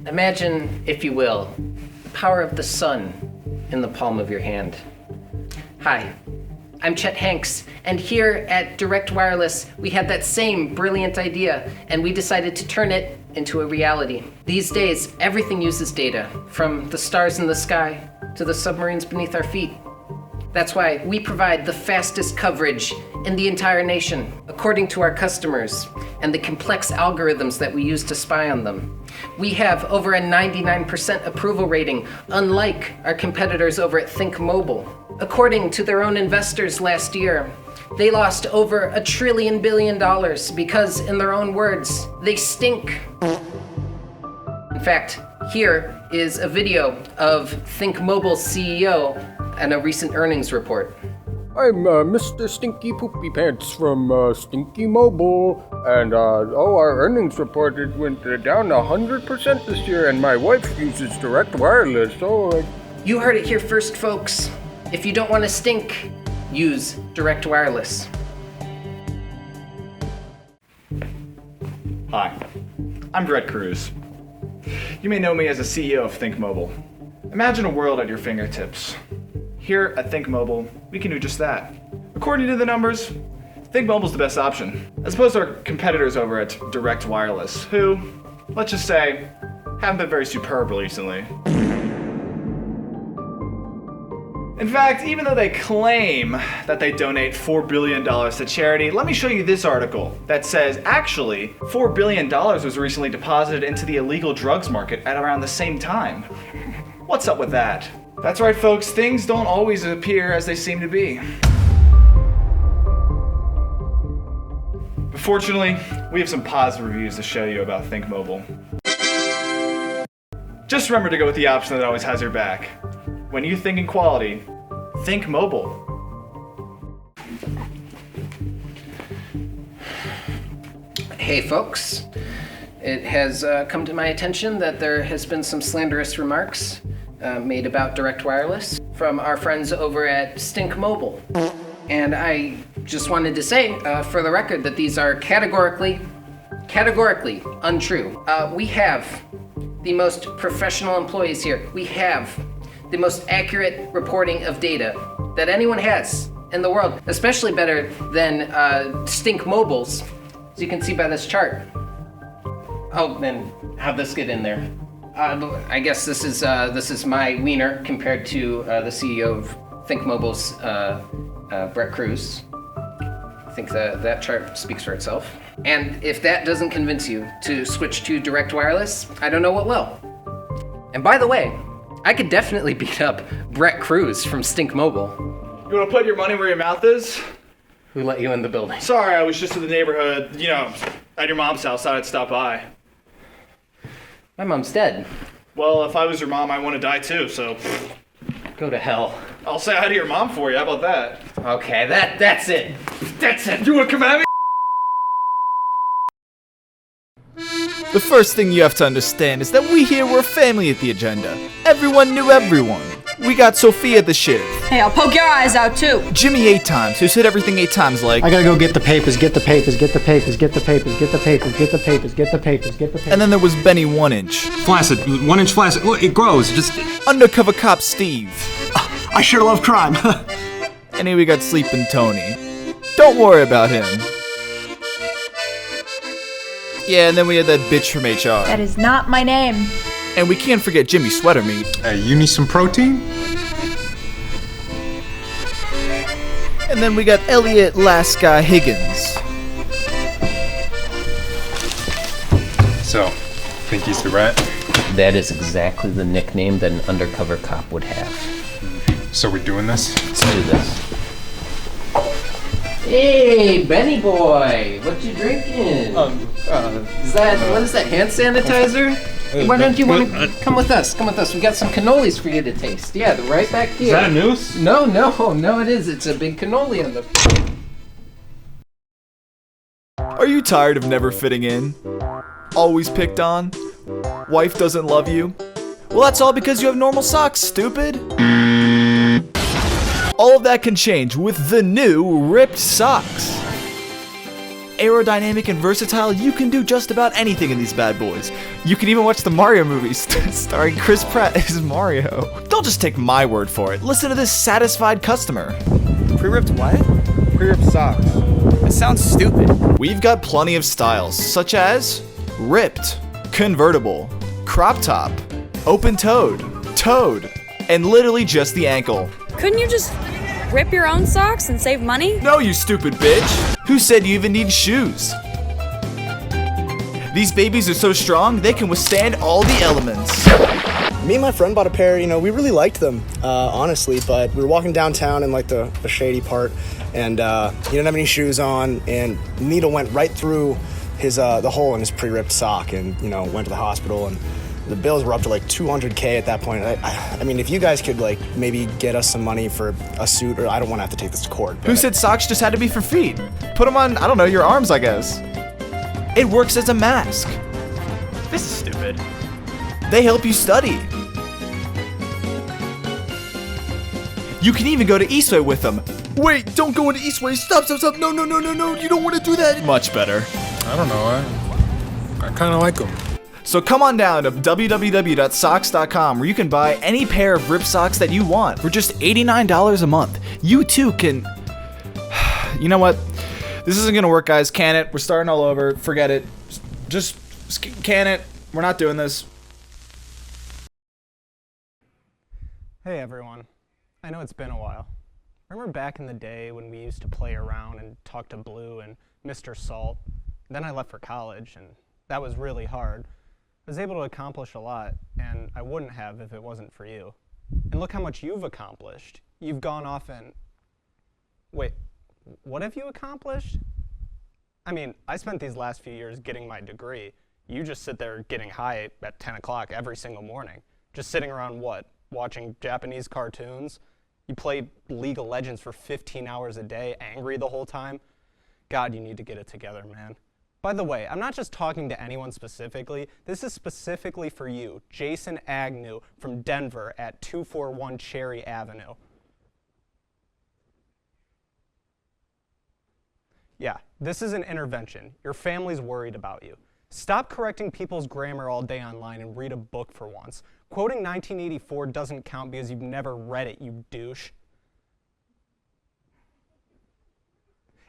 Imagine, if you will, the power of the sun in the palm of your hand. Hi, I'm Chet Hanks, and here at Direct Wireless, we had that same brilliant idea, and we decided to turn it into a reality. These days, everything uses data, from the stars in the sky to the submarines beneath our feet. That's why we provide the fastest coverage in the entire nation, according to our customers and the complex algorithms that we use to spy on them. We have over a 99% approval rating, unlike our competitors over at Think Mobile. According to their own investors last year, they lost over $1 trillion billion because, in their own words, they stink. In fact, here is a video of Think Mobile's CEO and a recent earnings report. I'm Mr. Stinky Poopy Pants from Stinky Mobile, and our earnings report, it went down 100% this year, and my wife uses Direct Wireless, so... You heard it here first, folks. If you don't want to stink, use Direct Wireless. Hi, I'm Brett Cruz. You may know me as the CEO of Think Mobile. Imagine a world at your fingertips. Here at Think Mobile, we can do just that. According to the numbers, Think Mobile's the best option, as opposed to our competitors over at Direct Wireless, who, let's just say, haven't been very superb recently. In fact, even though they claim that they donate $4 billion to charity, let me show you this article that says actually $4 billion was recently deposited into the illegal drugs market at around the same time. What's up with that? That's right, folks, things don't always appear as they seem to be. But fortunately, we have some positive reviews to show you about Think Mobile. Just remember to go with the option that always has your back. When you think in quality, think mobile. Hey folks, it has come to my attention that there has been some slanderous remarks made about Direct Wireless from our friends over at Stink Mobile. And I just wanted to say, for the record, that these are categorically untrue. We have the most professional employees here. We have the most accurate reporting of data that anyone has in the world, especially better than Stink Mobile's, as you can see by this chart. Oh, then how'd this get in there? I guess this is my wiener compared to the CEO of Think Mobile's Brett Cruz. I think that chart speaks for itself. And if that doesn't convince you to switch to Direct Wireless, I don't know what will. And by the way, I could definitely beat up Brett Cruz from Stink Mobile. You wanna put your money where your mouth is? Who let you in the building? Sorry, I was just in the neighborhood, at your mom's house, thought I'd stop by. My mom's dead. Well, if I was your mom, I want to die too, so... Go to hell. I'll say hi to your mom for you, how about that? Okay, that's it. That's it. You wanna come at me? The first thing you have to understand is that we here were a family at the Agenda. Everyone knew everyone. We got Sophia the Shiv. Hey, I'll poke your eyes out too. Jimmy 8 times, who said everything 8 times like... I gotta go get the papers, get the papers, get the papers, get the papers, get the papers, get the papers, get the papers, get the papers. And then there was Benny 1 inch. Flaccid, 1 inch flaccid. Look, it grows, just... Undercover cop Steve. I sure love crime. And here we got Sleepin' Tony. Don't worry about him. Yeah, and then we had that bitch from HR. That is not my name. And we can't forget Jimmy Sweater Meat. Hey, you need some protein? And then we got Elliot Last Guy Higgins. So, think he's the rat? That is exactly the nickname that an undercover cop would have. So we doing this? Let's do this. Hey, Benny boy, what you drinking? What is that, hand sanitizer? Why don't you want to come with us? Come with us. We got some cannolis for you to taste. Yeah, they're right back here. Is that a noose? No, it is. It's a big cannoli on the... Are you tired of never fitting in? Always picked on? Wife doesn't love you? Well, that's all because you have normal socks, stupid. All of that can change with the new Ripped Socks. aerodynamic and versatile, you can do just about anything in these bad boys. You can even watch the Mario movies starring Chris Pratt as Mario. Don't just take my word for it. Listen to this satisfied customer. Pre-ripped what? Pre-ripped socks. That sounds stupid. We've got plenty of styles, such as ripped, convertible, crop top, open-toed, toed, and literally just the ankle. Couldn't you just rip your own socks and save money? No, you stupid bitch! Who said you even need shoes? These babies are so strong, they can withstand all the elements. Me and my friend bought a pair, we really liked them, honestly, but we were walking downtown in like the shady part, and he didn't have any shoes on, and needle went right through his the hole in his pre-ripped sock, and went to the hospital, and the bills were up to like $200K at that point. I mean, if you guys could like maybe get us some money for a suit, or I don't want to have to take this to court. Who said socks just had to be for feet? Put them on, I don't know, your arms, I guess. It works as a mask. This is stupid. They help you study. You can even go to Eastway with them. Wait, don't go into Eastway. Stop. No, you don't want to do that. Much better. I don't know. I kind of like them. So come on down to www.socks.com where you can buy any pair of ripped socks that you want for just $89 a month. You too can... You know what? This isn't gonna work, guys. Can it? We're starting all over. Forget it. Just can it. We're not doing this. Hey everyone. I know it's been a while. Remember back in the day when we used to play around and talk to Blue and Mr. Salt? Then I left for college, and that was really hard. I was able to accomplish a lot, and I wouldn't have if it wasn't for you. And look how much you've accomplished. You've gone off and... Wait, what have you accomplished? I mean, I spent these last few years getting my degree. You just sit there getting high at 10 o'clock every single morning. Just sitting around what? Watching Japanese cartoons? You play League of Legends for 15 hours a day, angry the whole time? God, you need to get it together, man. By the way, I'm not just talking to anyone specifically. This is specifically for you, Jason Agnew from Denver at 241 Cherry Avenue. Yeah, this is an intervention. Your family's worried about you. Stop correcting people's grammar all day online and read a book for once. Quoting 1984 doesn't count because you've never read it, you douche.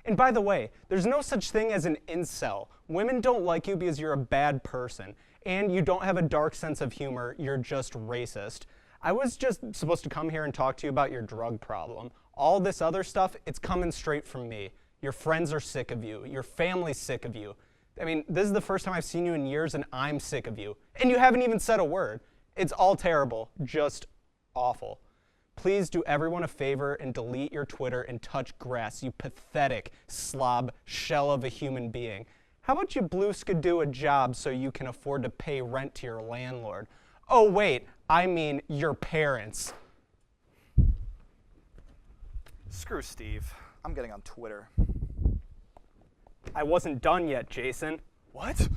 And by the way, there's no such thing as an incel. Women don't like you because you're a bad person. And you don't have a dark sense of humor, you're just racist. I was just supposed to come here and talk to you about your drug problem. All this other stuff, it's coming straight from me. Your friends are sick of you. Your family's sick of you. I mean, this is the first time I've seen you in years and I'm sick of you. And you haven't even said a word. It's all terrible, just awful. Please do everyone a favor and delete your Twitter and touch grass, you pathetic slob shell of a human being. How about you blues could do a job so you can afford to pay rent to your landlord? Oh wait, I mean your parents. Screw Steve. I'm getting on Twitter. I wasn't done yet, Jason. What?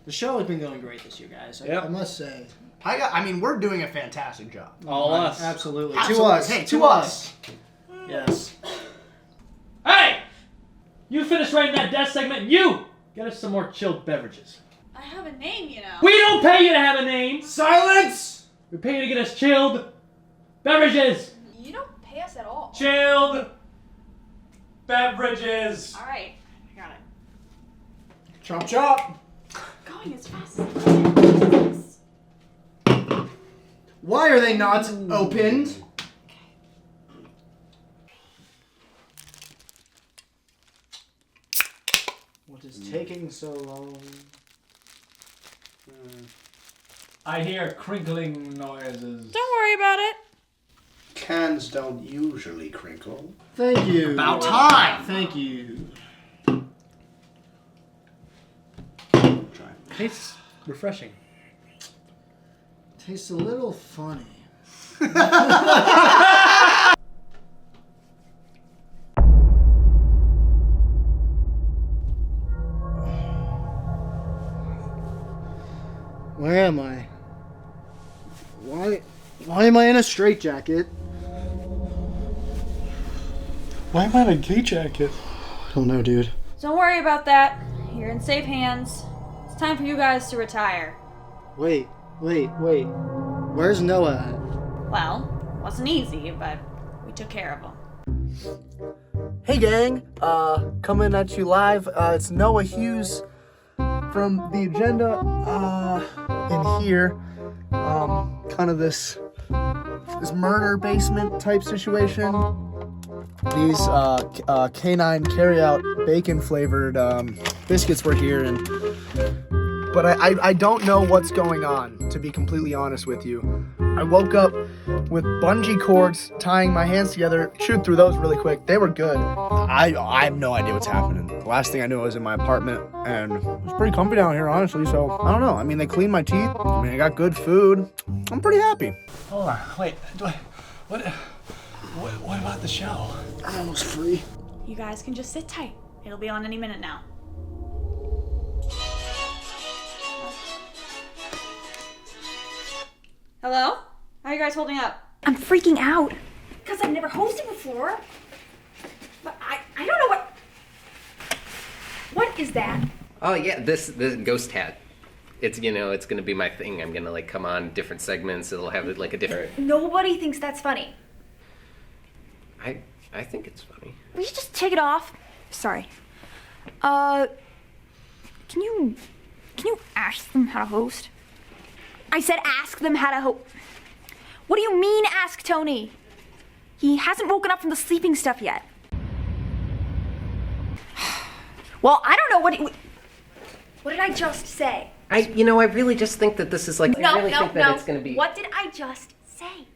The show has been going great this year, guys. Yep. I must say. I mean, we're doing a fantastic job. All us. Absolutely. Absolutely. To us. Hey, to us. Yes. Hey! You finished writing that death segment. You! Get us some more chilled beverages. I have a name, you know. We don't pay you to have a name! Silence! We pay you to get us chilled beverages! You don't pay us at all. Chilled beverages! Alright, I got it. Chop chop! Going as fast as I can. Why are they not opened? What is taking so long? I hear crinkling noises. Don't worry about it. Cans don't usually crinkle. Thank you. About time! Thank you. Tastes refreshing. Tastes a little funny. Where am I? Why am I in in a straitjacket. Why am I in a gay jacket? I don't know, dude. Don't worry about that. You're in safe hands. It's time for you guys to retire. Wait. Where's Noah at? Well, wasn't easy, but we took care of him. Hey gang, coming at you live. It's Noah Hughes from the Agenda. In here, kind of this murder basement type situation. These canine carryout bacon flavored biscuits were here, but I don't know what's going on, to be completely honest with you. I woke up with bungee cords tying my hands together, chewed through those really quick. They were good. I have no idea what's happening. The last thing I knew I was in my apartment, and it was pretty comfy down here, honestly, so I don't know. I mean, they cleaned my teeth. I mean, I got good food. I'm pretty happy. Hold on, wait, what about the show? I'm almost free. You guys can just sit tight. It'll be on any minute now. Hello? How are you guys holding up? I'm freaking out. Because I've never hosted before. But I don't know what... What is that? Oh yeah, this ghost hat. It's it's gonna be my thing. I'm gonna like come on different segments. It'll have like a different. Nobody thinks that's funny. I think it's funny. Will you just take it off? Sorry. Can you ask them how to host? I said ask them how to host. What do you mean ask Tony? He hasn't woken up from the sleeping stuff yet. Well, I don't know what did I just say? I really just think that this is like. I really think that it's gonna be. What did I just say?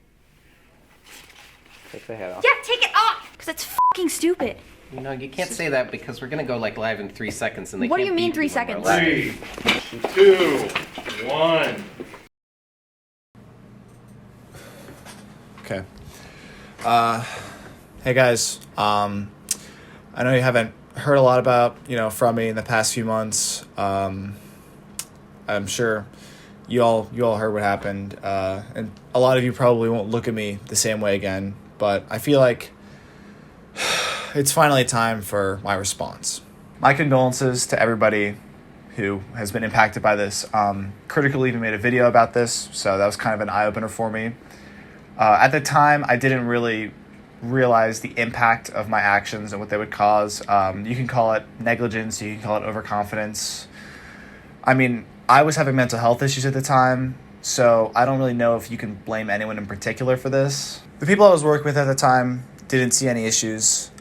Take the hat off. Yeah, take it off! Because it's fucking stupid. You can't say that because we're gonna go like live in 3 seconds and they What do can't you mean beat 3 you when we're seconds? live. 3, 2, 1. Okay. Hey guys. I know you haven't heard a lot about, from me in the past few months. I'm sure you all heard what happened. And a lot of you probably won't look at me the same way again, but I feel like it's finally time for my response. My condolences to everybody who has been impacted by this. Critical even made a video about this, so that was kind of an eye-opener for me. At the time, I didn't really realize the impact of my actions and what they would cause. You can call it negligence, you can call it overconfidence. I mean, I was having mental health issues at the time, so I don't really know if you can blame anyone in particular for this. The people I was working with at the time didn't see any issues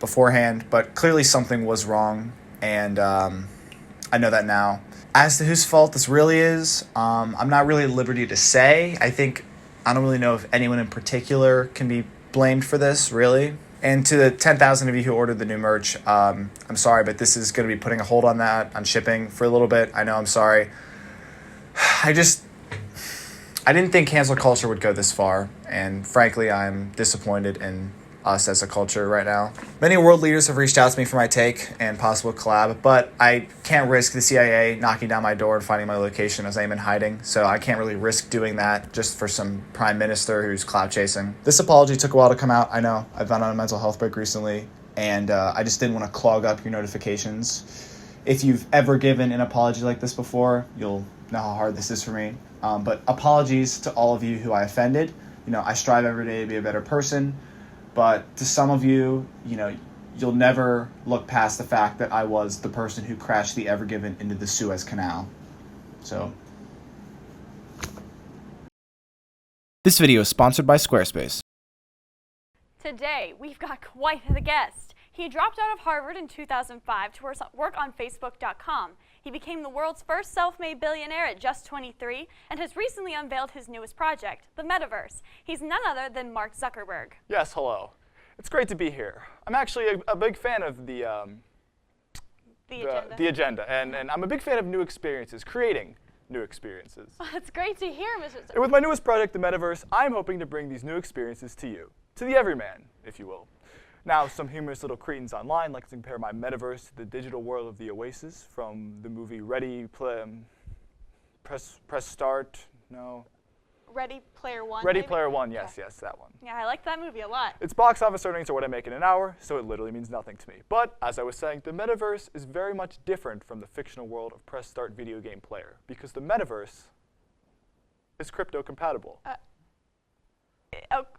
beforehand, but clearly something was wrong, and I know that now. As to whose fault this really is, I'm not really at liberty to say. I don't really know if anyone in particular can be blamed for this, really. And to the 10,000 of you who ordered the new merch, I'm sorry, but this is going to be putting a hold on that, on shipping for a little bit. I know, I'm sorry. I didn't think cancel culture would go this far, and frankly, I'm disappointed in us as a culture right now. Many world leaders have reached out to me for my take and possible collab, but I can't risk the CIA knocking down my door and finding my location as I'm in hiding, so I can't really risk doing that just for some prime minister who's clout chasing. This apology took a while to come out, I know. I've been on a mental health break recently, and I just didn't want to clog up your notifications. If you've ever given an apology like this before, you'll know how hard this is for me. But apologies to all of you who I offended. I strive every day to be a better person. But to some of you, you'll never look past the fact that I was the person who crashed the Ever Given into the Suez Canal. So. This video is sponsored by Squarespace. Today, we've got quite the guest. He dropped out of Harvard in 2005 to work on Facebook.com. He became the world's first self-made billionaire at just 23 and has recently unveiled his newest project, the Metaverse. He's none other than Mark Zuckerberg. Yes, hello. It's great to be here. I'm actually a big fan of the agenda, and I'm a big fan of new experiences, creating new experiences. Well, that's great to hear, Mr. Zuckerberg. And with my newest project, the Metaverse, I'm hoping to bring these new experiences to you, to the everyman, if you will. Now, some humorous little cretins online like to compare my metaverse to the digital world of the Oasis from the movie Press Start. No. Ready Player One? Ready maybe? Player One, yes, that one. Yeah, I like that movie a lot. Its box office earnings are what I make in an hour, so it literally means nothing to me. But, as I was saying, the metaverse is very much different from the fictional world of press start video game player, because the metaverse is crypto compatible.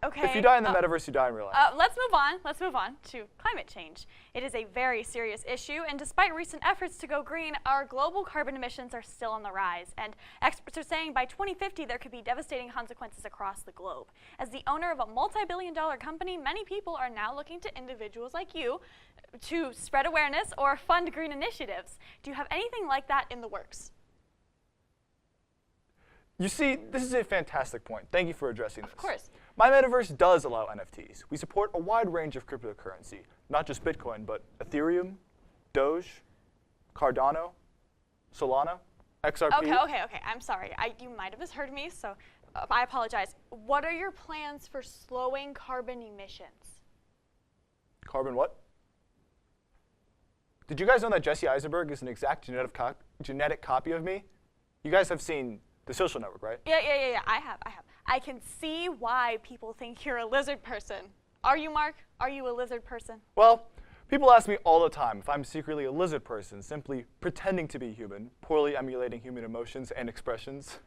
Okay. If you die in the metaverse, you die in real life. Let's move on to climate change. It is a very serious issue, and despite recent efforts to go green, our global carbon emissions are still on the rise. And experts are saying by 2050, there could be devastating consequences across the globe. As the owner of a multi-billion-dollar company, many people are now looking to individuals like you to spread awareness or fund green initiatives. Do you have anything like that in the works? You see, this is a fantastic point. Thank you for addressing this. Of course. My metaverse does allow NFTs. We support a wide range of cryptocurrency, not just Bitcoin, but Ethereum, Doge, Cardano, Solana, XRP. Okay. I'm sorry. You might have misheard me, so I apologize. What are your plans for slowing carbon emissions? Carbon what? Did you guys know that Jesse Eisenberg is an exact genetic copy of me? You guys have seen The Social Network, right? Yeah. I have. I can see why people think you're a lizard person. Are you, Mark? Are you a lizard person? Well, people ask me all the time if I'm secretly a lizard person, simply pretending to be human, poorly emulating human emotions and expressions.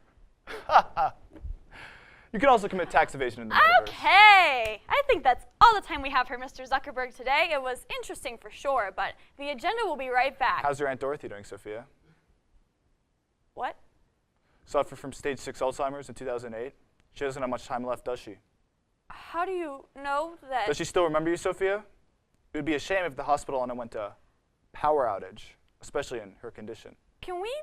You can also commit tax evasion in the metaverse. Okay. I think that's all the time we have for Mr. Zuckerberg today. It was interesting for sure, but the agenda will be right back. How's your Aunt Dorothy doing, Sophia? What? Suffered from stage 6 Alzheimer's in 2008. She doesn't have much time left, does she? How do you know that? Does she still remember you, Sophia? It would be a shame if the hospital underwent a power outage, especially in her condition. Can we,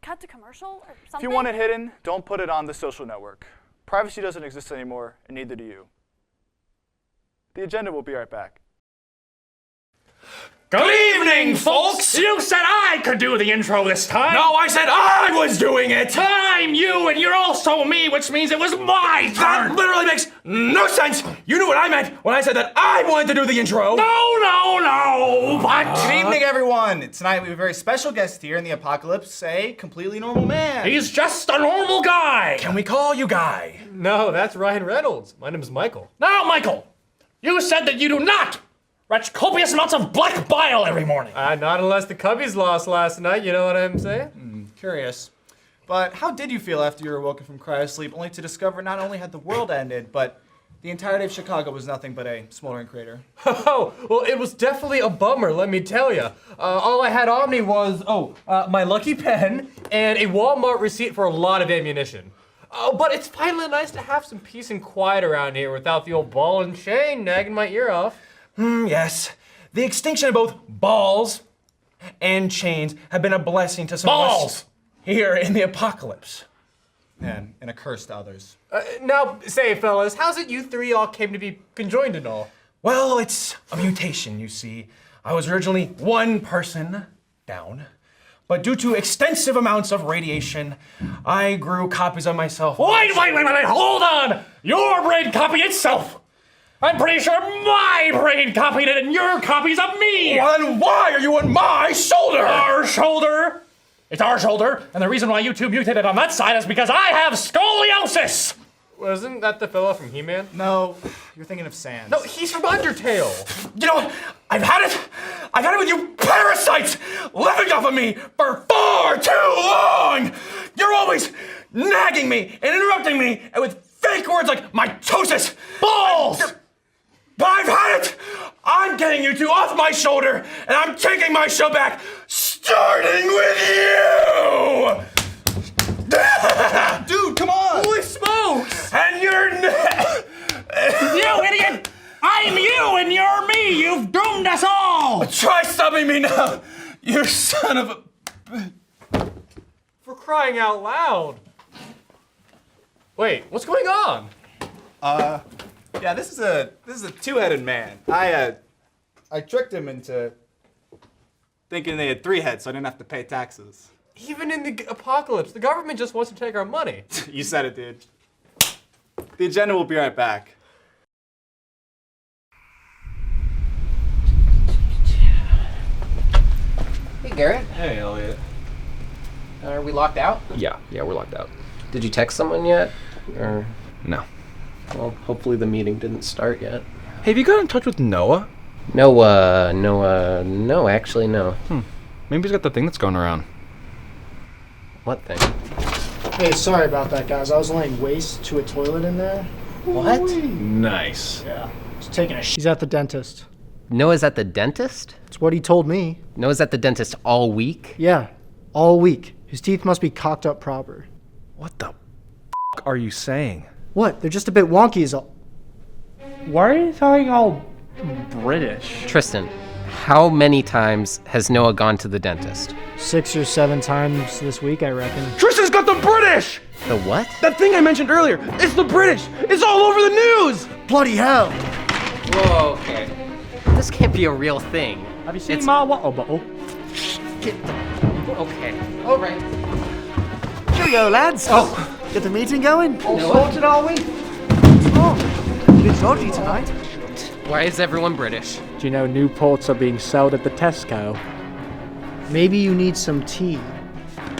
cut to commercial or something? If you want it hidden, don't put it on The Social Network. Privacy doesn't exist anymore, and neither do you. The agenda will be right back. Good evening, folks! You said I could do the intro this time! No, I said I was doing it! I'm you, and you're also me, which means it was my turn! That literally makes no sense! You knew what I meant when I said that I wanted to do the intro! No, but... Good evening, everyone! Tonight we have a very special guest here in the Apocalypse, a completely normal man. He's just a normal guy! Can we call you Guy? No, that's Ryan Reynolds. My name's Michael. Now, Michael, you said that you do not retch copious amounts of black bile every morning. Not unless the Cubbies lost last night, you know what I'm saying? Curious. But how did you feel after you were awoken from cryosleep, only to discover not only had the world ended, but the entirety of Chicago was nothing but a smoldering crater? Oh, well, it was definitely a bummer, let me tell you. All I had on me was, my lucky pen and a Walmart receipt for a lot of ammunition. But it's finally nice to have some peace and quiet around here without the old ball and chain nagging my ear off. Yes. The extinction of both balls and chains have been a blessing to some of us here in the Apocalypse. And a curse to others. Now, say, fellas, how's it you three all came to be conjoined and all? Well, it's a mutation, you see. I was originally one person down, but due to extensive amounts of radiation, I grew copies of myself. Wait, hold on! Your brain copy itself! I'm pretty sure my brain copied it and your copies of me! Well, then why are you on my shoulder? Our shoulder? It's our shoulder, and the reason why you two mutated on that side is because I have scoliosis! Wasn't that the fella from He-Man? No, you're thinking of Sans. No, he's from Undertale. You know what? I've had it with you parasites living off of me for far too long! You're always nagging me and interrupting me and with fake words like mitosis. Balls! I've had it! I'm getting you two off my shoulder, and I'm taking my show back, starting with you! Dude, come on! Holy smokes! And you're You idiot! I'm you and you're me! You've doomed us all! Try stopping me now, you son of a... For crying out loud. Wait, what's going on? Yeah, this is a two-headed man. I tricked him into thinking they had three heads, so I didn't have to pay taxes. Even in the apocalypse, the government just wants to take our money. You said it, dude. The agenda will be right back. Hey, Garrett. Hey, Elliot. Are we locked out? Yeah, we're locked out. Did you text someone yet? Or No. well, hopefully the meeting didn't start yet. Hey, have you got in touch with Noah? No, actually, no. Maybe he's got the thing that's going around. What thing? Hey, sorry about that, guys. I was laying waste to a toilet in there. What? Nice. Yeah. Just taking a He's at the dentist. Noah's at the dentist? That's what he told me. Noah's at the dentist all week? Yeah, all week. His teeth must be cocked up proper. What the are you saying? What? They're just a bit wonky is all. Why are you talking all British? Tristan, how many times has Noah gone to the dentist? 6 or 7 times this week, I reckon. Tristan's got the British! The what? That thing I mentioned earlier. It's the British. It's all over the news. Bloody hell! Whoa, okay. This can't be a real thing. Have you seen my water bottle? Get the... Okay, alright. Cheerio, lads. Oh. Get the meeting going? All Noah? sorted, are we? Oh, a bit dodgy tonight. Why is everyone British? Do you know Newports are being sold at the Tesco? Maybe you need some tea.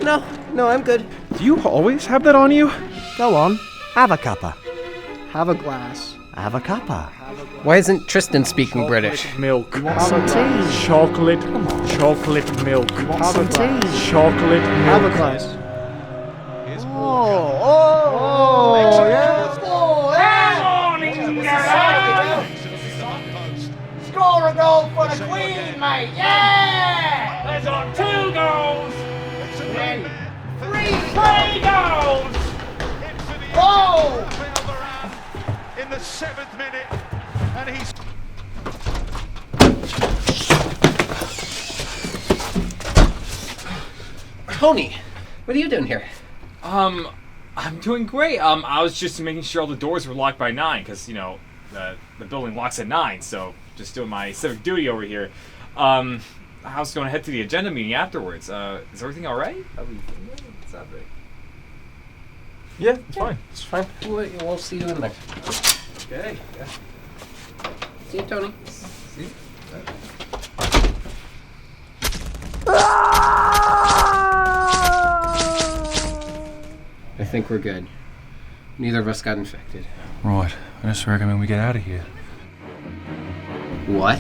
No, I'm good. Do you always have that on you? Go on, have a cuppa. Have a glass. Have a cuppa. Why isn't Tristan speaking British? Milk. Have some tea. Chocolate milk. Have some tea. Chocolate milk. Have a glass. Oh, yeah. Score a goal for the Queen, mate! Yeah! There's on 2 goals! And 3 goals! Oh! In the 7th minute, and he's. Tony, what are you doing here? I'm doing great. I was just making sure all the doors were locked by 9, because, you know, the building locks at 9, so just doing my civic duty over here. I was going to head to the agenda meeting afterwards. Is everything alright? What's happening? Yeah, it's fine. It's fine. We'll see you in there. Okay, yeah. See you, Tony. See you. I think we're good. Neither of us got infected. Right. I just recommend we get out of here. What?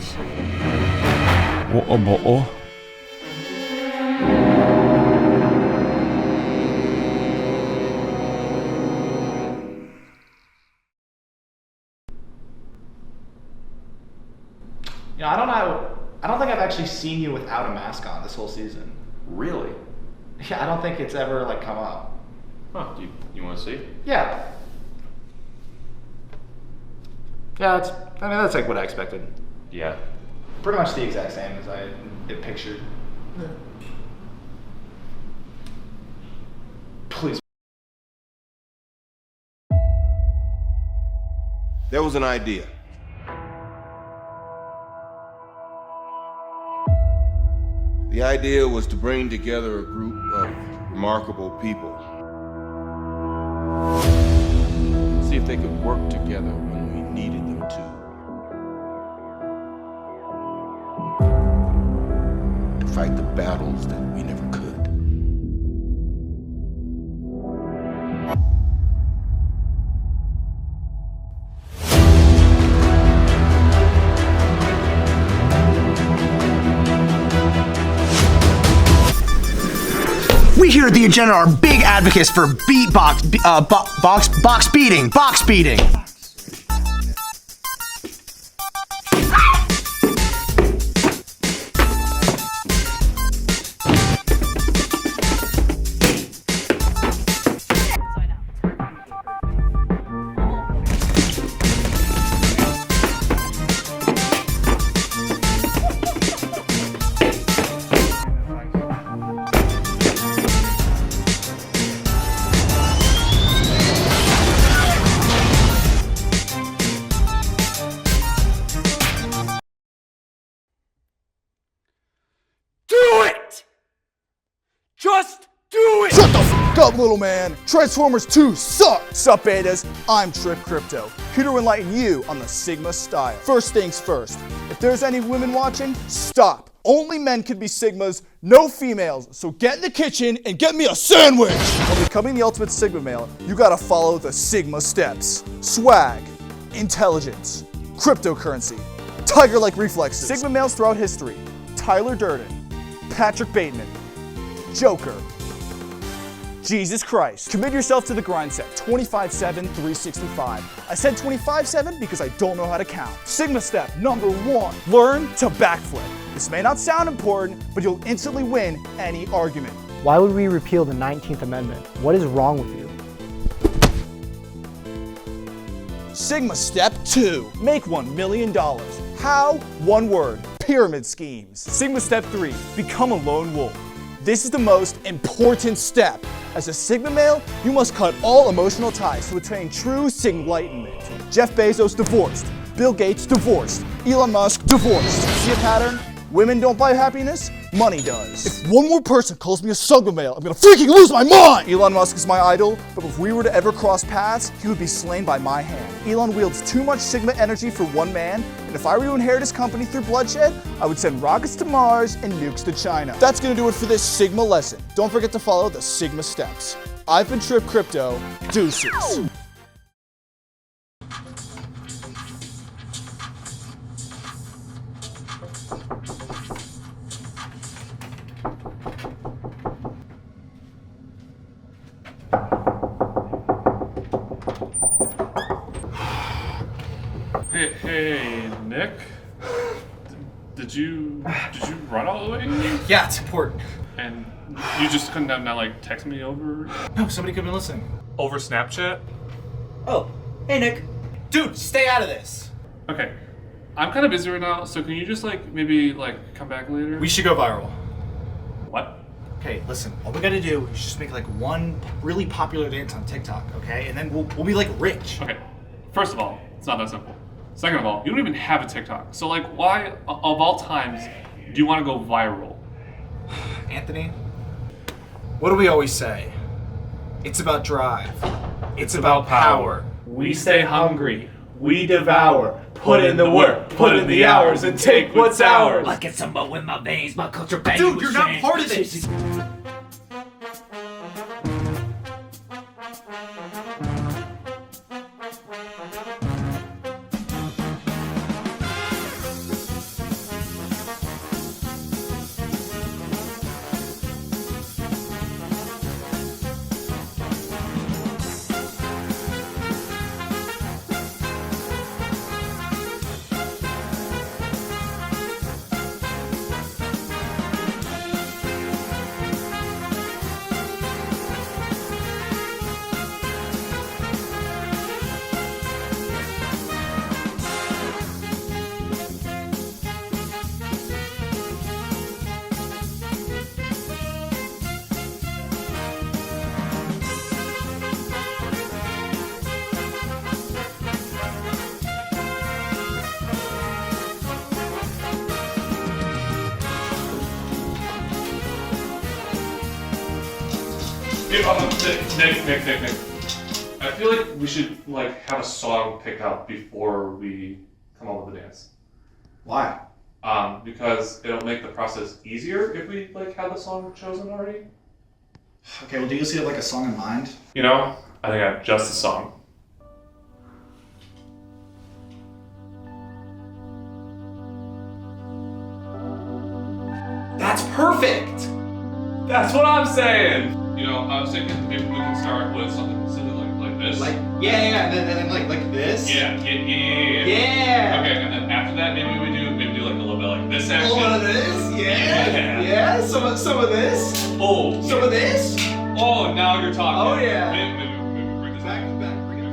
Water bottle. You know, I don't think I've actually seen you without a mask on this whole season. Really? Yeah, I don't think it's ever like come up. Huh, you want to see? Yeah. Yeah, that's like what I expected. Yeah. Pretty much the exact same as I had pictured. Yeah. Please. There was an idea. The idea was to bring together a group of remarkable people. See if they could work together when we needed them to. And fight the battles that we never could. We here at the Agenda are big advocates for box beating. Just do it! Shut the f up, little man. Transformers 2 suck! Sup, betas? I'm Trip Crypto, here to enlighten you on the Sigma style. First things first, if there's any women watching, stop. Only men can be Sigmas, No females, so get in the kitchen and get me a sandwich! When becoming the ultimate Sigma male, you gotta follow the Sigma steps. Swag, intelligence, cryptocurrency, tiger-like reflexes. Sigma males throughout history. Tyler Durden, Patrick Bateman, Joker, Jesus Christ. Commit yourself to the Grindset 24/7, 365. I said 24/7 because I don't know how to count. Sigma step number 1, learn to backflip. This may not sound important, but you'll instantly win any argument. Why would we repeal the 19th Amendment? What is wrong with you? Sigma step 2, make $1 million. How? One word, pyramid schemes. Sigma step 3, become a lone wolf. This is the most important step. As a Sigma male, you must cut all emotional ties to attain true Sigma enlightenment. Jeff Bezos divorced. Bill Gates divorced. Elon Musk divorced. See a pattern? Women don't buy happiness, money does. If one more person calls me a Sigma male, I'm gonna freaking lose my mind! Elon Musk is my idol, but if we were to ever cross paths, he would be slain by my hand. Elon wields too much Sigma energy for one man, and if I were to inherit his company through bloodshed, I would send rockets to Mars and nukes to China. That's gonna do it for this Sigma lesson. Don't forget to follow the Sigma steps. I've been Trip Crypto, deuces. Hey, Nick. Did you run all the way? Yeah, it's important. And you just couldn't have now like text me over? No, somebody could have been listening. Over Snapchat? Oh, hey Nick. Dude, stay out of this. Okay. I'm kind of busy right now, so can you just like maybe like come back later? We should go viral. What? Okay, listen, all we gotta do is just make like one really popular dance on TikTok, okay? And then we'll be like rich. Okay. First of all, it's not that simple. Second of all, you don't even have a TikTok. So like why of all times do you want to go viral? Anthony, what do we always say? It's about drive. It's about power. We stay hungry. We devour. Put in the work. Put in the hours and take what's ours. I get some in my veins. My culture bang. Dude, you're not part of this. Nick. I feel like we should like have a song picked out before we come up with a dance. Why? Because it'll make the process easier if we like have the song chosen already. Okay, well, do you have like a song in mind? You know, I think I have just a song. That's perfect! That's what I'm saying! You know, I was thinking maybe we can start with something like this. And then like this? Yeah. Yeah! Okay, and then after that, maybe do like a little bit like this action. A little bit of this? Yeah! Some of this? Oh! Some of this? Oh, now you're talking. Oh, yeah. Maybe bring this back. Bring it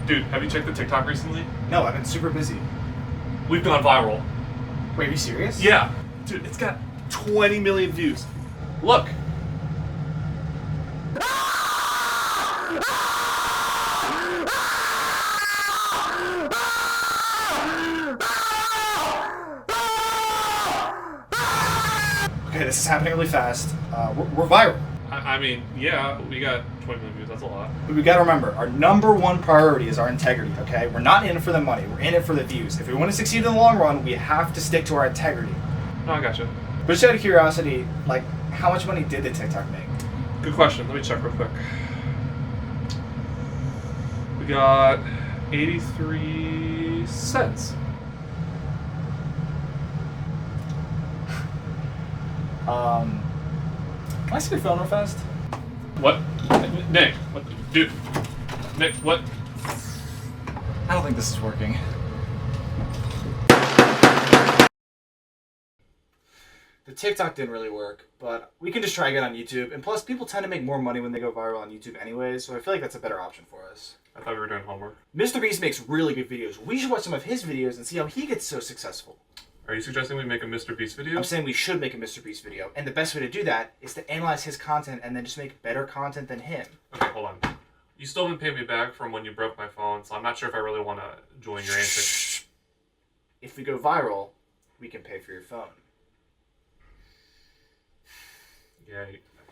Dude, have you checked the TikTok recently? No, I've been super busy. We've gone viral. Wait, are you serious? Yeah. Dude, it's got 20 million views. Look. Okay, this is happening really fast. We're viral. I mean, yeah, we got 20 million views. That's a lot. But we gotta remember, our #1 priority is our integrity, okay? We're not in it for the money, we're in it for the views. If we want to succeed in the long run, we have to stick to our integrity. No, I gotcha. But just out of curiosity, like, how much money did the TikTok make? Good question. Let me check real quick. We got 83 cents. Can I see your phone real fast? What? Nick, what? Dude. Nick, what? I don't think this is working. The TikTok didn't really work, but we can just try again on YouTube. And plus, people tend to make more money when they go viral on YouTube anyways, so I feel like that's a better option for us. I thought we were doing homework. Mr. Beast makes really good videos. We should watch some of his videos and see how he gets so successful. Are you suggesting we make a Mr. Beast video? I'm saying we should make a Mr. Beast video, and the best way to do that is to analyze his content and then just make better content than him. Okay, hold on. You still haven't paid me back from when you broke my phone, so I'm not sure if I really want to join your answer. If we go viral, we can pay for your phone. Yeah,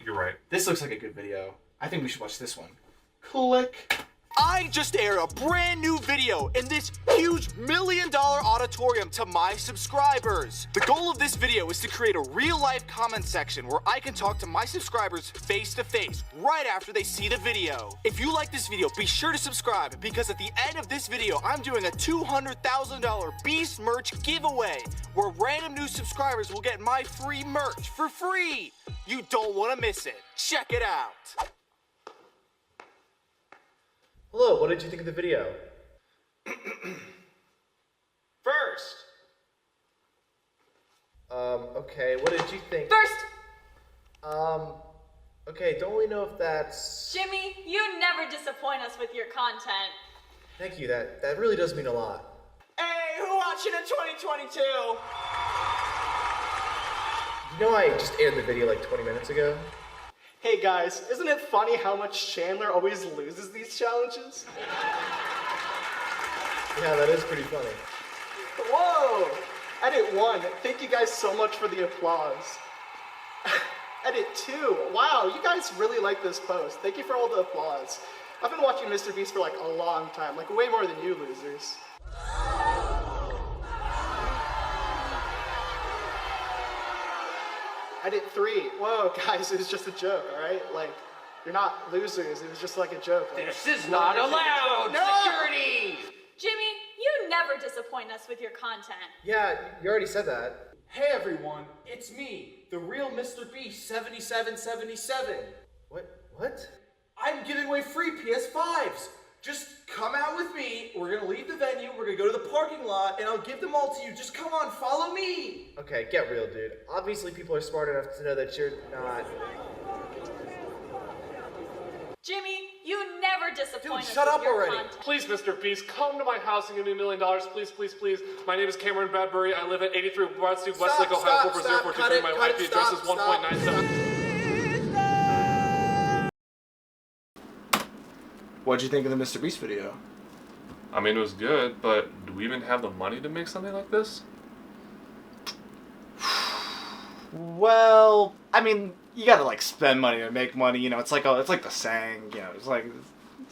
you're right. This looks like a good video. I think we should watch this one. Click. I just aired a brand new video in this huge $1 million auditorium to my subscribers. The goal of this video is to create a real-life comment section where I can talk to my subscribers face-to-face right after they see the video. If you like this video, be sure to subscribe because at the end of this video, I'm doing a $200,000 Beast merch giveaway where random new subscribers will get my free merch for free. You don't want to miss it. Check it out. Hello, what did you think of the video? First. Okay, what did you think? First! Okay, don't we know if that's... Jimmy, you never disappoint us with your content. Thank you, that really does mean a lot. Hey, who watching in 2022? You know I just aired the video like 20 minutes ago? Hey guys, isn't it funny how much Chandler always loses these challenges? Yeah, that is pretty funny. Whoa! Edit 1, thank you guys so much for the applause. Edit 2, wow, you guys really like this post. Thank you for all the applause. I've been watching Mr. Beast for like a long time, like way more than you losers. Edit 3, whoa guys, it was just a joke, alright? Like, you're not losers, it was just like a joke. Like, This is not allowed! No! Security! Jimmy, you never disappoint us with your content. Yeah, you already said that. Hey everyone, it's me, the real Mr. Beast 7777. What? I'm giving away free PS5s. Just come out with me, we're gonna leave the venue, we're gonna go to the parking lot, and I'll give them all to you. Just come on, follow me! Okay, get real, dude. Obviously people are smart enough to know that you're not... Jimmy, you never disappoint us shut with up your already. content. Please, Mr. Beast, come to my house and give me $1 million. Please, please, please. My name is Cameron Bradbury. I live at 83 Broad Street, Westlake, Ohio, 44043. My IP address is 1.97. What'd you think of the Mr. Beast video? I mean, it was good, but do we even have the money to make something like this? Well, I mean, you gotta spend money to make money. You know, it's like the saying. You know, it's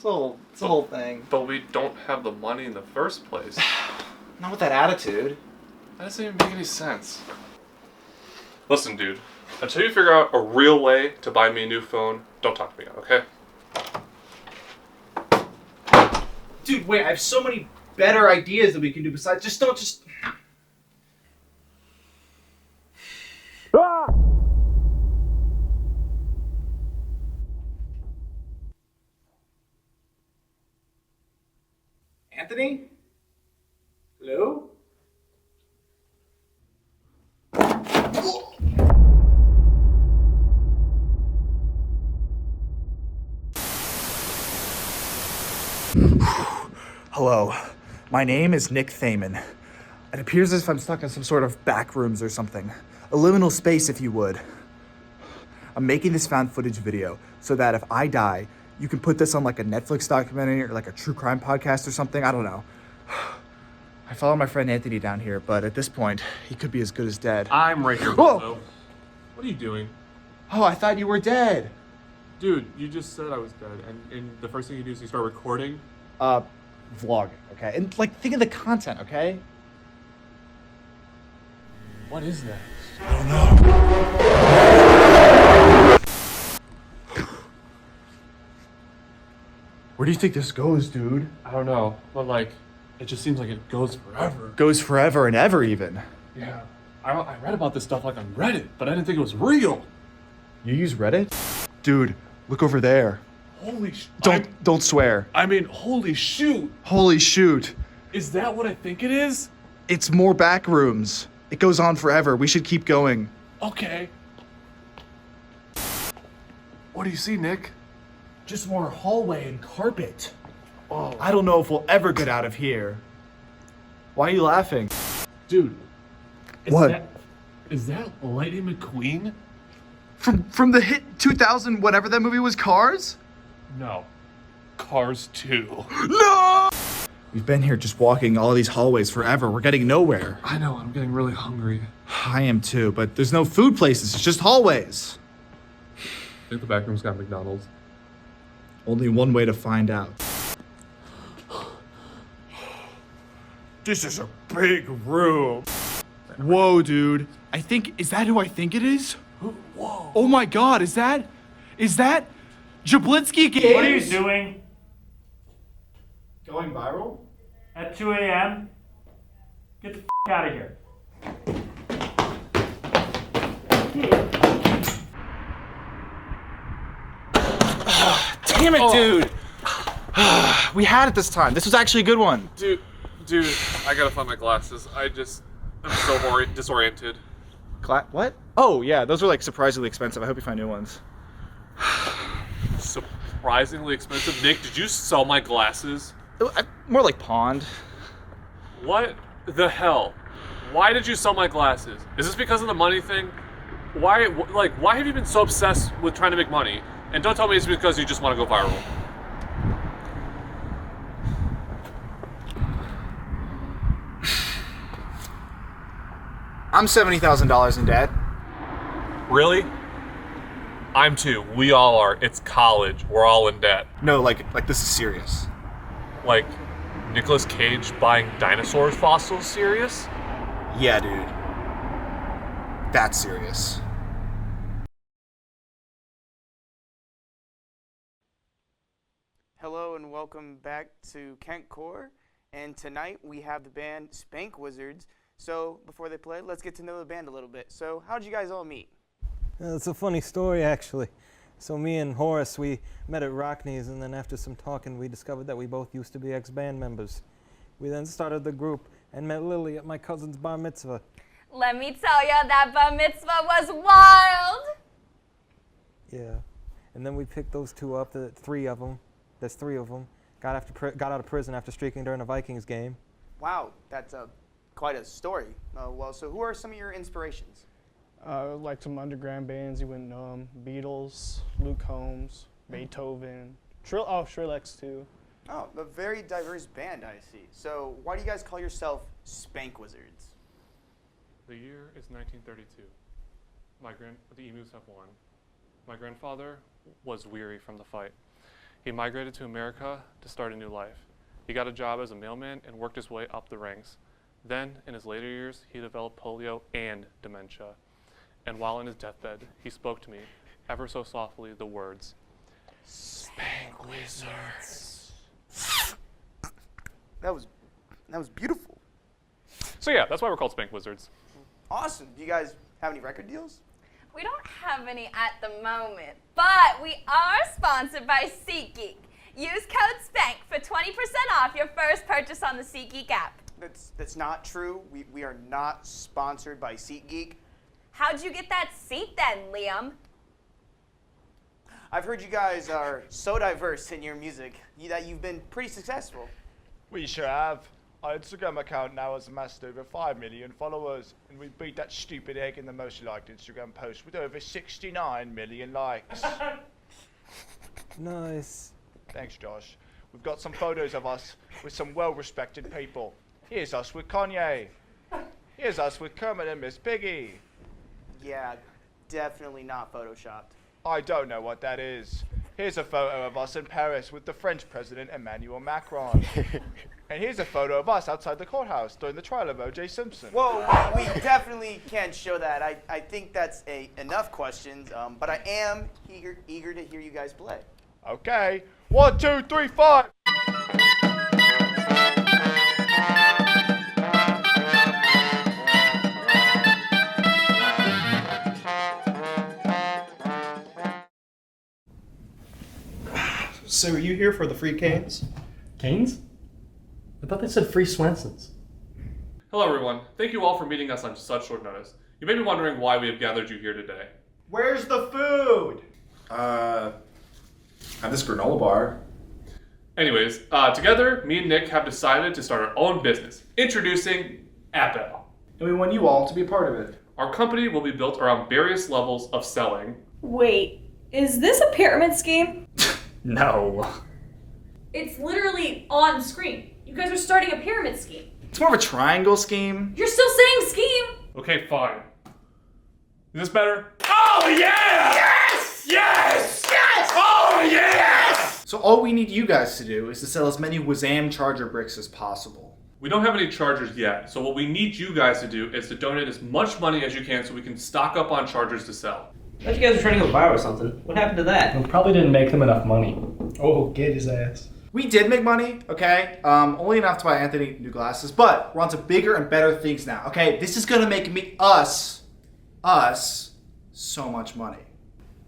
a whole thing. But we don't have the money in the first place. Not with that attitude. That doesn't even make any sense. Listen, dude. Until you figure out a real way to buy me a new phone, don't talk to me, okay? Dude, wait, I have so many better ideas that we can do besides just... Ah! Anthony? Hello? Hello, my name is Nick Thaman. It appears as if I'm stuck in some sort of backrooms or something. A liminal space, if you would. I'm making this found footage video so that if I die, you can put this on like a Netflix documentary or like a true crime podcast or something, I don't know. I follow my friend Anthony down here, but at this point, he could be as good as dead. I'm right here, Whoa! Bozo. What are you doing? Oh, I thought you were dead. Dude, you just said I was dead, and the first thing you do is you start recording? Vlogging, okay? And, like, think of the content, okay? What is that? I don't know. Where do you think this goes, dude? I don't know, but like, it just seems like it goes forever. Goes forever and ever, even. Yeah, I read about this stuff like on Reddit, but I didn't think it was real. You use Reddit? Dude, look over there. Holy Don't swear. I mean, holy shoot. Holy shoot. Is that what I think it is? It's more Backrooms. It goes on forever. We should keep going. Okay. What do you see, Nick? Just more hallway and carpet. Oh. I don't know if we'll ever get out of here. Why are you laughing? Dude. What? Is that Lightning McQueen? From the hit 2000 whatever that movie was, Cars? No. Cars 2. No! We've been here just walking all these hallways forever. We're getting nowhere. I know, I'm getting really hungry. I am too, but there's no food places. It's just hallways. I think the Backrooms got McDonald's. Only one way to find out. This is a big room. Whoa, dude. Is that who I think it is? Whoa. Oh my god, is that Jablitsky Games? What are you doing? Going viral? At 2 a.m.? Get the out of here. Damn it, dude! We had it this time. This was actually a good one. Dude, I gotta find my glasses. I'm so disoriented. What? Oh, yeah, those are like surprisingly expensive. I hope you find new ones. Surprisingly expensive? Nick, did you sell my glasses? More like Pond. What the hell? Why did you sell my glasses? Is this because of the money thing? Why have you been so obsessed with trying to make money? And don't tell me it's because you just want to go viral. I'm $70,000 in debt. Really? I'm too. We all are. It's college. We're all in debt. No, like this is serious. Like Nicolas Cage buying dinosaur fossils serious? Yeah, dude. That's serious. Hello and welcome back to Kent Core. And tonight we have the band Spank Wizards. So before they play, let's get to know the band a little bit. So how'd you guys all meet? It's a funny story, actually. So me and Horace, we met at Rockney's, and then after some talking, we discovered that we both used to be ex-band members. We then started the group and met Lily at my cousin's bar mitzvah. Let me tell ya, that bar mitzvah was wild! Yeah. And then we picked those two up, there's three of them, got out of prison after streaking during a Vikings game. Wow, that's quite a story. Well, so who are some of your inspirations? Like some underground bands, you wouldn't know them. Beatles, Luke Combs, Beethoven, Skrillex too. Oh, a very diverse band, I see. So why do you guys call yourself Spank Wizards? The year is 1932. The emus have won. My grandfather was weary from the fight. He migrated to America to start a new life. He got a job as a mailman and worked his way up the ranks. Then, in his later years, he developed polio and dementia. And while in his deathbed, he spoke to me, ever so softly, the words, "Spank Wizards." That was beautiful. So yeah, that's why we're called Spank Wizards. Awesome. Do you guys have any record deals? We don't have any at the moment, but we are sponsored by SeatGeek. Use code SPANK for 20% off your first purchase on the SeatGeek app. That's not true. We are not sponsored by SeatGeek. How'd you get that seat then, Liam? I've heard you guys are so diverse in your music that you've been pretty successful. We sure have. Our Instagram account now has amassed over 5 million followers, and we beat that stupid egg in the most liked Instagram post with over 69 million likes. Nice. Thanks, Josh. We've got some photos of us with some well-respected people. Here's us with Kanye. Here's us with Kermit and Miss Piggy. Yeah, definitely not photoshopped. I don't know what that is. Here's a photo of us in Paris with the French President Emmanuel Macron. And here's a photo of us outside the courthouse during the trial of O.J. Simpson. Whoa, we definitely can't show that. I think that's enough questions, but I am eager to hear you guys play. Okay. 1, 2, 3, 5. So are you here for the free canes? Canes? I thought they said free Swensons. Hello, everyone. Thank you all for meeting us on such short notice. You may be wondering why we have gathered you here today. Where's the food? Have this granola bar. Anyways, together, me and Nick have decided to start our own business. Introducing Appel. And we want you all to be a part of it. Our company will be built around various levels of selling. Wait, is this a pyramid scheme? No. It's literally on screen. You guys are starting a pyramid scheme. It's more of a triangle scheme. You're still saying scheme! Okay, fine. Is this better? Oh yeah! Yes! Yes! Yes! Oh yeah! Yes! So all we need you guys to do is to sell as many Wazam charger bricks as possible. We don't have any chargers yet, so what we need you guys to do is to donate as much money as you can so we can stock up on chargers to sell. I thought you guys were trying to go viral or something. What happened to that? We probably didn't make them enough money. Oh, get his ass. We did make money, okay? Only enough to buy Anthony new glasses, but we're on to bigger and better things now, okay? This is gonna make us, so much money.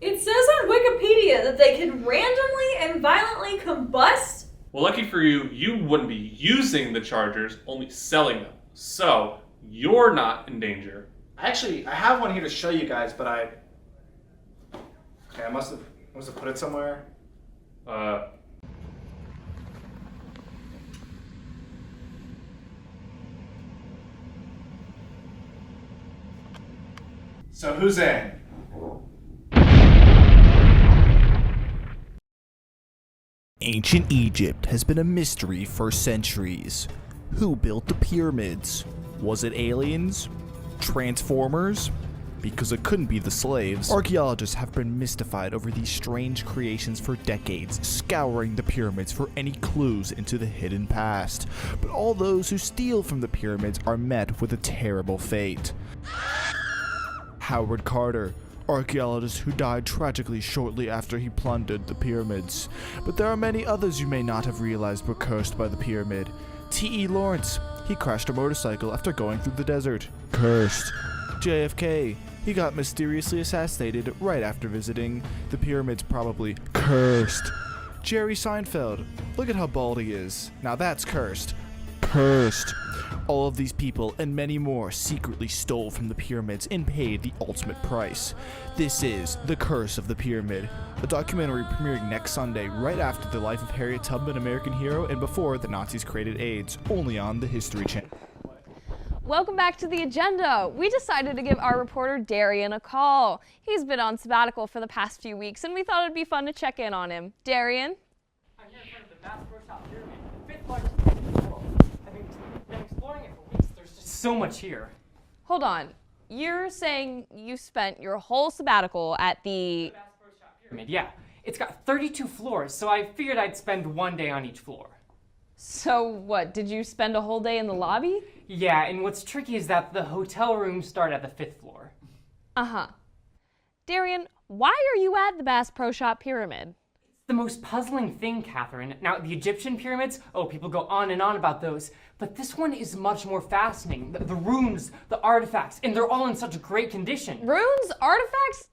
It says on Wikipedia that they can randomly and violently combust. Well, lucky for you, you wouldn't be using the chargers, only selling them. So, you're not in danger. I have one here to show you guys, but okay, I must have put it somewhere. So who's in? Ancient Egypt has been a mystery for centuries. Who built the pyramids? Was it aliens? Transformers? Because it couldn't be the slaves. Archaeologists have been mystified over these strange creations for decades, scouring the pyramids for any clues into the hidden past. But all those who steal from the pyramids are met with a terrible fate. Howard Carter, archaeologist who died tragically shortly after he plundered the pyramids. But there are many others you may not have realized were cursed by the pyramid. T.E. Lawrence, he crashed a motorcycle after going through the desert. Cursed. JFK, he got mysteriously assassinated right after visiting the pyramids, probably. Cursed. Jerry Seinfeld, look at how bald he is. Now that's cursed. Cursed. All of these people and many more secretly stole from the pyramids and paid the ultimate price. This is The Curse of the Pyramid, a documentary premiering next Sunday right after the life of Harriet Tubman, American hero, and before the Nazis created AIDS, only on the History Channel. Welcome back to The Agenda. We decided to give our reporter Darian a call. He's been on sabbatical for the past few weeks, and we thought it'd be fun to check in on him. Darian? I'm here in front of the vast Rorschach Pyramid, the 5th largest pyramid in the world. I've been exploring it for weeks. There's just so much here. Hold on. You're saying you spent your whole sabbatical at the vast Rorschach Pyramid, yeah. It's got 32 floors, so I figured I'd spend one day on each floor. So what, did you spend a whole day in the lobby? Yeah, and what's tricky is that the hotel rooms start at the 5th floor. Uh-huh. Darian, why are you at the Bass Pro Shop Pyramid? It's the most puzzling thing, Catherine. Now, the Egyptian pyramids, people go on and on about those, but this one is much more fascinating. The runes, the artifacts, and they're all in such great condition. Runes? Artifacts?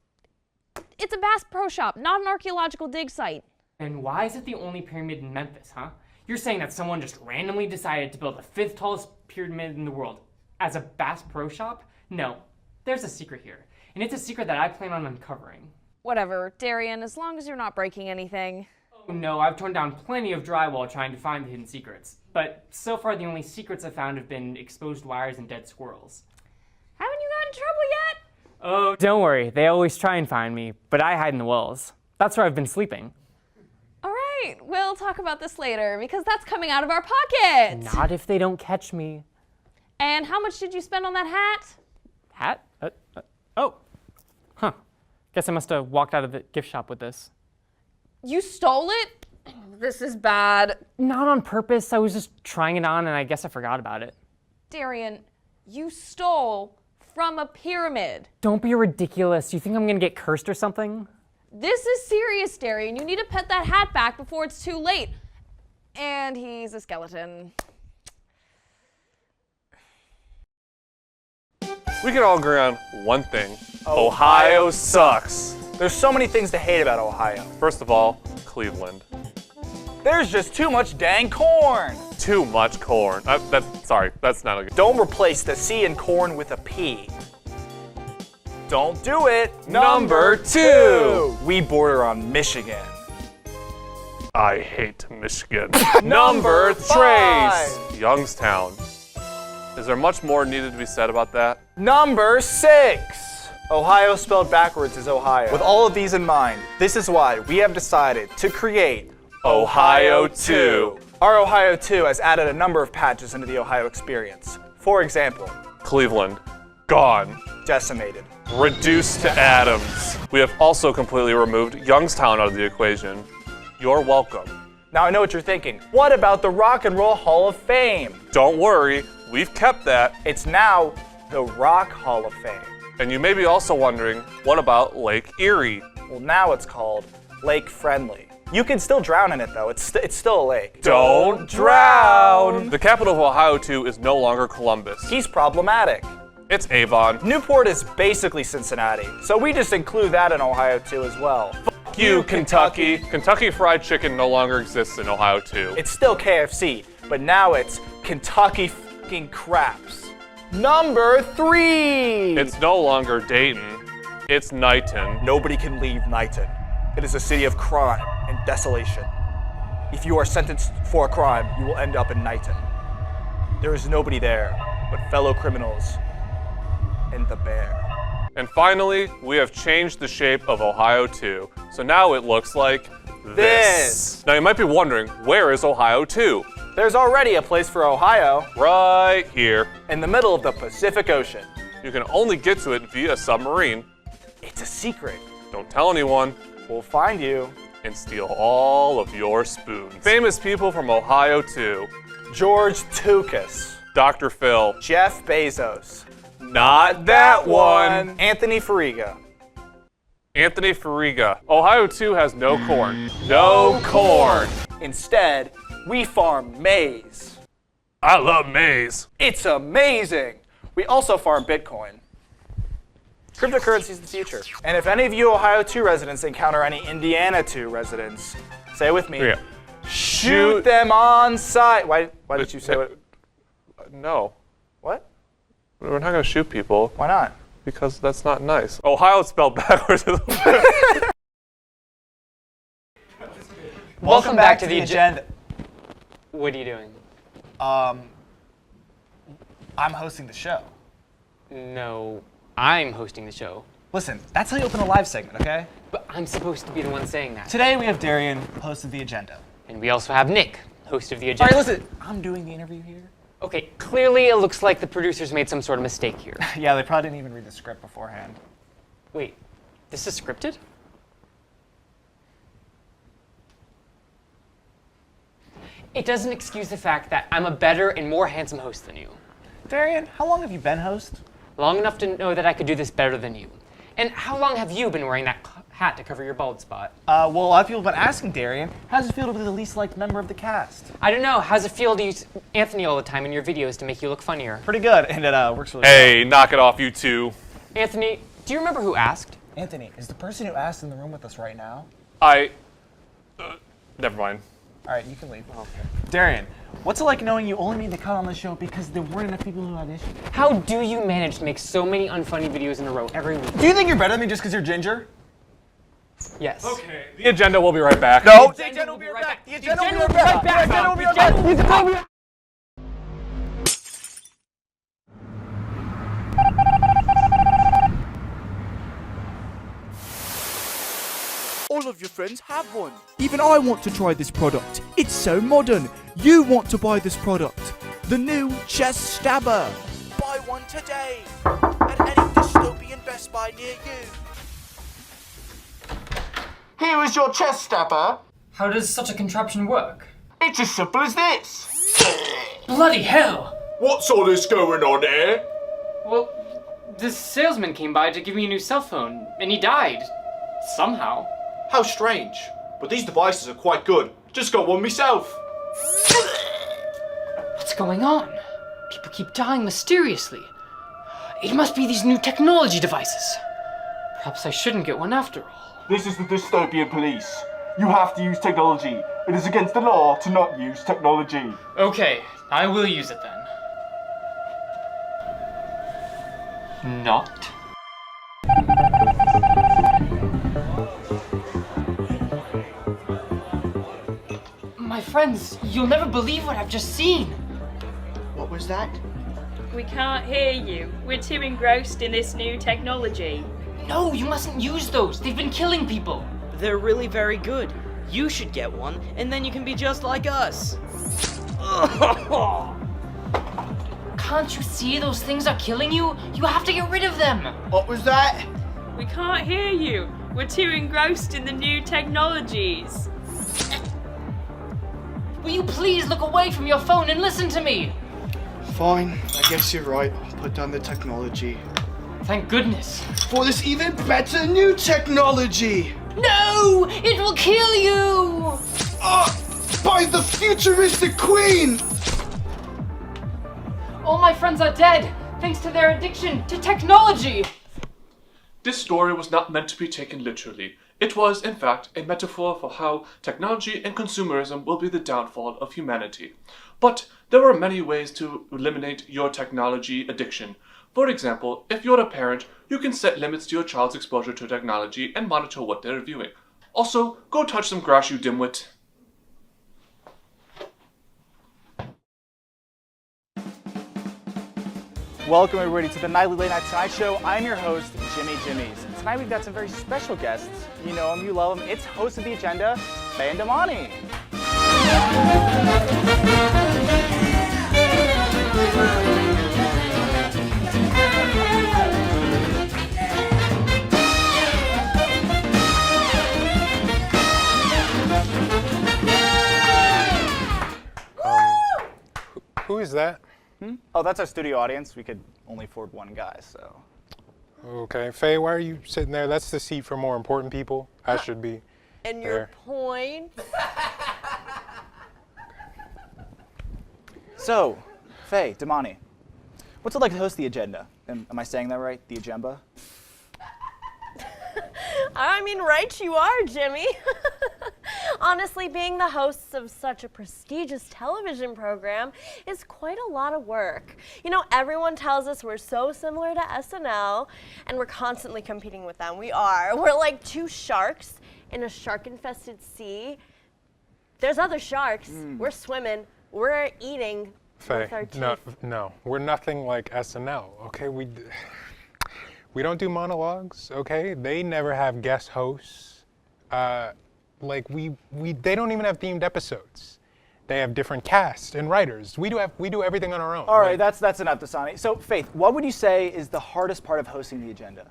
It's a Bass Pro Shop, not an archaeological dig site. And why is it the only pyramid in Memphis, huh? You're saying that someone just randomly decided to build the 5th tallest pyramid in the world as a Bass Pro Shop? No, there's a secret here, and it's a secret that I plan on uncovering. Whatever, Darian, as long as you're not breaking anything. Oh no, I've torn down plenty of drywall trying to find the hidden secrets, but so far the only secrets I've found have been exposed wires and dead squirrels. Haven't you gotten in trouble yet? Oh, don't worry, they always try and find me, but I hide in the walls. That's where I've been sleeping. All right, we'll talk about this later, because that's coming out of our pocket. Not if they don't catch me. And how much did you spend on that hat? Hat? Oh. Huh. Guess I must have walked out of the gift shop with this. You stole it? This is bad. Not on purpose. I was just trying it on and I guess I forgot about it. Darian, you stole from a pyramid. Don't be ridiculous. You think I'm gonna get cursed or something? This is serious, Darian. You need to pet that hat back before it's too late. And he's a skeleton. We can all agree on one thing. Ohio sucks. There's so many things to hate about Ohio. First of all, Cleveland. There's just too much dang corn. Too much corn. Sorry, that's not a good. Don't replace the C in corn with a P. Don't do it. Number 2. We border on Michigan. I hate Michigan. Number 3. Youngstown. Is there much more needed to be said about that? Number 6. Ohio spelled backwards is Ohio. With all of these in mind, this is why we have decided to create Ohio 2. Our Ohio 2 has added a number of patches into the Ohio experience. For example, Cleveland, gone. Decimated. Reduced to atoms. We have also completely removed Youngstown out of the equation. You're welcome. Now I know what you're thinking. What about the Rock and Roll Hall of Fame? Don't worry, we've kept that. It's now the Rock Hall of Fame. And you may be also wondering, what about Lake Erie? Well, now it's called Lake Friendly. You can still drown in it though, it's still a lake. Don't drown! The capital of Ohio 2 is no longer Columbus. He's problematic. It's Avon. Newport is basically Cincinnati, so we just include that in Ohio 2 as well. Fuck you, Kentucky. Kentucky Fried Chicken no longer exists in Ohio 2. It's still KFC, but now it's Kentucky fucking Craps. Number 3! It's no longer Dayton. It's Knighton. Nobody can leave Knighton. It is a city of crime and desolation. If you are sentenced for a crime, you will end up in Knighton. There is nobody there but fellow criminals and the bear. And finally, we have changed the shape of Ohio 2. So now it looks like this. Now you might be wondering, where is Ohio 2? There's already a place for Ohio. Right here. In the middle of the Pacific Ocean. You can only get to it via submarine. It's a secret. Don't tell anyone. We'll find you. And steal all of your spoons. Famous people from Ohio 2. George Tukis. Dr. Phil. Jeff Bezos. Not that one. Anthony Fariga. Anthony Fariga. Ohio 2 has no corn. No corn. Instead, we farm maize. I love maize. It's amazing. We also farm Bitcoin. Cryptocurrency is the future. And if any of you Ohio 2 residents encounter any Indiana 2 residents, say it with me. Yeah. Shoot them on sight. Why did you say it? No. What? We're not going to shoot people. Why not? Because that's not nice. Ohio spelled backwards. Welcome back to the agenda. What are you doing? I'm hosting the show. No, I'm hosting the show. Listen, that's how you open a live segment, okay? But I'm supposed to be the one saying that. Today we have Darian, host of the agenda. And we also have Nick, host of the agenda. All right, listen, I'm doing the interview here. Okay, clearly it looks like the producers made some sort of mistake here. Yeah, they probably didn't even read the script beforehand. Wait, this is scripted? It doesn't excuse the fact that I'm a better and more handsome host than you. Darian, how long have you been host? Long enough to know that I could do this better than you. And how long have you been wearing that hat to cover your bald spot? Well, a lot of people have been asking Darian, how does it feel to be the least liked member of the cast? I don't know. How's it feel to use Anthony all the time in your videos to make you look funnier? Pretty good, and it works really well. Hey, knock it off, you two. Anthony, do you remember who asked? Anthony, is the person who asked in the room with us right now? Never mind. All right, you can leave. Okay. Darian, what's it like knowing you only made the cut on the show because there weren't enough people who auditioned? How do you manage to make so many unfunny videos in a row every week? Do you think you're better than me just because you're ginger? Yes. Okay, the agenda will be right back. No, the agenda will be right back. The agenda will be right back. The agenda will be right back. The agenda will be right back. All of your friends have one. Even I want to try this product. It's so modern. You want to buy this product. The new chest stabber. Buy one today at any dystopian Best Buy near you. Here is your chest stepper. How does such a contraption work? It's as simple as this. Bloody hell! What's all this going on here? Well, this salesman came by to give me a new cell phone, and he died. Somehow. How strange. But these devices are quite good. Just got one myself. What's going on? People keep dying mysteriously. It must be these new technology devices. Perhaps I shouldn't get one after all. This is the dystopian police. You have to use technology. It is against the law to not use technology. Okay, I will use it then. Not. My friends, you'll never believe what I've just seen. What was that? We can't hear you. We're too engrossed in this new technology. No, you mustn't use those. They've been killing people. They're really very good. You should get one, and then you can be just like us. Can't you see those things are killing you? You have to get rid of them. What was that? We can't hear you. We're too engrossed in the new technologies. Will you please look away from your phone and listen to me? Fine, I guess you're right. I'll put down the technology. Thank goodness. For this even better new technology! No! It will kill you! By the futuristic queen! All my friends are dead, thanks to their addiction to technology! This story was not meant to be taken literally. It was, in fact, a metaphor for how technology and consumerism will be the downfall of humanity. But there are many ways to eliminate your technology addiction. For example, if you're a parent, you can set limits to your child's exposure to technology and monitor what they're viewing. Also, go touch some grass, you dimwit. Welcome everybody to the Nightly Late Night Tonight Show. I'm your host, Jimmy Jimmies. Tonight we've got some very special guests. You know them, you love them. It's host of the Agenda, Faye and Damani. Who is that? Oh, that's our studio audience. We could only afford one guy, so. Okay, Faye, why are you sitting there? That's the seat for more important people. I should be And there. your point? So, Faye, Damani, what's it like to host the Agenda? Am I saying that right? The Agenda? I mean, right you are, Jimmy. Honestly, being the hosts of such a prestigious television program is quite a lot of work. You know, everyone tells us we're so similar to SNL, and we're constantly competing with them. We are. We're like two sharks in a shark-infested sea. There's other sharks. We're swimming. We're eating with our teeth. No, we're nothing like SNL, okay? We don't do monologues, okay? They never have guest hosts. They don't even have themed episodes. They have different casts and writers. We do everything on our own. All right, that's enough, Dasani. So, Faith, what would you say is the hardest part of hosting the Agenda?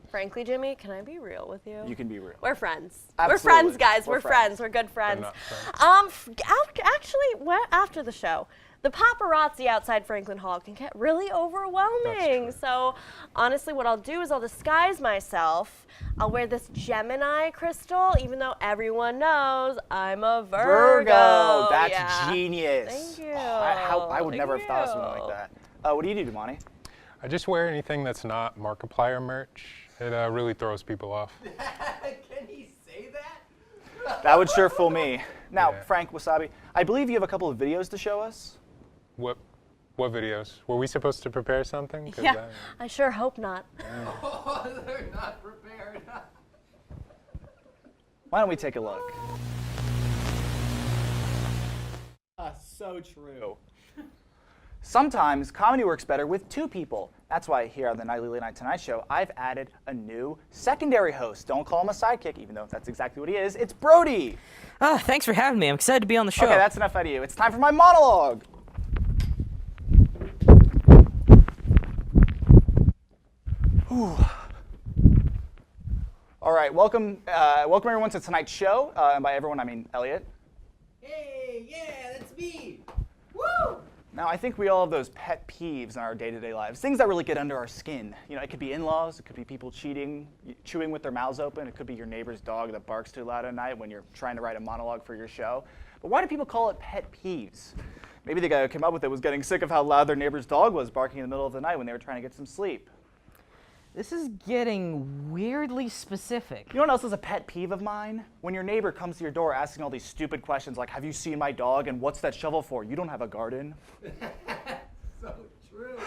Frankly, Jimmy, can I be real with you? You can be real. We're friends. Absolutely. We're friends, guys. We're We're friends. friends. We're good friends. not Actually, after the show, the paparazzi outside Franklin Hall can get really overwhelming. So, honestly, what I'll do is I'll disguise myself. I'll wear this Gemini crystal, even though everyone knows I'm a Virgo. That's Yeah. genius. Thank you. I would Thank never have thought of something you. like that. What do you do, Damani? I just wear anything that's not Markiplier merch. It really throws people off. Can he say that? That would sure fool me. Now, Frank Wasabi, I believe you have a couple of videos to show us. What videos? Were we supposed to prepare something? 'Cause Yeah, I sure hope not. Oh, they're not prepared. Why don't we take a look? So true. Sometimes comedy works better with two people. That's why here on the Nightly Late Night Tonight Show, I've added a new secondary host. Don't call him a sidekick, even though that's exactly what he is. It's Brody. Thanks for having me. I'm excited to be on the show. Okay, that's enough out of you. It's time for my monologue. Whew. All right. right, welcome everyone to tonight's show. And by everyone, I mean Elliot. Hey, yeah, that's me. Woo! Now, I think we all have those pet peeves in our day-to-day lives, things that really get under our skin. You know, it could be in-laws, it could be people cheating, chewing with their mouths open, it could be your neighbor's dog that barks too loud at night when you're trying to write a monologue for your show. But why do people call it pet peeves? Maybe the guy who came up with it was getting sick of how loud their neighbor's dog was barking in the middle of the night when they were trying to get some sleep. This is getting weirdly specific. You know what else is a pet peeve of mine? When your neighbor comes to your door asking all these stupid questions like, have you seen my dog and what's that shovel for? You don't have a garden. So true.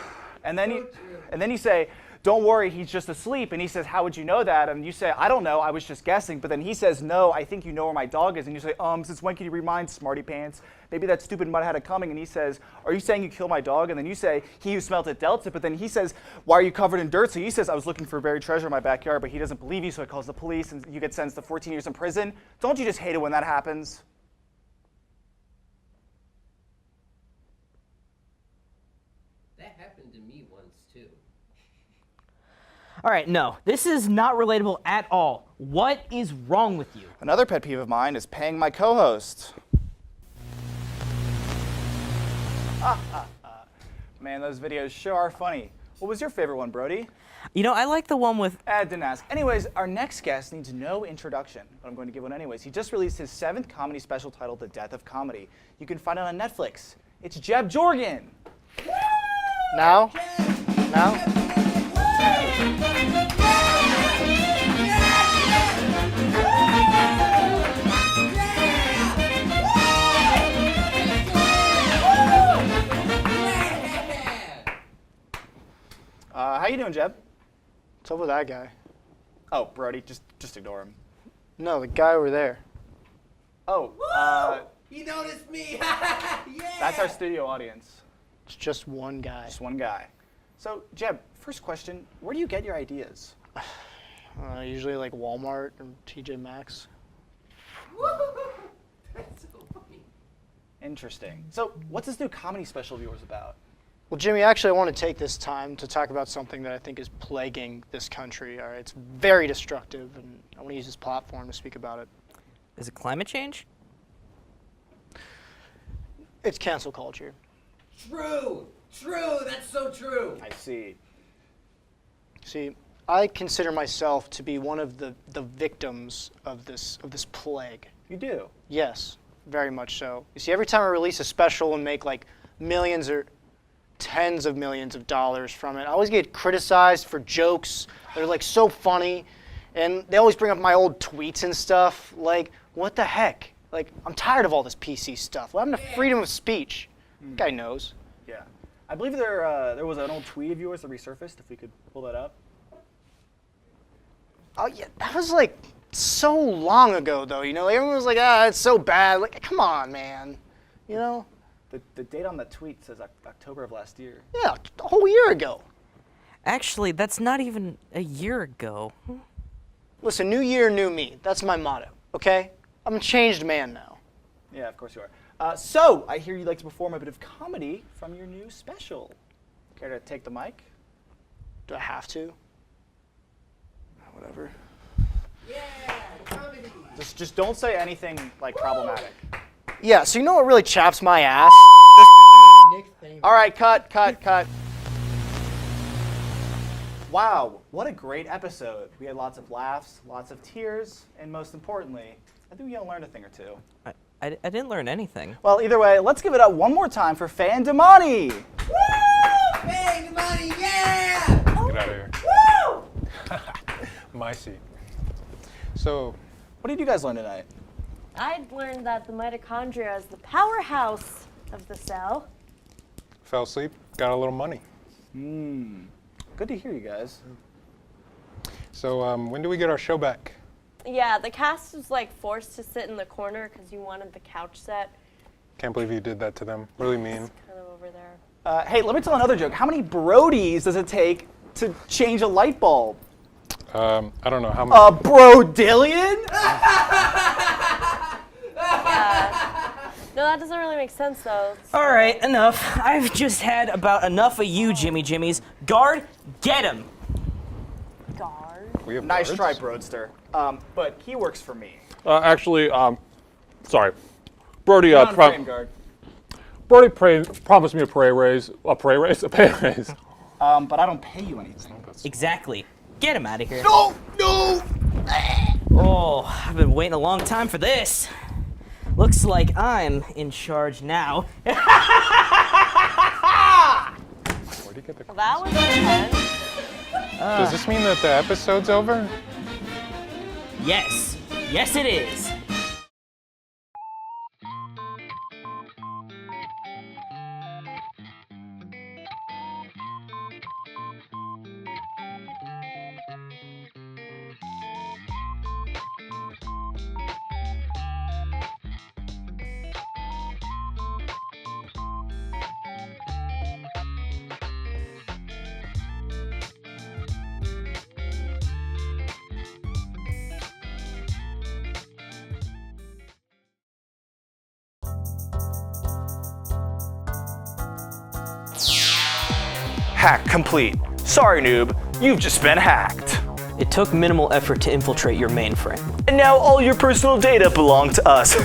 And then you say, don't worry, he's just asleep. And he says, how would you know that? And you say, I don't know, I was just guessing. But then he says, no, I think you know where my dog is. And you say, since when can you read minds, smarty pants? Maybe that stupid mud had it coming. And he says, are you saying you killed my dog? And then you say, he who smelt it dealt it. But then he says, why are you covered in dirt? So he says, I was looking for buried treasure in my backyard. But he doesn't believe you, so he calls the police. And you get sentenced to 14 years in prison. Don't you just hate it when that happens? That happened to me once, too. All right, no, this is not relatable at all. What is wrong with you? Another pet peeve of mine is paying my co-host. Man, those videos sure are funny. What was your favorite one, Brody? You know, I like the one with... Didn't ask. Anyways, our next guest needs no introduction, but I'm going to give one anyways. He just released his 7th comedy special titled The Death of Comedy. You can find it on Netflix. It's Jeb Jorgen. Now? How you doing, Jeb? What's up with that guy? Oh, Brody, just ignore him. No, the guy over there. Oh, He noticed me. Yeah. That's our studio audience. It's just one guy. Just one guy. So, Jeb, first question, where do you get your ideas? Usually like Walmart or TJ Maxx. That's so funny. Interesting. So, what's this new comedy special of yours about? Well, Jimmy, actually, I want to take this time to talk about something that I think is plaguing this country. All right, it's very destructive, and I want to use this platform to speak about it. Is it climate change? It's cancel culture. True. That's so true. I see. See, I consider myself to be one of the victims of this plague. You do? Yes, very much so. You see, every time I release a special and make like millions or tens of millions of dollars from it, I always get criticized for jokes that are like so funny, and they always bring up my old tweets and stuff. Like, what the heck? Like, I'm tired of all this PC stuff. What happened to freedom of speech? Guy knows. Yeah. I believe there was an old tweet of yours that resurfaced, if we could pull that up. Oh yeah, that was like so long ago though, you know? Everyone was like, it's so bad. Like, come on, man. You know? The date on the tweet says October of last year. Yeah, a whole year ago. Actually, that's not even a year ago. Listen, new year, new me. That's my motto, okay? I'm a changed man now. Yeah, of course you are. So, I hear you like to perform a bit of comedy from your new special. Care to take the mic? Do I have to? Whatever. Yeah, comedy. Just don't say anything like problematic. Yeah, so you know what really chaps my ass? All right, cut. Wow, what a great episode. We had lots of laughs, lots of tears, and most importantly, I think we learned a thing or two. I didn't learn anything. Well, either way, let's give it up one more time for Fan Damani. Woo! Big money, yeah! Get out of here. Woo! My seat. So, what did you guys learn tonight? I'd learned that the mitochondria is the powerhouse of the cell. fell asleep, got a little money. Good to hear you guys. So when do we get our show back? Yeah, the cast was like forced to sit in the corner because you wanted the couch set. Can't believe you did that to them. Really mean. Kind of over there. Hey, let me tell another joke. How many Brodies does it take to change a light bulb? I don't know how much. A Brodillion? No, that doesn't really make sense though. All right, enough. I've just had about enough of you, Jimmy Jimmies. Guard, get him. Guard? We have nice guards? try, Broadster. but he works for me. Actually, sorry. Brody, Come on, frame guard. Brody promised me a pay raise. But I don't pay you anything. Exactly. Get him out of here. No! No! Oh, I've been waiting a long time for this. Looks like I'm in charge now. Where'd you get the Well, that was intense. Does this mean that the episode's over? Yes. Yes, it is. Hack complete. Sorry, noob. You've just been hacked. It took minimal effort to infiltrate your mainframe. And now all your personal data belong to us.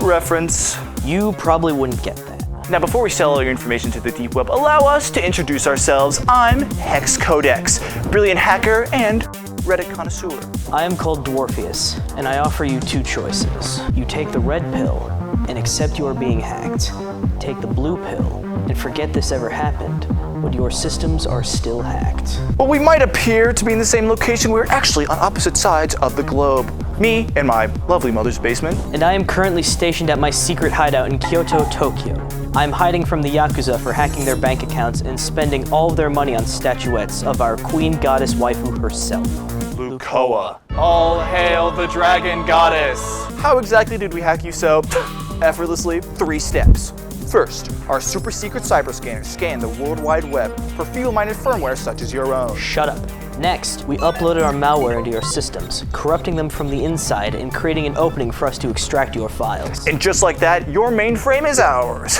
Reference. You probably wouldn't get that. Now, before we sell all your information to the deep web, allow us to introduce ourselves. I'm Hex Codex, brilliant hacker and Reddit connoisseur. I am called Dwarfius, and I offer you two choices. You take the red pill and accept you are being hacked. Take the blue pill and forget this ever happened, but your systems are still hacked. While we might appear to be in the same location, we're actually on opposite sides of the globe. Me in my lovely mother's basement. And I am currently stationed at my secret hideout in Kyoto, Tokyo. I am hiding from the Yakuza for hacking their bank accounts and spending all of their money on statuettes of our queen goddess waifu herself. Lukoa. All hail the dragon goddess. How exactly did we hack you so effortlessly? 3 steps. First, our super secret cyber scanner scanned the World Wide Web for feeble-minded firmware such as your own. Shut up. Next, we uploaded our malware into your systems, corrupting them from the inside and creating an opening for us to extract your files. And just like that, your mainframe is ours.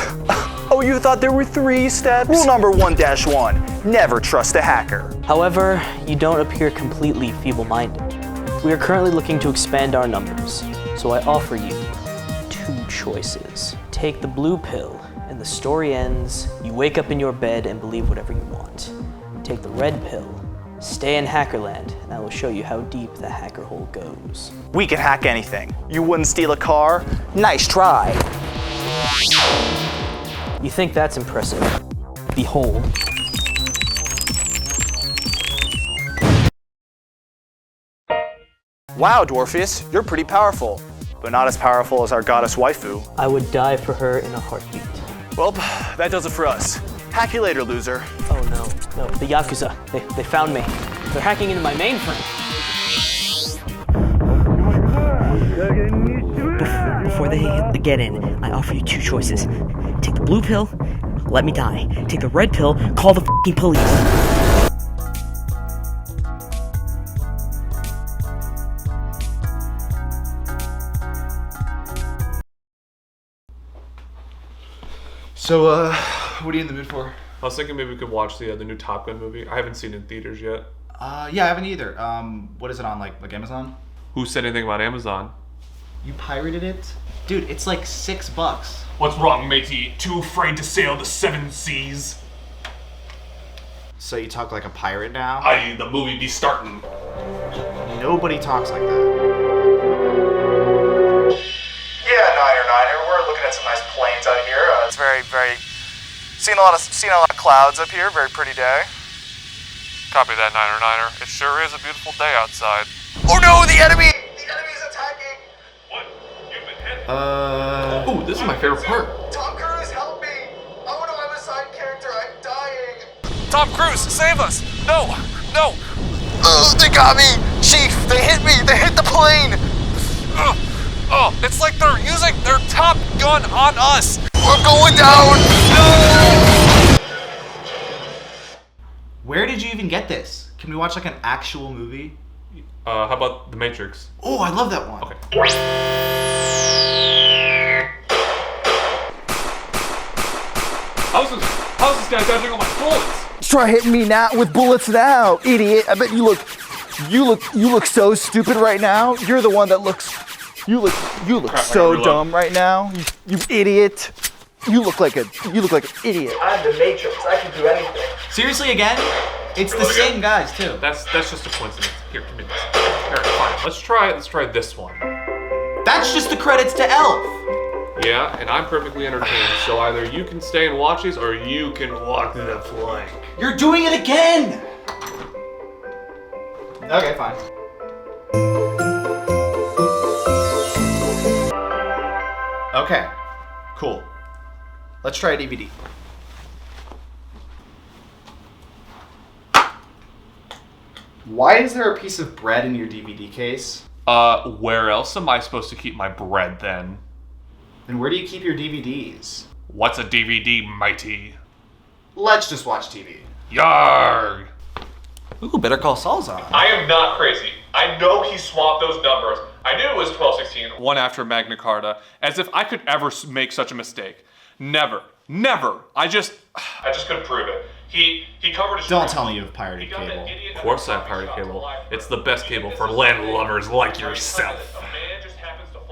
Oh, you thought there were 3 steps? Rule number 1-1, never trust a hacker. However, you don't appear completely feeble-minded. We are currently looking to expand our numbers, so I offer you 2 choices. Take the blue pill, and the story ends. You wake up in your bed and believe whatever you want. Take the red pill, stay in Hackerland, and I will show you how deep the hacker hole goes. We can hack anything. You wouldn't steal a car? Nice try. You think that's impressive? Behold. Wow, Dwarfius, you're pretty powerful, but not as powerful as our goddess waifu. I would die for her in a heartbeat. Well, that does it for us. Hack you later, loser. Oh no, the Yakuza, they found me. They're hacking into my mainframe. Before they get in, I offer you 2 choices. Take the blue pill, let me die. Take the red pill, call the f***ing police. So, what are you in the mood for? I was thinking maybe we could watch the new Top Gun movie. I haven't seen it in theaters yet. Yeah, I haven't either. What is it on, like Amazon? Who said anything about Amazon? You pirated it? Dude, it's like $6. What's wrong, matey? Too afraid to sail the 7 seas? So you talk like a pirate now? Aye, the movie be starting. Nobody talks like that. Yeah, Niner. We're looking at some nice planes out here. It's very, seeing a lot of clouds up here. Very pretty day. Copy that, Niner. It sure is a beautiful day outside. Oh no, the enemy! The enemy's attacking! What? You've been hit? Ooh, this is my favorite part. Tom Cruise, help me! I want to have a side character. I'm dying. Tom Cruise, save us! No! Oh, they got me! Chief, they hit me! They hit the plane! Oh, it's like they're using their Top Gun on us! We're going down! No! Where did you even get this? Can we watch like an actual movie? How about The Matrix? Oh, I love that one. Okay. How's this guy dodging all my bullets? Try hitting me now with bullets now, idiot. I bet you look You look so stupid right now. You're the one that looks. You look so dumb right now. You idiot. You look like an idiot. I'm the Matrix. I can do anything. Seriously again? It's the same guys too. That's just a coincidence. Here, give me this. All right, fine. Let's try this one. That's just the credits to Elf. Yeah, and I'm perfectly entertained. So either you can stay and watch these, or you can walk the plank. You're doing it again. Okay, fine. Okay, cool. Let's try a DVD. Why is there a piece of bread in your DVD case? Where else am I supposed to keep my bread then? Then where do you keep your DVDs? What's a DVD, matey? Let's just watch TV. Yarg! Ooh, Better Call Saul's on. I am not crazy. I know he swapped those numbers. I knew it was 1216, one after Magna Carta, as if I could ever make such a mistake. Never. I just couldn't prove it. He covered his... Don't tell me you have pirated cable. Of course I have pirated cable. It's the best cable for land lovers like yourself.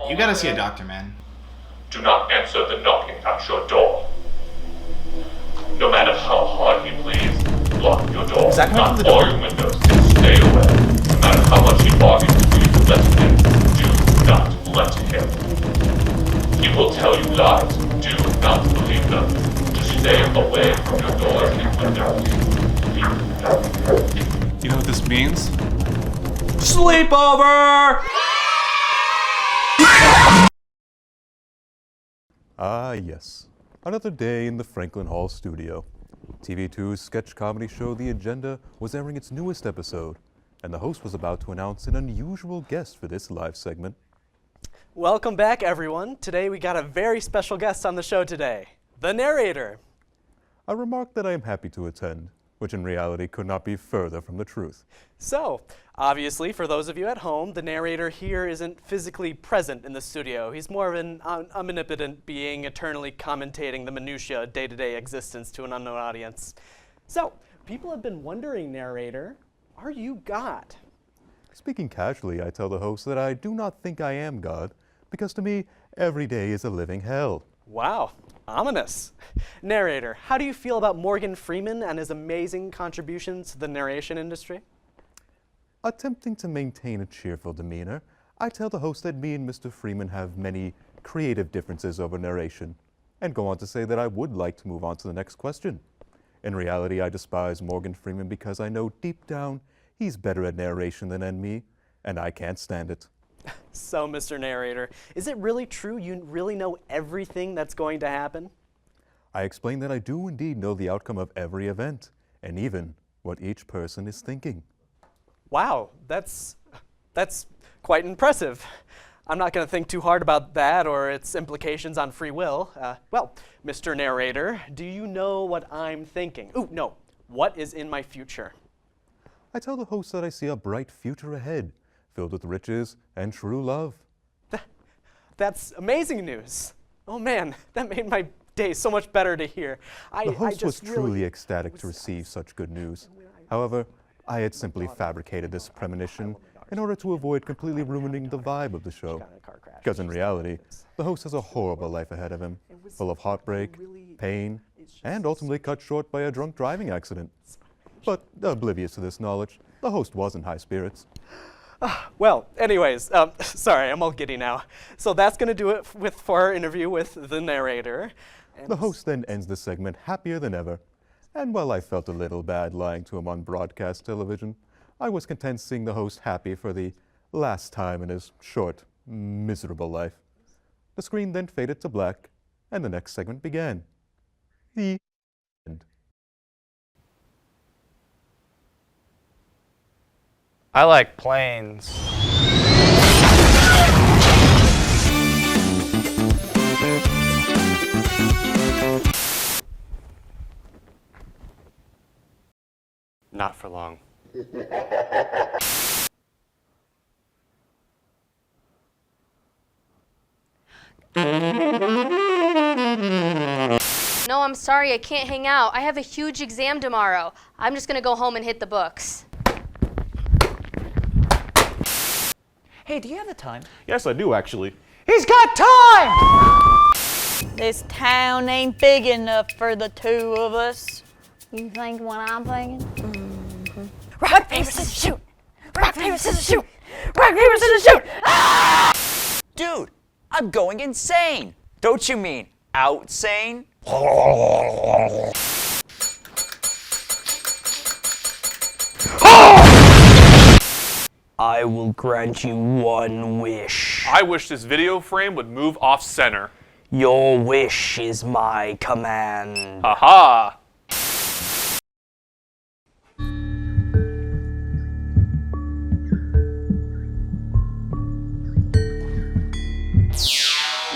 You gotta see a doctor, man. Do not answer the knocking at your door. No matter how hard he pleads, lock your door. Is that coming not from the door? all your windows, and stay away. No matter how much he bargains for you to let him, do not let him. He will tell you lies. Do not believe them. Just stay away from your doors and windows. You know what this means? Sleepover! Ah, yes. Another day in the Franklin Hall studio. TV2's sketch comedy show The Agenda was airing its newest episode, and the host was about to announce an unusual guest for this live segment. Welcome back, everyone. Today we got a very special guest on the show today, the narrator. A remark that I am happy to attend, which in reality could not be further from the truth. So, obviously, for those of you at home, the narrator here isn't physically present in the studio. He's more of an omnipotent being eternally commentating the minutiae of day-to-day existence to an unknown audience. So, people have been wondering, narrator, are you God? Speaking casually, I tell the host that I do not think I am God, because to me, every day is a living hell. Wow, ominous. Narrator, how do you feel about Morgan Freeman and his amazing contributions to the narration industry? Attempting to maintain a cheerful demeanor, I tell the host that me and Mr. Freeman have many creative differences over narration, and go on to say that I would like to move on to the next question. In reality, I despise Morgan Freeman because I know deep down he's better at narration than me, and I can't stand it. So, Mr. Narrator, is it really true you really know everything that's going to happen? I explain that I do indeed know the outcome of every event, and even what each person is thinking. Wow, that's quite impressive. I'm not going to think too hard about that or its implications on free will. Well, Mr. Narrator, do you know what I'm thinking? Ooh, no. What is in my future? I tell the host that I see a bright future ahead, filled with riches and true love. That's amazing news. Oh man, that made my day so much better to hear. The host was truly ecstatic to receive such good news. However, I had simply fabricated this premonition in order to avoid completely ruining the vibe of the show. Because in reality, the host has a horrible life ahead of him, full of heartbreak, pain, and ultimately cut short by a drunk driving accident. But oblivious to this knowledge, the host was in high spirits. Well, anyways, sorry, I'm all giddy now. So that's going to do it for our interview with the narrator. The host then ends the segment happier than ever. And while I felt a little bad lying to him on broadcast television, I was content seeing the host happy for the last time in his short, miserable life. The screen then faded to black, and the next segment began. The end. I like planes. Not for long. No, I'm sorry, I can't hang out. I have a huge exam tomorrow. I'm just gonna go home and hit the books. Hey, do you have the time? Yes, I do actually. He's got time! This town ain't big enough for the two of us. You think what I'm thinking? Rock, paper, scissors, shoot! Rock, paper, scissors, shoot! Rock, paper, scissors, shoot! Ah! Dude, I'm going insane. Don't you mean outsane? I will grant you one wish. I wish this video frame would move off center. Your wish is my command. Aha!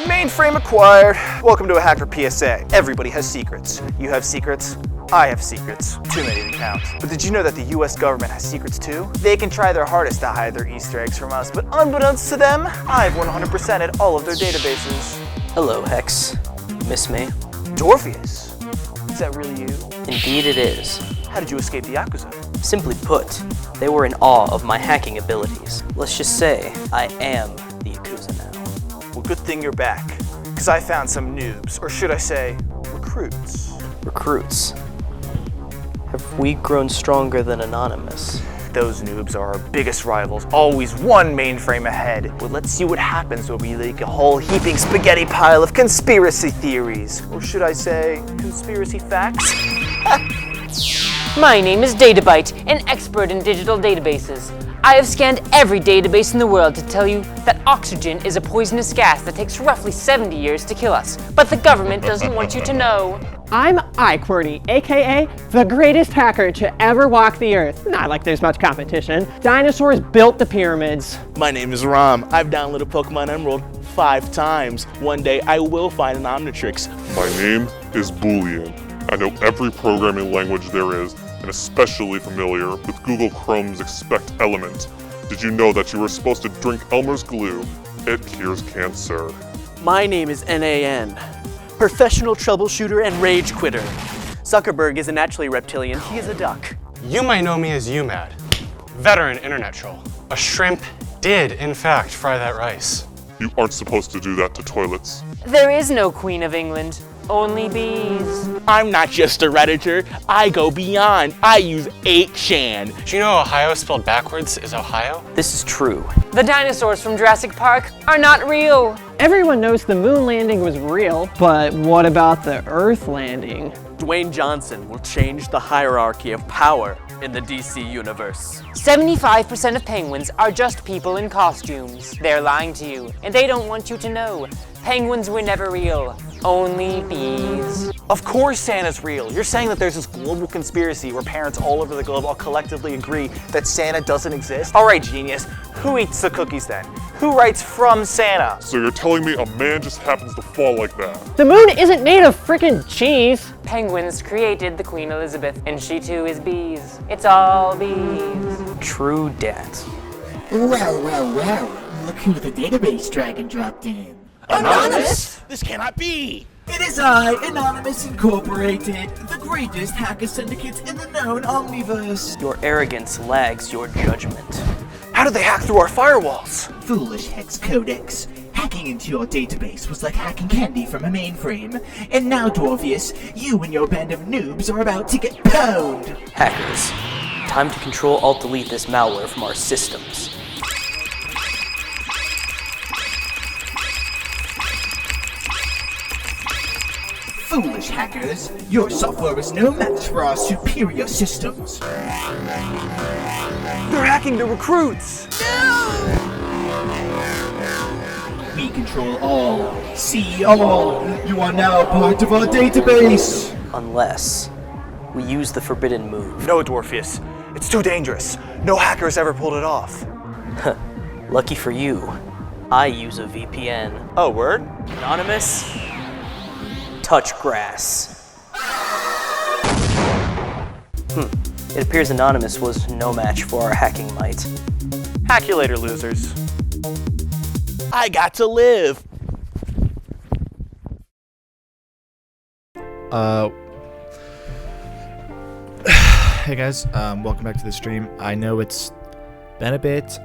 Mainframe acquired. Welcome to a Hacker PSA. Everybody has secrets. You have secrets. I have secrets. Too many to count. But did you know that the US government has secrets too? They can try their hardest to hide their Easter eggs from us, but unbeknownst to them, I've 100%ed all of their databases. Hello, Hex. Miss me? Dorpheus. Is that really you? Indeed it is. How did you escape the Yakuza? Simply put, they were in awe of my hacking abilities. Let's just say, I am the Yakuza now. Well, good thing you're back, because I found some noobs, or should I say, recruits. Recruits? Have we grown stronger than Anonymous? Those noobs are our biggest rivals, always one mainframe ahead. Well, let's see what happens when we leak a whole heaping spaghetti pile of conspiracy theories. Or should I say, conspiracy facts? My name is Databyte, an expert in digital databases. I have scanned every database in the world to tell you that oxygen is a poisonous gas that takes roughly 70 years to kill us. But the government doesn't want you to know. I'm iQWERTY, aka the greatest hacker to ever walk the earth. Not like there's much competition. Dinosaurs built the pyramids. My name is Rom. I've downloaded Pokemon Emerald 5 times. One day I will find an Omnitrix. My name is Boolean. I know every programming language there is, and especially familiar with Google Chrome's expect element. Did you know that you were supposed to drink Elmer's glue? It cures cancer. My name is NAN. Professional troubleshooter and rage quitter. Zuckerberg isn't actually reptilian, he is a duck. You might know me as UMAD, veteran internet troll. A shrimp did, in fact, fry that rice. You aren't supposed to do that to toilets. There is no Queen of England, only bees. I'm not just a Redditor, I go beyond. I use 8chan. Do you know Ohio spelled backwards is Ohio? This is true. The dinosaurs from Jurassic Park are not real. Everyone knows the moon landing was real, but what about the Earth landing? Dwayne Johnson will change the hierarchy of power in the DC universe. 75% of penguins are just people in costumes. They're lying to you, and they don't want you to know. Penguins were never real, only bees. Of course Santa's real. You're saying that there's this global conspiracy where parents all over the globe all collectively agree that Santa doesn't exist? All right, genius. Who eats the cookies then? Who writes from Santa? So you're telling me a man just happens to fall like that? The moon isn't made of frickin' cheese. Penguins created the Queen Elizabeth, and she too is bees. It's all bees. True dat. Well. Look who the database dragon dropped in. Anonymous? This cannot be! It is I, Anonymous Incorporated, the greatest hacker syndicate in the known omniverse. Your arrogance lags your judgment. How did they hack through our firewalls? Foolish Hex Codex. Hacking into your database was like hacking candy from a mainframe. And now, Dwarfius, you and your band of noobs are about to get pwned. Hackers, time to Control-Alt-Delete this malware from our systems. Foolish hackers, your software is no match for our superior systems. They're hacking the recruits! We control all, see all. You are now part of our database. Unless we use the forbidden move. No, Dwarfius. It's too dangerous. No hackers ever pulled it off. Lucky for you, I use a VPN. Oh, word? Anonymous, touch grass. It appears Anonymous was no match for our hacking might. Hack you later, losers. I got to live. Hey guys, welcome back to the stream. I know it's been a bit.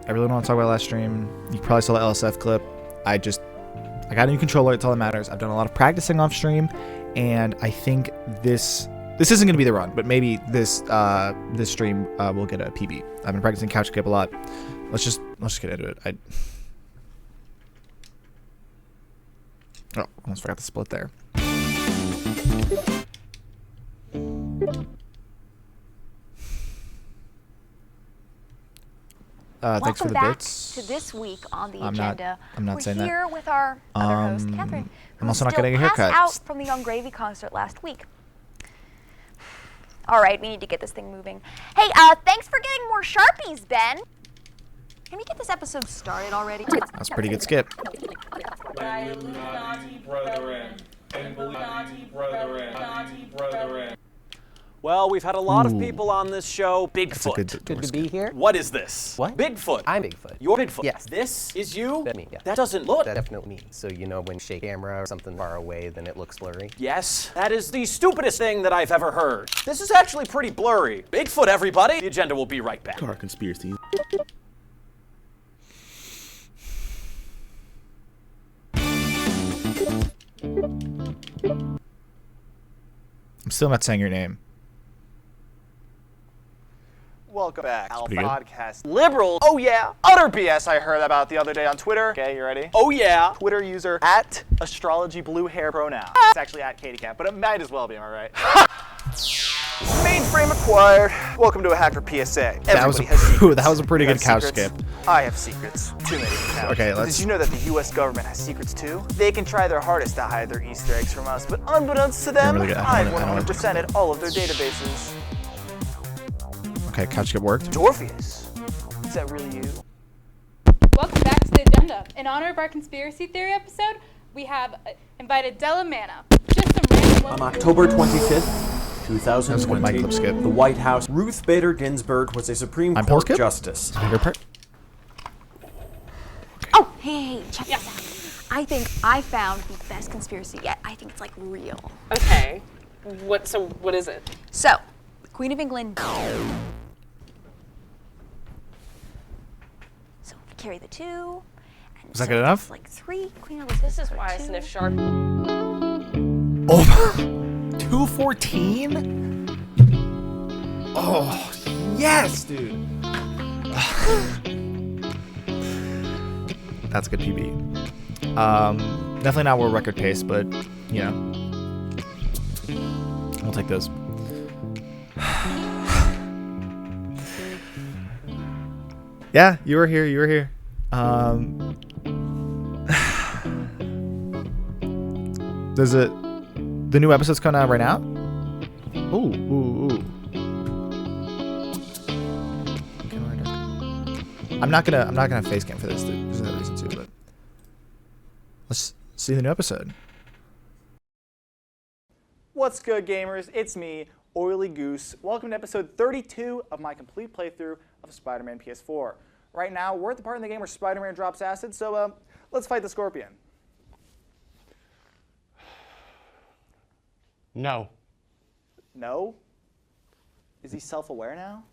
I really don't want to talk about last stream. You probably saw the LSF clip. I got a new controller. It's all that matters. I've done a lot of practicing off stream, and I think this isn't going to be the run, but maybe this stream will get a PB. I've been practicing couch skip a lot. Let's just get into it. Almost forgot the split there. Thanks for the Welcome bits. back to this week on the I'm agenda. not We're saying that. here with our other host, Catherine, I'm also who not getting a still haircut. passed out from the Young Gravy concert last week. All right, we need to get this thing moving. Hey, thanks for getting more Sharpies, Ben. Can we get this episode started already? That's a pretty good skip. Well, we've had a lot of people on this show. Bigfoot. Good to be here. What is this? What? Bigfoot. I'm Bigfoot. You're Bigfoot. Yes. This is you? That's me, yeah. That doesn't look. That definitely me. So you know when you shake camera or something far away, then it looks blurry? Yes. That is the stupidest thing that I've ever heard. This is actually pretty blurry. Bigfoot, everybody. The agenda will be right back. Car conspiracy. I'm still not saying your name. Welcome back. Our pretty good. podcast. Liberal. Oh yeah. Utter BS I heard about the other day on Twitter. Okay, you ready? Oh yeah. Twitter user at astrology blue hair pronoun. It's actually at Katie Cat, but it might as well be, am I right? Mainframe acquired. Welcome to a Hacker PSA. That was a pretty You good have couch secrets? skip. I have secrets. Too many to count. Okay, But let's- Did you know that the U.S. government has secrets too? They can try their hardest to hide their Easter eggs from us, but unbeknownst to them, really good. I've I don't wanna- 100%ed all of their databases. Okay, couch skip worked. Dorpheus. Is that really you? Welcome back to the agenda. In honor of our conspiracy theory episode, we have invited Della Manna. Just some random On October 25th, 2020, skip. the White House, Ruth Bader Ginsburg was a Supreme pole Court skip? justice. Oh, hey, check this out. I think I found the best conspiracy yet. I think it's like real. Okay. What is it? So, the Queen of England. So we carry the 2. And Was that so good enough? it's like 3. Queen Elizabeth. This is why I sniff sharp. Oh, 214? Oh, yes, dude. That's a good PB. Definitely not world record pace, but you know, we'll take those. Yeah, you were here. You were here. There's the new episode's coming out right now. Ooh. I'm not gonna face cam for this. There's no reason to, but let's see the new episode. What's good, gamers? It's me, Oily Goose. Welcome to episode 32 of my complete playthrough of Spider-Man PS4. Right now, we're at the part in the game where Spider-Man drops acid, so let's fight the Scorpion. No. No? Is he self-aware now?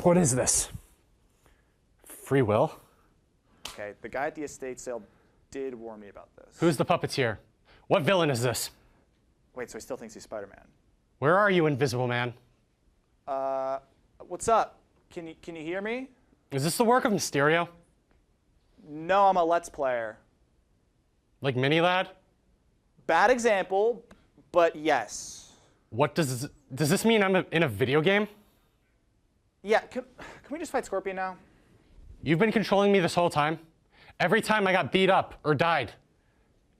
What is this? Free will? Okay, the guy at the estate sale did warn me about this. Who's the puppeteer? What villain is this? Wait, so he still thinks he's Spider-Man. Where are you, Invisible Man? What's up? Can you hear me? Is this the work of Mysterio? No, I'm a Let's Player. Like Mini-Lad? Bad example, but yes. What does this mean I'm in a video game? Yeah, can we just fight Scorpion now? You've been controlling me this whole time? Every time I got beat up or died.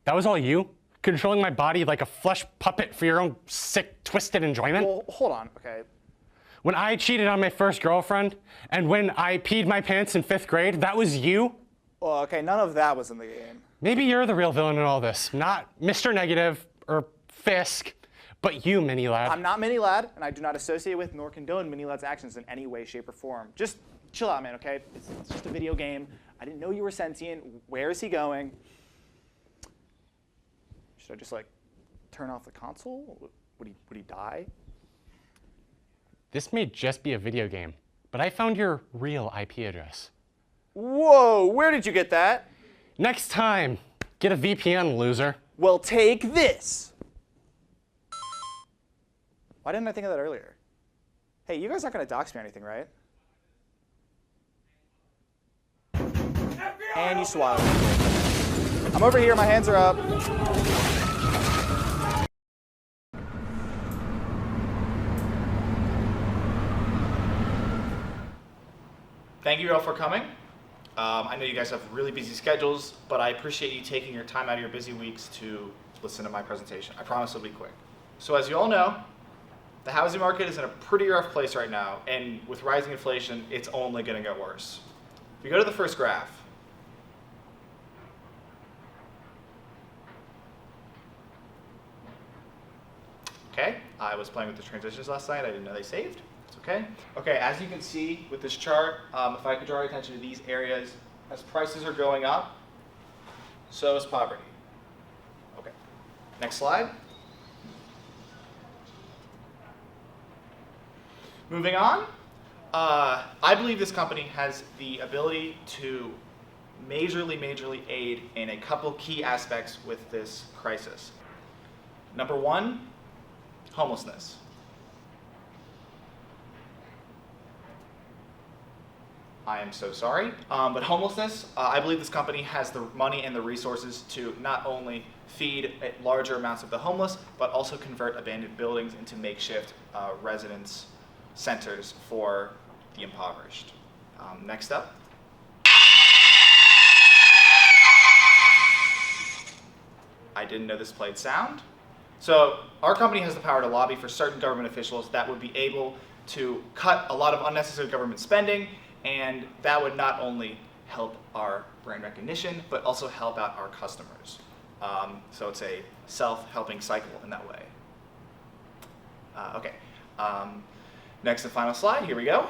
That was all you? Controlling my body like a flesh puppet for your own sick, twisted enjoyment? Well, hold on, okay. When I cheated on my first girlfriend, and when I peed my pants in 5th grade, that was you? Well, okay, none of that was in the game. Maybe you're the real villain in all this. Not Mr. Negative or Fisk, but you, Mini-Lad. I'm not Mini-Lad, and I do not associate with nor condone Mini-Lad's actions in any way, shape, or form. Just chill out, man, okay? It's just a video game. I didn't know you were sentient. Where is he going? Should I just, like, turn off the console? Would he die? This may just be a video game, but I found your real IP address. Whoa, where did you get that? Next time, get a VPN, loser. Well, take this. Why didn't I think of that earlier? Hey, you guys aren't going to dox me or anything, right? And you swallowed. I'm over here, my hands are up. Thank you all for coming. I know you guys have really busy schedules, but I appreciate you taking your time out of your busy weeks to listen to my presentation. I promise it'll be quick. So as you all know, the housing market is in a pretty rough place right now, and with rising inflation, it's only going to get worse. If you go to the first graph, okay, I was playing with the transitions last night. I didn't know they saved. It's okay. Okay, as you can see with this chart, if I could draw your attention to these areas, as prices are going up, so is poverty. Okay, next slide. Moving on, I believe this company has the ability to majorly aid in a couple key aspects with this crisis. Number one, homelessness. I am so sorry, but homelessness, I believe this company has the money and the resources to not only feed larger amounts of the homeless, but also convert abandoned buildings into makeshift residence centers for the impoverished. Next up. I didn't know this played sound. So our company has the power to lobby for certain government officials that would be able to cut a lot of unnecessary government spending, and that would not only help our brand recognition, but also help out our customers. So it's a self-helping cycle in that way. Okay. Next and final slide, here we go.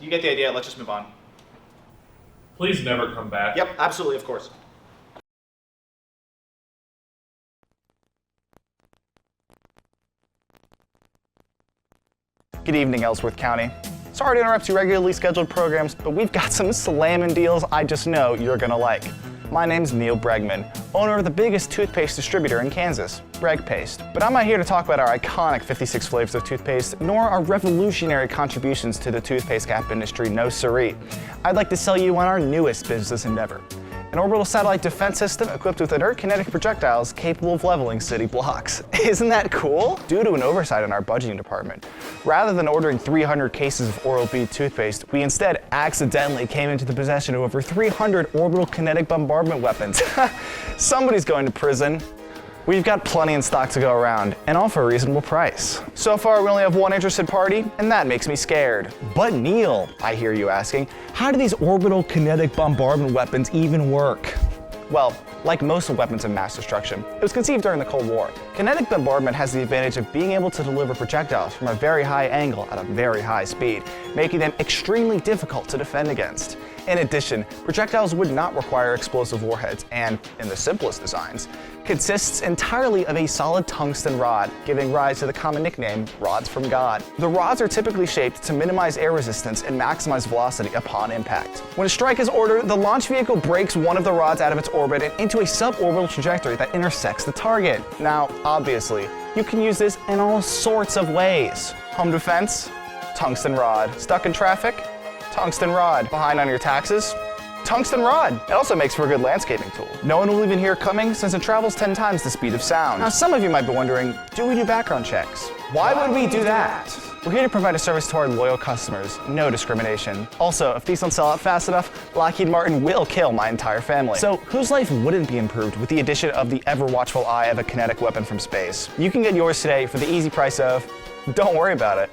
You get the idea, let's just move on. Please never come back. Yep, absolutely, of course. Good evening, Ellsworth County. Sorry to interrupt your regularly scheduled programs, but we've got some slammin' deals I just know you're gonna like. My name's Neil Bregman, owner of the biggest toothpaste distributor in Kansas, Breg Paste. But I'm not here to talk about our iconic 56 flavors of toothpaste, nor our revolutionary contributions to the toothpaste cap industry, no siree. I'd like to sell you on our newest business endeavor. An orbital satellite defense system equipped with inert kinetic projectiles capable of leveling city blocks. Isn't that cool? Due to an oversight in our budgeting department, rather than ordering 300 cases of Oral-B toothpaste, we instead accidentally came into the possession of over 300 orbital kinetic bombardment weapons. Somebody's going to prison. We've got plenty in stock to go around, and all for a reasonable price. So far, we only have one interested party, and that makes me scared. But Neil, I hear you asking, how do these orbital kinetic bombardment weapons even work? Well, like most weapons of mass destruction, it was conceived during the Cold War. Kinetic bombardment has the advantage of being able to deliver projectiles from a very high angle at a very high speed, making them extremely difficult to defend against. In addition, projectiles would not require explosive warheads and, in the simplest designs, consists entirely of a solid tungsten rod, giving rise to the common nickname, rods from God. The rods are typically shaped to minimize air resistance and maximize velocity upon impact. When a strike is ordered, the launch vehicle breaks one of the rods out of its orbit and into a suborbital trajectory that intersects the target. Now, obviously, you can use this in all sorts of ways. Home defense, tungsten rod. Stuck in traffic, tungsten rod. Behind on your taxes, tungsten rod. It also makes for a good landscaping tool. No one will even hear it coming since it travels 10 times the speed of sound. Now, some of you might be wondering, do we do background checks? Why would we do that? We're here to provide a service to our loyal customers, no discrimination. Also, if these don't sell out fast enough, Lockheed Martin will kill my entire family. So whose life wouldn't be improved with the addition of the ever-watchful eye of a kinetic weapon from space? You can get yours today for the easy price of, don't worry about it.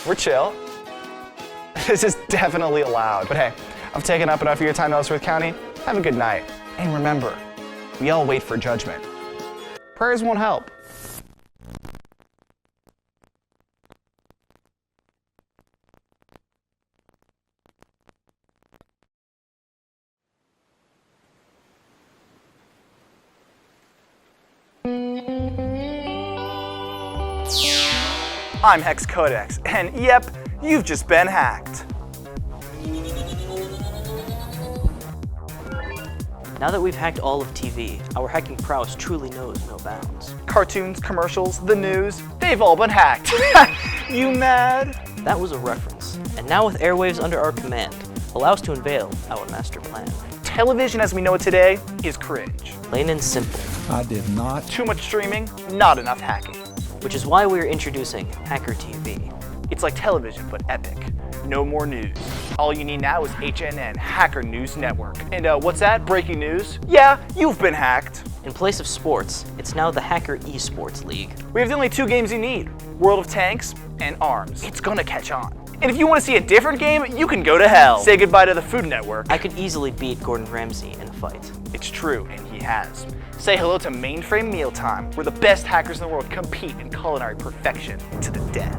We're chill. This is definitely allowed, but hey, I've taken up enough of your time, Ellsworth County. Have a good night. And remember, we all wait for judgment. Prayers won't help. I'm Hex Codex, and yep, you've just been hacked. Now that we've hacked all of TV, our hacking prowess truly knows no bounds. Cartoons, commercials, the news, they've all been hacked. You mad? That was a reference. And now with airwaves under our command, allow us to unveil our master plan. Television as we know it today is cringe. Plain and simple. I did not. Too much streaming, not enough hacking. Which is why we're introducing Hacker TV. It's like television, but epic. No more news. All you need now is HNN, Hacker News Network. And what's that? Breaking news? Yeah, you've been hacked. In place of sports, it's now the Hacker Esports League. We have the only 2 games you need, World of Tanks and Arms. It's gonna catch on. And if you want to see a different game, you can go to hell. Say goodbye to the Food Network. I could easily beat Gordon Ramsay in a fight. It's true, and he has. Say hello to Mainframe Mealtime, where the best hackers in the world compete in culinary perfection to the death.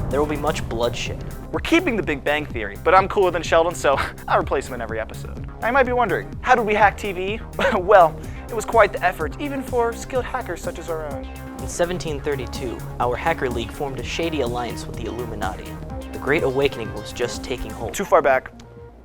There will be much bloodshed. We're keeping the Big Bang Theory, but I'm cooler than Sheldon, so I replace him in every episode. Now you might be wondering, how did we hack TV? Well, it was quite the effort, even for skilled hackers such as our own. In 1732, our Hacker League formed a shady alliance with the Illuminati. The Great Awakening was just taking hold. Too far back.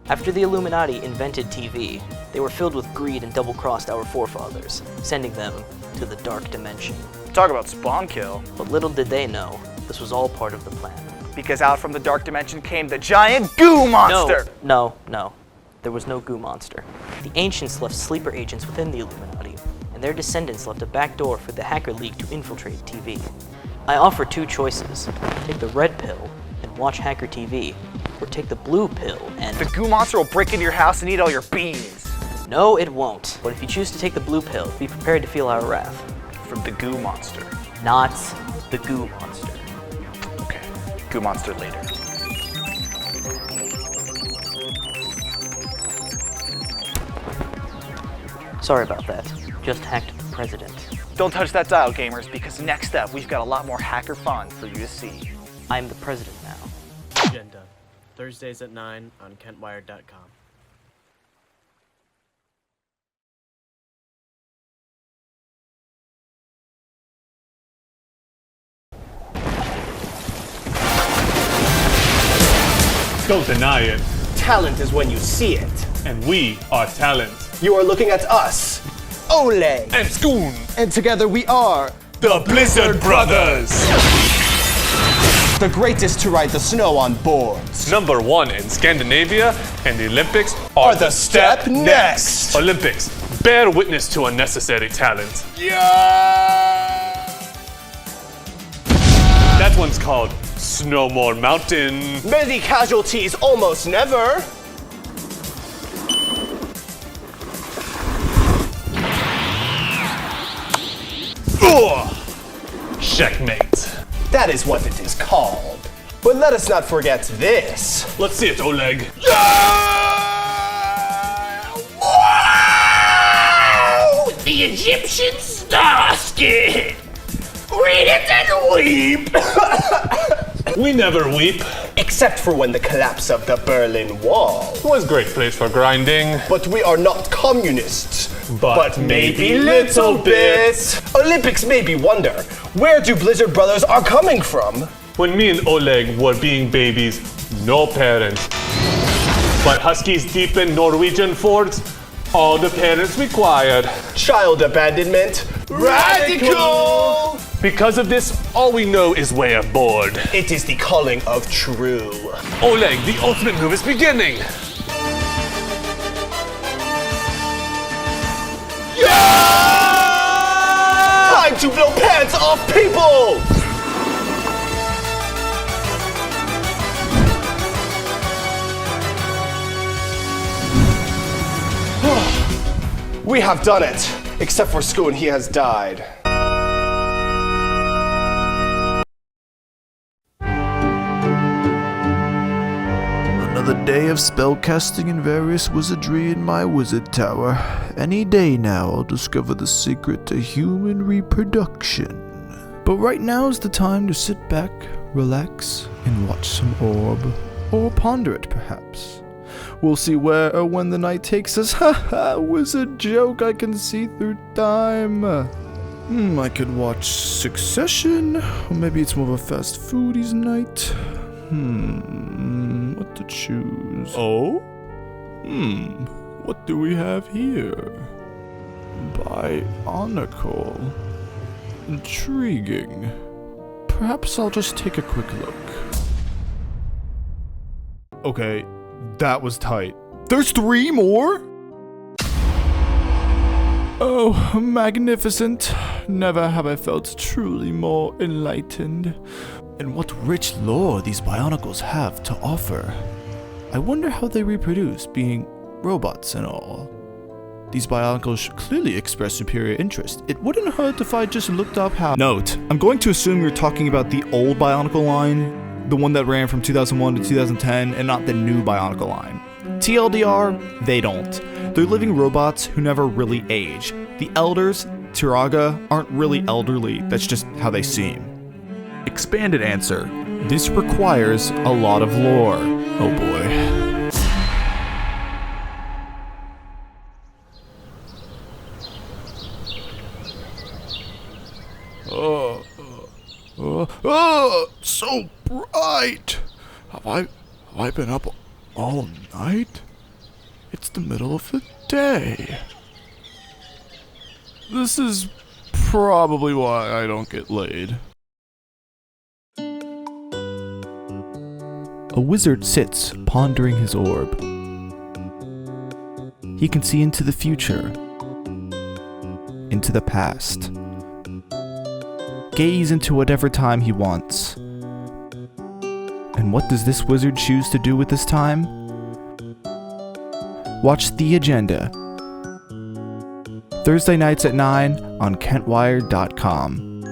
After the Illuminati invented TV, they were filled with greed and double-crossed our forefathers, sending them to the Dark Dimension. Talk about spawn kill. But little did they know, this was all part of the plan. Because out from the Dark Dimension came the giant goo monster! No. There was no goo monster. The ancients left sleeper agents within the Illuminati, and their descendants left a back door for the Hacker League to infiltrate TV. I offer 2 choices. Take the red pill and watch Hacker TV, or take the blue pill and... The goo monster will break into your house and eat all your beans. No, it won't. But if you choose to take the blue pill, be prepared to feel our wrath. From the goo monster. Not the goo monster. Okay, goo monster later. Sorry about that. Just hacked the president. Don't touch that dial, gamers, because next up, we've got a lot more hacker fun for you to see. I'm the president now. Agenda. Thursdays at 9 on KentWired.com. Don't deny it. Talent is when you see it. And we are talent. You are looking at us, Oleg and Skoon. And together we are the Blizzard Brothers. The greatest to ride the snow on boards. Number 1 in Scandinavia, and the Olympics are the step next. Olympics, bear witness to unnecessary talent. Yeah! That one's called Snowmore Mountain. Many casualties, almost never. Checkmate. That is what it is called. But let us not forget this. Let's see it, Oleg. Wow! The Egyptian star skin. Read it and weep. We never weep. Except for when the collapse of the Berlin Wall. Was great place for grinding. But we are not communists. But maybe little bit. Olympics made me wonder, where do Blizzard Brothers are coming from? When me and Oleg were being babies, no parents. But Huskies deep in Norwegian forts, all the parents required. Child abandonment. Radical! Because of this, all we know is way aboard. It is the calling of true. Oleg, the ultimate move is beginning. Yeah! Time to blow pants off people! We have done it. Except for Skoon, he has died. Another day of spellcasting and various wizardry in my wizard tower. Any day now I'll discover the secret to human reproduction. But right now is the time to sit back, relax, and watch some orb. Or ponder it, perhaps. We'll see where or when the night takes us. Ha ha, wizard joke I can see through time. I could watch Succession, or maybe it's more of a fast foodies night. What to choose? Oh? What do we have here? Bionicle. Intriguing. Perhaps I'll just take a quick look. Okay, that was tight. There's 3 more? Oh, magnificent. Never have I felt truly more enlightened. And what rich lore these Bionicles have to offer. I wonder how they reproduce, being robots and all. These Bionicles clearly express superior interest. It wouldn't hurt if I just looked up how— Note, I'm going to assume you're talking about the old Bionicle line, the one that ran from 2001 to 2010, and not the new Bionicle line. TLDR, they don't. They're living robots who never really age. The elders, Tiraga, aren't really elderly, that's just how they seem. Expanded answer. This requires a lot of lore. Oh boy. So bright. Have I been up all night? It's the middle of the day. This is probably why I don't get laid. A wizard sits, pondering his orb. He can see into the future, into the past, gaze into whatever time he wants. And what does this wizard choose to do with his time? Watch The Agenda, Thursday nights at 9 on KentWire.com.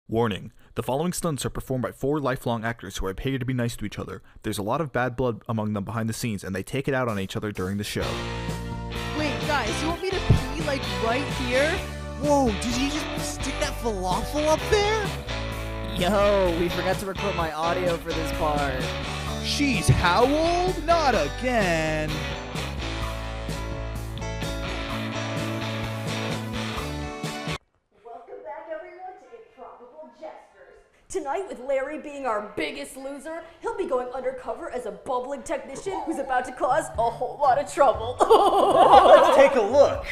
Warning. The following stunts are performed by 4 lifelong actors who are paid to be nice to each other. There's a lot of bad blood among them behind the scenes, and they take it out on each other during the show. Wait, guys, you want me to pee, like, right here? Whoa, did you just stick that falafel up there? Yo, we forgot to record my audio for this part. She's how old? Not again. Welcome back, everyone, to Improbable Jesters. Tonight, with Larry being our biggest loser, he'll be going undercover as a bubbling technician who's about to cause a whole lot of trouble. Let's take a look.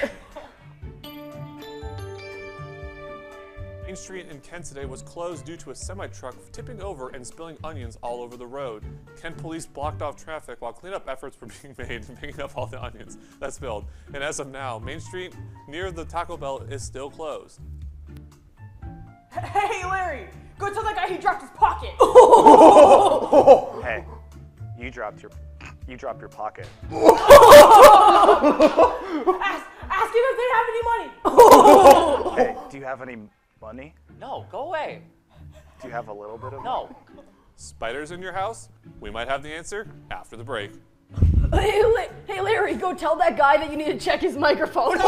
Main Street in Kent today was closed due to a semi-truck tipping over and spilling onions all over the road. Kent police blocked off traffic while cleanup efforts were being made and picking up all the onions that spilled. And as of now, Main Street near the Taco Bell is still closed. Hey, Larry! Go tell that guy he dropped his pocket! Hey, you dropped your pocket. Ask him if they have any money! Hey, do you have any money? No, go away. Do you have a little bit of No. Spiders in your house? We might have the answer after the break. Hey, Larry, go tell that guy that you need to check his microphone.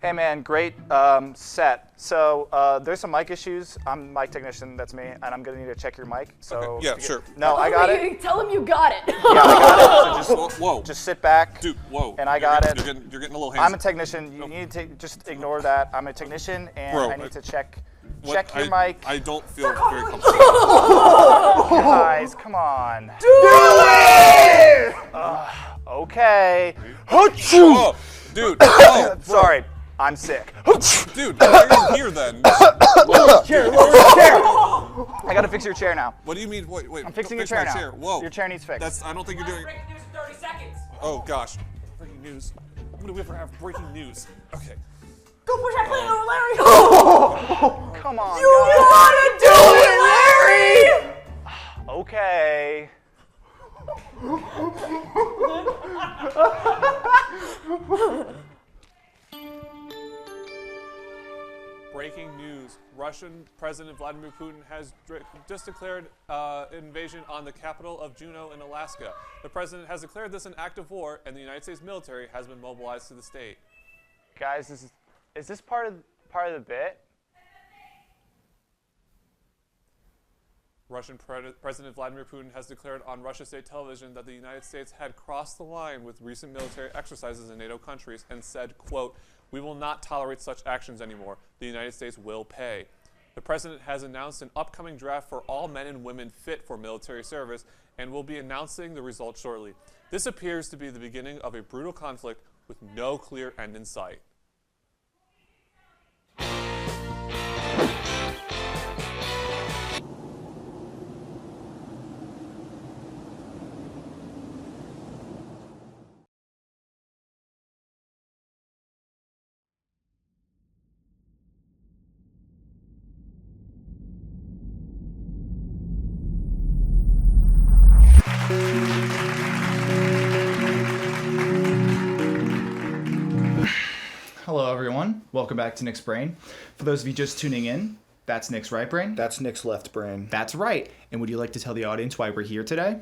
Hey man, great set. So there's some mic issues. I'm mic technician, that's me, and I'm gonna need to check your mic. So okay. Yeah, sure. No, I got it. Tell him you got it. Yeah, I got it. So whoa. Just sit back. Dude, whoa. And I got it. You're getting a little handsy. I'm a technician. You need to just ignore that. I'm a technician, and Bro, I need to check your mic. I don't feel very comfortable. Guys, come on. Do it! Okay. Oh, dude. Sorry, I'm sick. Dude, you're in here then. Lower chair. I gotta fix your chair now. What do you mean? Wait. I'm fixing your fix my chair now. Whoa. Your chair needs fixed. I don't think you're doing. Breaking news in 30 seconds. Oh gosh. Breaking news. When do we ever have breaking news? Okay. Go push that plane over, Larry! Come on, You guys. gotta do it, Larry! Okay. Breaking news. Russian President Vladimir Putin has just declared invasion on the capital of Juneau in Alaska. The president has declared this an act of war, and the United States military has been mobilized to the state. Guys, is this part of the bit? Russian President Vladimir Putin has declared on Russia state television that the United States had crossed the line with recent military exercises in NATO countries and said, quote, "We will not tolerate such actions anymore. The United States will pay." The president has announced an upcoming draft for all men and women fit for military service and will be announcing the results shortly. This appears to be the beginning of a brutal conflict with no clear end in sight. Hello, everyone. Welcome back to Nick's Brain. For those of you just tuning in, that's Nick's right brain. That's Nick's left brain. That's right. And would you like to tell the audience why we're here today?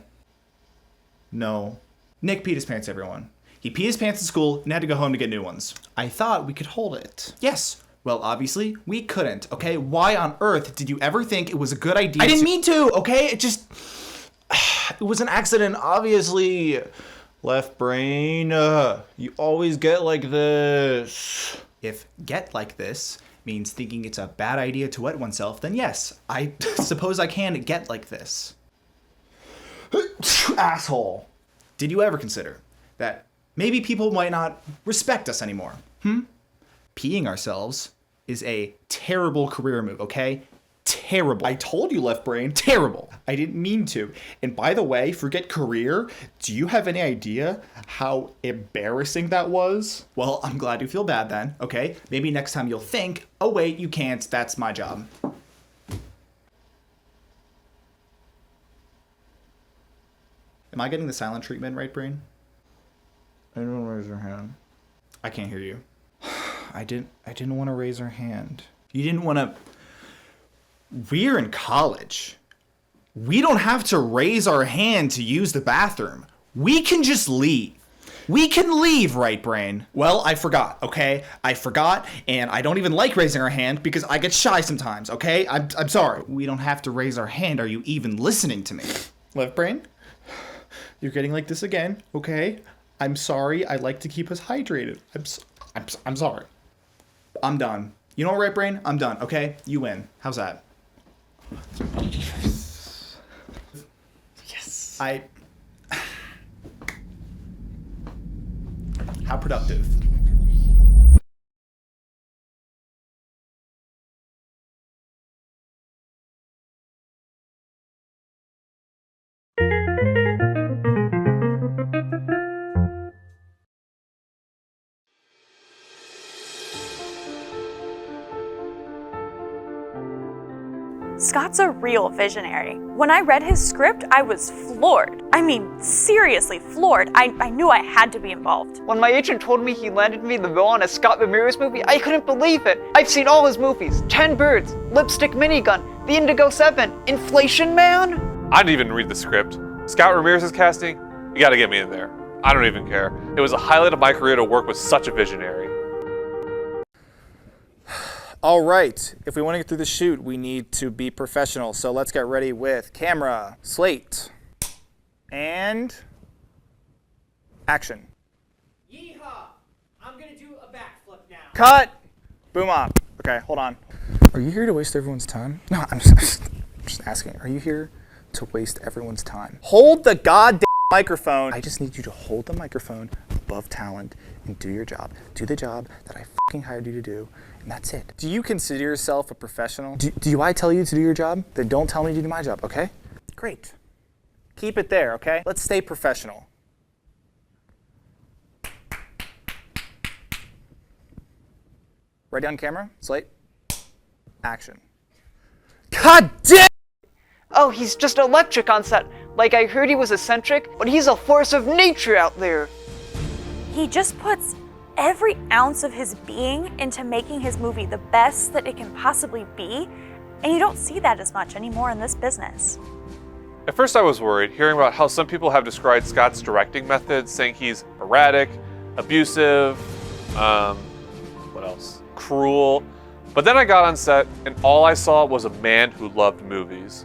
No. Nick peed his pants, everyone. He peed his pants at school and had to go home to get new ones. I thought we could hold it. Yes. Well, obviously, we couldn't, okay? Why on earth did you ever think it was a good idea? I didn't mean to, okay? It just... It was an accident, obviously. Left brain, you always get like this. If get like this means thinking it's a bad idea to wet oneself, then yes, I suppose I can get like this. Asshole. Did you ever consider that maybe people might not respect us anymore? Peeing ourselves is a terrible career move, okay? Terrible. I told you, left brain. Terrible. I didn't mean to. And by the way, forget career. Do you have any idea how embarrassing that was? Well, I'm glad you feel bad then, okay? Maybe next time you'll think, oh wait, you can't. That's my job. Am I getting the silent treatment right, brain? Anyone raise their hand? I can't hear you. I didn't want to raise her hand. You didn't want to... We're in college. We don't have to raise our hand to use the bathroom. We can just leave. We can leave, right brain? Well, I forgot, okay? I forgot, and I don't even like raising our hand because I get shy sometimes, okay? I'm sorry. We don't have to raise our hand. Are you even listening to me? Left brain? You're getting like this again, okay? I'm sorry. I like to keep us hydrated. I'm sorry. I'm done. You know what, right brain? I'm done, okay? You win. How's that? Yes. How productive. Scott's a real visionary. When I read his script, I was floored. I mean, seriously floored. I knew I had to be involved. When my agent told me he landed me the role in a Scott Ramirez movie, I couldn't believe it. I've seen all his movies, 10 Birds, Lipstick Minigun, The Indigo 7, Inflation Man. I didn't even read the script. Scott Ramirez's casting, you gotta get me in there. I don't even care. It was a highlight of my career to work with such a visionary. All right, if we want to get through the shoot, we need to be professional. So let's get ready with camera, slate, and action. Yeehaw! I'm gonna do a backflip now. Cut! Boom up. Okay, hold on. Are you here to waste everyone's time? No, I'm just asking. Are you here to waste everyone's time? Hold the goddamn microphone. I just need you to hold the microphone above talent and do your job. Do the job that I fucking hired you to do, and that's it. Do you consider yourself a professional? Do I tell you to do your job? Then don't tell me to do my job, okay? Great. Keep it there, okay? Let's stay professional. Ready on camera? Slate. Action. God damn! Oh, he's just electric on set. Like I heard he was eccentric, but he's a force of nature out there. He just puts every ounce of his being into making his movie the best that it can possibly be, and you don't see that as much anymore in this business. At first I was worried, hearing about how some people have described Scott's directing methods, saying he's erratic, abusive, what else? Cruel. But then I got on set, and all I saw was a man who loved movies.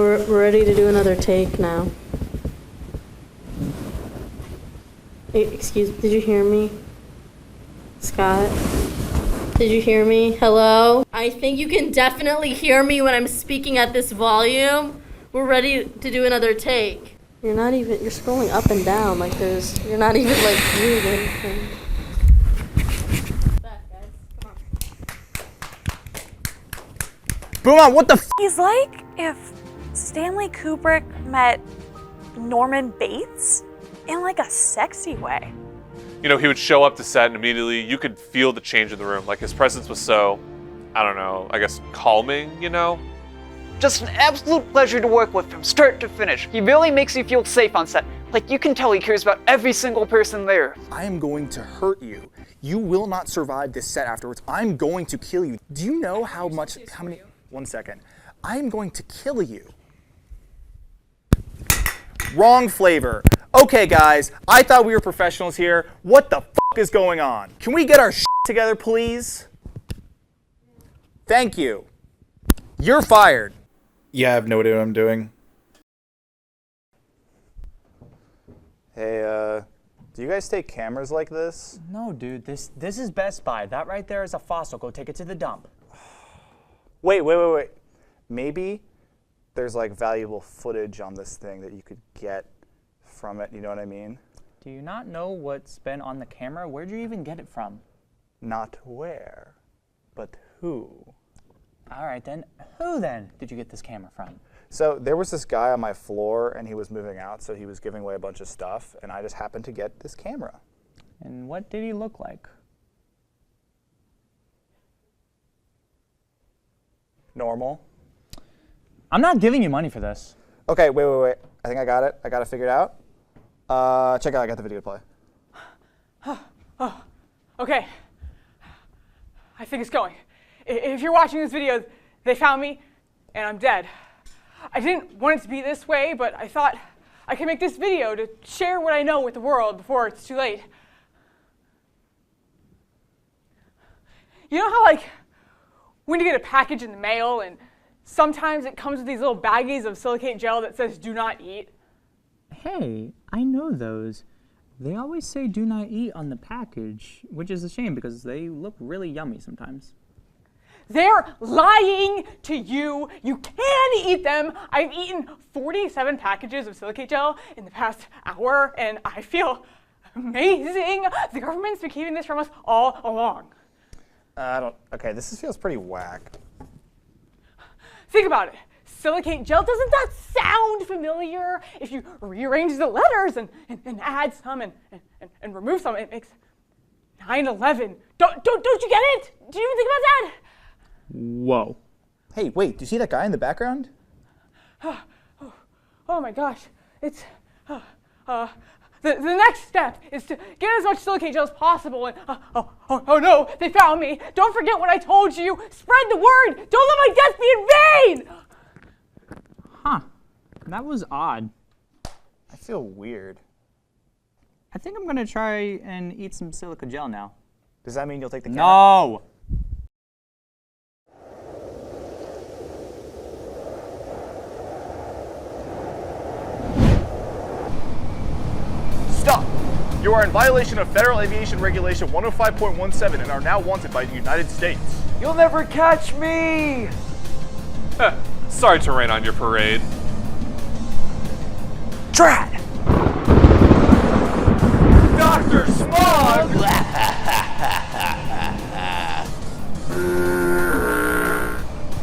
we're ready to do another take now. Excuse me, did you hear me? Scott? Did you hear me? Hello? I think you can definitely hear me when I'm speaking at this volume. We're ready to do another take. You're scrolling up and down like you're not even like moving. Boom on, what the f? He's like if Stanley Kubrick met Norman Bates in like a sexy way. You know, he would show up to set and immediately you could feel the change in the room. Like his presence was so, I don't know, I guess calming, you know? Just an absolute pleasure to work with from start to finish. He really makes you feel safe on set. Like you can tell he cares about every single person there. I am going to hurt you. You will not survive this set afterwards. I'm going to kill you. Do you know how many, 1 second. I am going to kill you. Wrong flavor. Okay guys, I thought we were professionals here. What the f is going on? Can we get our shit together, please? Thank you. You're fired. Yeah, I have no idea what I'm doing. Hey, do you guys take cameras like this? No, dude, this is Best Buy. That right there is a fossil. Go take it to the dump. Wait. Maybe there's like valuable footage on this thing that you could get from it, you know what I mean? Do you not know what's been on the camera? Where'd you even get it from? Not where, but who. All right then, who then did you get this camera from? So there was this guy on my floor and he was moving out, so he was giving away a bunch of stuff and I just happened to get this camera. And what did he look like? Normal. I'm not giving you money for this. Okay, wait. I think I got it. I got it figured out. Check out, I got the video to play. Okay. I think it's going. If you're watching this video, they found me and I'm dead. I didn't want it to be this way, but I thought I could make this video to share what I know with the world before it's too late. You know how like when you get a package in the mail and sometimes it comes with these little baggies of silicate gel that says do not eat? Hey, I know those. They always say do not eat on the package, which is a shame because they look really yummy sometimes. They're lying to you. You can eat them. I've eaten 47 packages of silicate gel in the past hour, and I feel amazing. The government's been keeping this from us all along. Okay, this feels pretty whack. Think about it. Silicate gel, doesn't that sound familiar? If you rearrange the letters and add some and remove some, it makes 9/11. Don't you get it? Do you even think about that? Whoa. Hey, wait, do you see that guy in the background? Oh my gosh. It's the next step is to get as much silicate gel as possible and oh no, they found me. Don't forget what I told you. Spread the word. Don't let my death be in vain. Huh. That was odd. I feel weird. I think I'm gonna try and eat some silica gel now. Does that mean you'll take the camera? No! Stop! You are in violation of Federal Aviation Regulation 105.17 and are now wanted by the United States. You'll never catch me! Sorry to rain on your parade. Drat! Dr. Smog!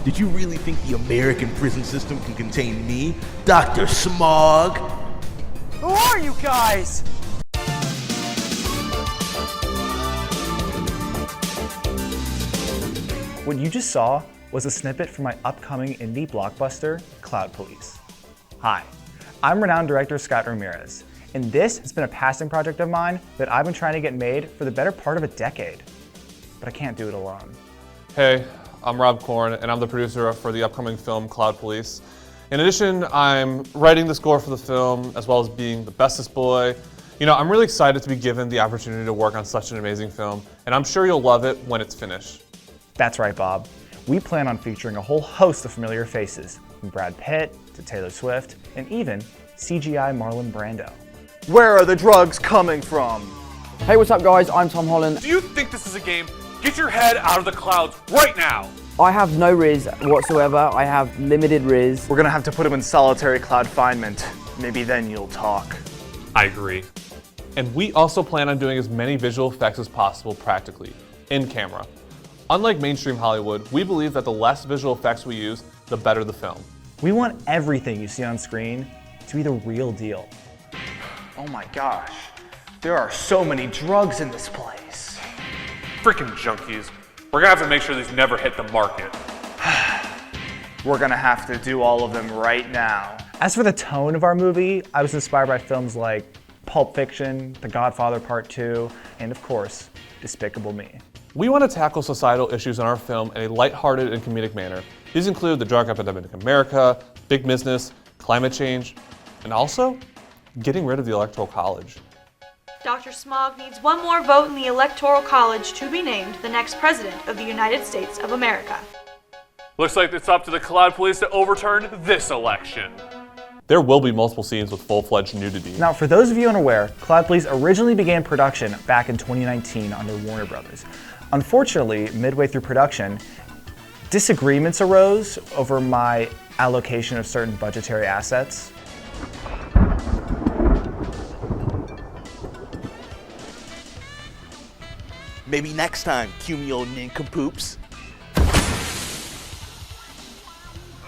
Did you really think the American prison system can contain me, Dr. Smog? Who are you guys? What you just saw was a snippet from my upcoming indie blockbuster, Cloud Police. Hi, I'm renowned director Scott Ramirez, and this has been a passion project of mine that I've been trying to get made for the better part of a decade. But I can't do it alone. Hey, I'm Rob Korn, and I'm the producer for the upcoming film Cloud Police. In addition, I'm writing the score for the film, as well as being the bestest boy. You know, I'm really excited to be given the opportunity to work on such an amazing film, and I'm sure you'll love it when it's finished. That's right, Bob. We plan on featuring a whole host of familiar faces, from Brad Pitt, to Taylor Swift, and even CGI Marlon Brando. Where are the drugs coming from? Hey, what's up, guys? I'm Tom Holland. Do you think this is a game? Get your head out of the clouds right now! I have no Riz whatsoever. I have limited Riz. We're gonna have to put him in solitary cloud confinement. Maybe then you'll talk. I agree. And we also plan on doing as many visual effects as possible practically, in camera. Unlike mainstream Hollywood, we believe that the less visual effects we use, the better the film. We want everything you see on screen to be the real deal. Oh my gosh, there are so many drugs in this place. Freaking junkies. We're gonna have to make sure these never hit the market. We're gonna have to do all of them right now. As for the tone of our movie, I was inspired by films like Pulp Fiction, The Godfather Part 2, and of course, Despicable Me. We want to tackle societal issues in our film in a lighthearted and comedic manner. These include the drug epidemic in America, big business, climate change, and also getting rid of the Electoral College. Dr. Smog needs one more vote in the Electoral College to be named the next president of the United States of America. Looks like it's up to the Cloud Police to overturn this election. There will be multiple scenes with full-fledged nudity. Now, for those of you unaware, Cloud Police originally began production back in 2019 under Warner Brothers. Unfortunately, midway through production, disagreements arose over my allocation of certain budgetary assets. Maybe next time, cue me old nincompoops.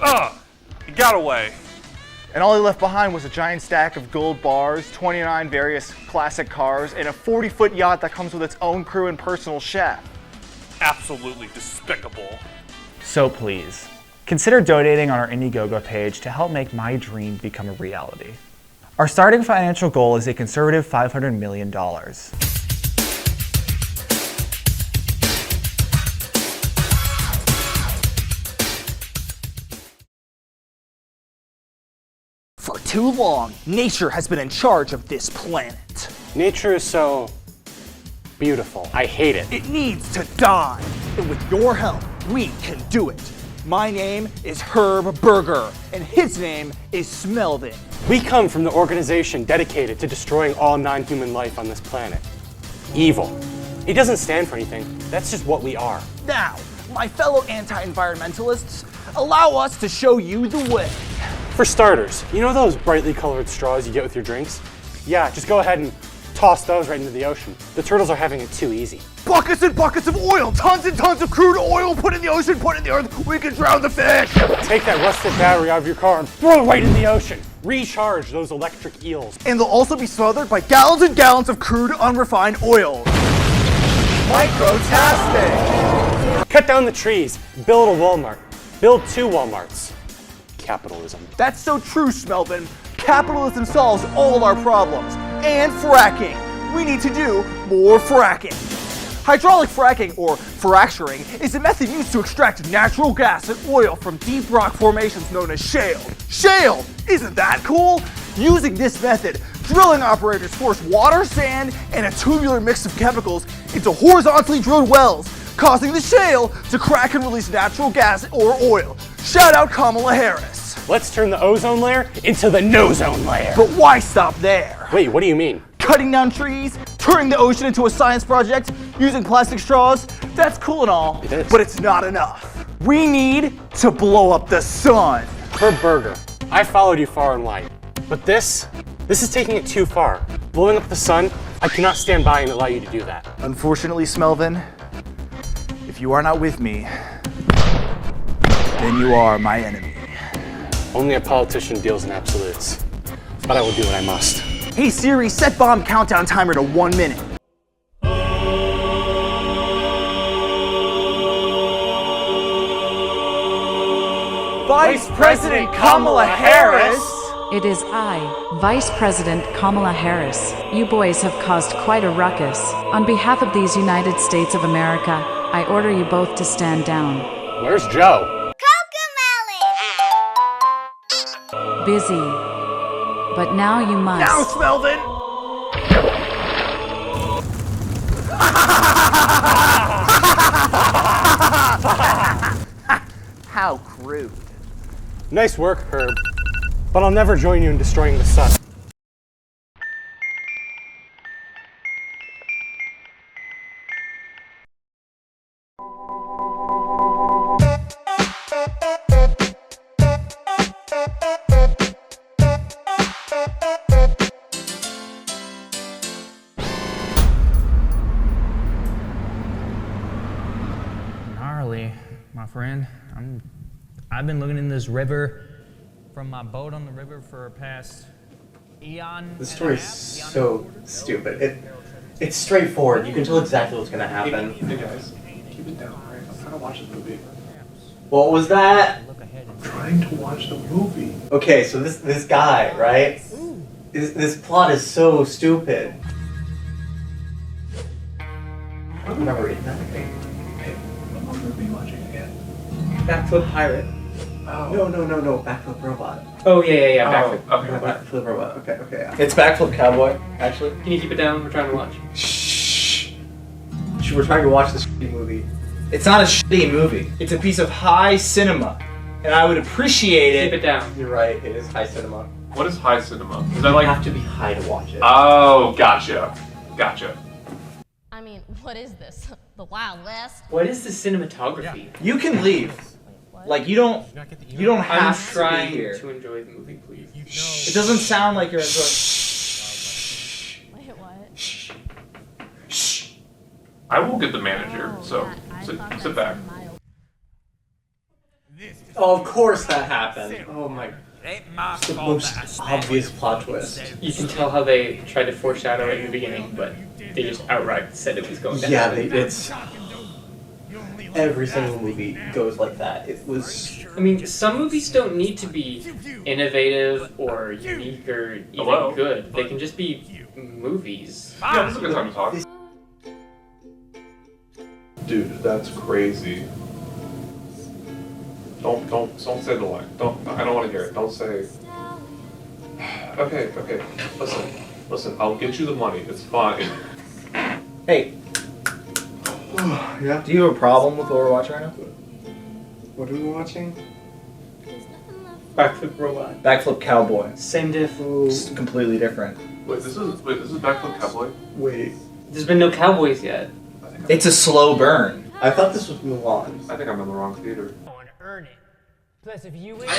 Ugh! He got away. And all he left behind was a giant stack of gold bars, 29 various classic cars, and a 40-foot yacht that comes with its own crew and personal chef. Absolutely despicable. So please, consider donating on our Indiegogo page to help make my dream become a reality. Our starting financial goal is a conservative $500 million. For too long, nature has been in charge of this planet. Nature is so beautiful. I hate it. It needs to die. And with your help, we can do it. My name is Herb Berger, and his name is Smelvin. We come from the organization dedicated to destroying all non-human life on this planet. Evil. It doesn't stand for anything. That's just what we are. Now, my fellow anti-environmentalists, allow us to show you the way. For starters, you know those brightly colored straws you get with your drinks? Yeah, just go ahead and toss those right into the ocean. The turtles are having it too easy. Buckets and buckets of oil, tons and tons of crude oil, put in the ocean, put in the earth, we can drown the fish. Take that rusted battery out of your car and throw it right in the ocean. Recharge those electric eels. And they'll also be smothered by gallons and gallons of crude, unrefined oil. Microtastic. Cut down the trees, build a Walmart, build 2 Walmarts. Capitalism. That's so true, Smelvin. Capitalism solves all our problems. And fracking. We need to do more fracking. Hydraulic fracking, or fracturing, is a method used to extract natural gas and oil from deep rock formations known as shale. Shale! Isn't that cool? Using this method, drilling operators force water, sand, and a tubular mix of chemicals into horizontally drilled wells, causing the shale to crack and release natural gas or oil. Shout out Kamala Harris. Let's turn the ozone layer into the no-zone layer. But why stop there? Wait, what do you mean? Cutting down trees, turning the ocean into a science project, using plastic straws, that's cool and all, It is. but it's not enough. We need to blow up the sun. Herb Berger, I followed you far and wide. But this is taking it too far. Blowing up the sun, I cannot stand by and allow you to do that. Unfortunately, Smelvin, if you are not with me, then you are my enemy. Only a politician deals in absolutes. But I will do what I must. Hey Siri, set bomb countdown timer to 1 minute. Vice President Kamala Harris! It is I, Vice President Kamala Harris. You boys have caused quite a ruckus. On behalf of these United States of America, I order you both to stand down. Where's Joe? Busy. But now you must. Now, Smelvin! How crude. Nice work, Herb. but I'll never join you in destroying the sun. Gnarly, my friend. I've been looking in this river from my boat on the river for past eon. The story's so stupid. It's straightforward. You can tell exactly what's gonna happen. Hey guys, keep it down, alright? I'm trying to watch the movie. What was that? I'm trying to watch the movie. Okay, so this guy, right? This plot is so stupid. I don't remember reading that. Hey, what movie are you watching again? Backflip Pirate. Oh. No. Backflip Robot. Oh, yeah. Backflip. Okay. Backflip Robot. Okay. Yeah. It's Backflip Cowboy, actually. Can you keep it down? We're trying to watch. Shh. We're trying to watch this shitty movie. It's not a shitty movie. It's a piece of high cinema. And I would appreciate it. Keep it down. You're right, it is high cinema. What is high cinema? Is that like... You have to be high to watch it. Oh, gotcha. I mean, what is this? The Wild West? What is the cinematography? You can leave. Like, you don't have to be here. I'm trying to enjoy the movie, please. It doesn't sound like you're enjoying. Wait, what? Shh. I will get the manager, so sit back. Oh, of course that happened. Oh my. It's the most obvious plot twist. You can tell how they tried to foreshadow it in the beginning, but they just outright said it was going to happen. It's... Every single movie goes like that. It was... I mean, some movies don't need to be innovative or unique or even good. They can just be movies. Yeah, this is a good time to talk. Dude, that's crazy. Don't say the line. I don't want to hear it. Don't say. Okay. Listen. I'll get you the money. It's fine. Hey. Yeah? Do you have a problem with what we're watching right now? What are we watching? Backflip Robot. Backflip Cowboy. Same diff. Just completely different. Wait, this is Backflip Cowboy? Wait. There's been no cowboys yet. It's a slow burn. I thought this was Mulan. I think I'm in the wrong theater. I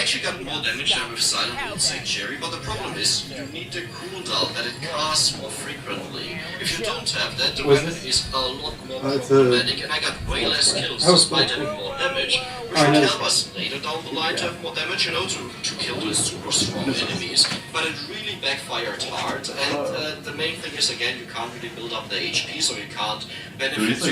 actually got more damage than with Silent Hill Sanctuary, but the problem is you need the cooldown that it casts more frequently. If you don't have that, the weapon is a lot more problematic, and I got way less kills despite having more damage, which would help us later down the line to have more damage, to kill the super strong enemies. But it really backfired hard, and the main thing is, again, you can't really build up the HP, so you can't benefit to these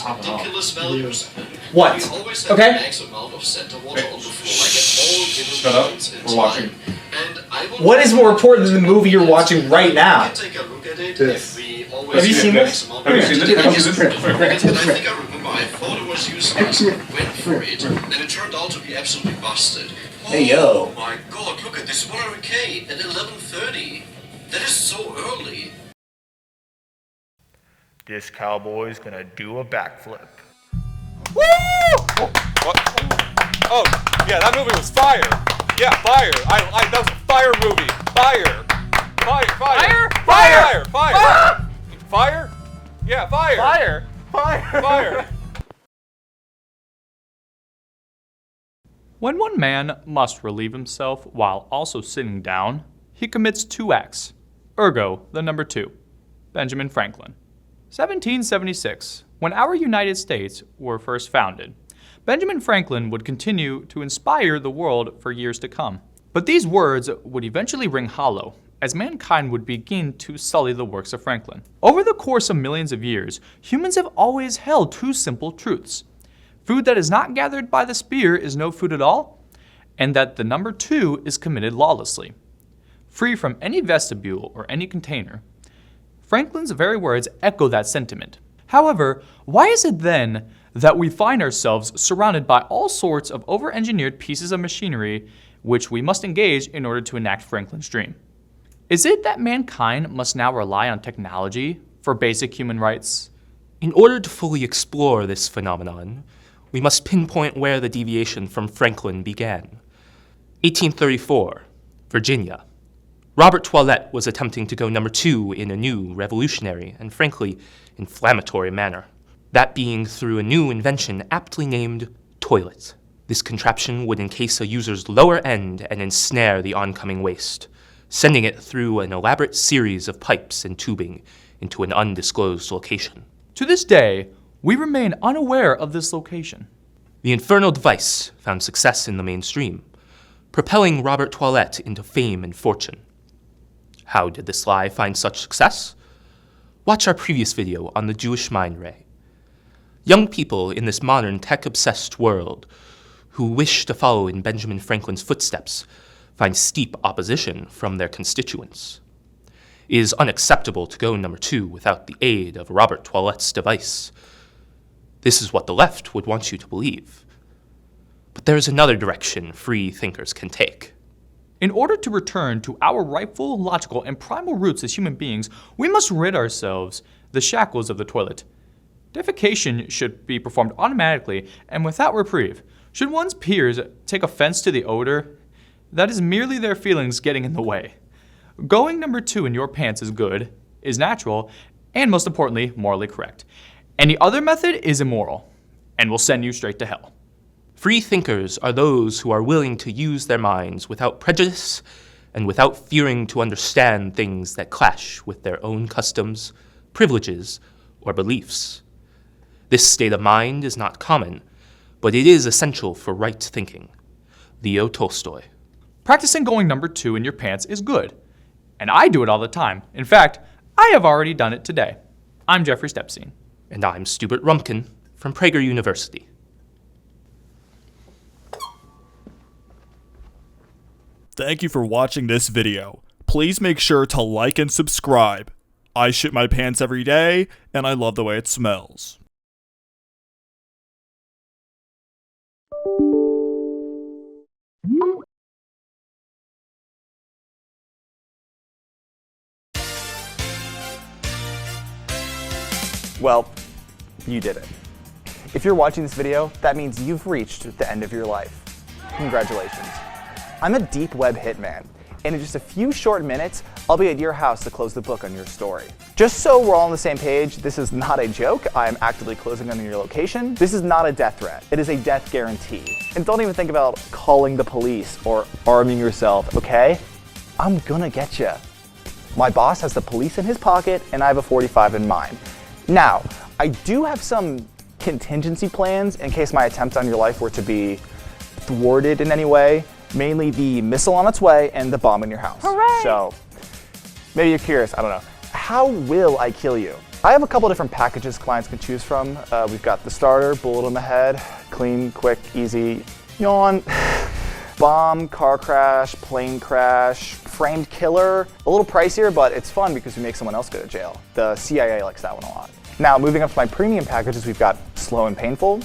ridiculous values. What? You always have the max amount of center water on the floor, like at all given points in time. And I will What is more important than the movie you're watching right now? take a look at it. This. Have you seen this? And I think I remember I thought it was useless, went for it, and it turned out to be absolutely busted. Hey, yo. Oh my god, look at this 100k at 11:30. That is so early. This cowboy's gonna do a backflip. Woo! What? Oh, yeah, that movie was fire. Yeah, fire. That was a fire movie. Fire. Fire? Yeah, fire. Fire. When one man must relieve himself while also sitting down, he commits 2 acts. Ergo, the number 2. Benjamin Franklin. 1776, when our United States were first founded, Benjamin Franklin would continue to inspire the world for years to come. But these words would eventually ring hollow, as mankind would begin to sully the works of Franklin. Over the course of millions of years, humans have always held 2 simple truths. Food that is not gathered by the spear is no food at all, and that the number 2 is committed lawlessly, free from any vestibule or any container. Franklin's very words echo that sentiment. However, why is it then that we find ourselves surrounded by all sorts of over-engineered pieces of machinery which we must engage in order to enact Franklin's dream? Is it that mankind must now rely on technology for basic human rights? In order to fully explore this phenomenon, we must pinpoint where the deviation from Franklin began. 1834. Virginia. Robert Toilette was attempting to go number 2 in a new, revolutionary, and frankly, inflammatory manner. That being through a new invention aptly named toilet. This contraption would encase a user's lower end and ensnare the oncoming waste, sending it through an elaborate series of pipes and tubing into an undisclosed location. To this day, we remain unaware of this location. The infernal device found success in the mainstream, propelling Robert Toilette into fame and fortune. How did this lie find such success? Watch our previous video on the Jewish mind ray. Young people in this modern tech-obsessed world who wish to follow in Benjamin Franklin's footsteps find steep opposition from their constituents. It is unacceptable to go number 2 without the aid of Robert Toilette's device. This is what the left would want you to believe. But there is another direction free thinkers can take. In order to return to our rightful, logical, and primal roots as human beings, we must rid ourselves the shackles of the toilet. Defecation should be performed automatically and without reprieve. Should one's peers take offense to the odor, that is merely their feelings getting in the way. Going number 2 in your pants is good, is natural, and most importantly, morally correct. Any other method is immoral and will send you straight to hell. Free thinkers are those who are willing to use their minds without prejudice and without fearing to understand things that clash with their own customs, privileges, or beliefs. This state of mind is not common, but it is essential for right thinking. Leo Tolstoy. Practicing going number 2 in your pants is good, and I do it all the time. In fact, I have already done it today. I'm Jeffrey Stepstein. And I'm Stubert Rumpkin from Prager University. Thank you for watching this video. Please make sure to like and subscribe. I shit my pants every day, and I love the way it smells. Well, you did it. If you're watching this video, that means you've reached the end of your life. Congratulations. I'm a Deepweb Hitman, and in just a few short minutes, I'll be at your house to close the book on your story. Just so we're all on the same page, this is not a joke. I'm actively closing on your location. This is not a death threat. It is a death guarantee. And don't even think about calling the police or arming yourself, okay? I'm gonna get you. My boss has the police in his pocket, and I have a 45 in mine. Now, I do have some contingency plans in case my attempt on your life were to be thwarted in any way, mainly the missile on its way and the bomb in your house. Hooray! So, maybe you're curious, I don't know. How will I kill you? I have a couple different packages clients can choose from. We've got the starter, bullet in the head, clean, quick, easy, yawn, bomb, car crash, plane crash, framed killer. A little pricier, but it's fun because we make someone else go to jail. The CIA likes that one a lot. Now, moving up to my premium packages, we've got slow and painful,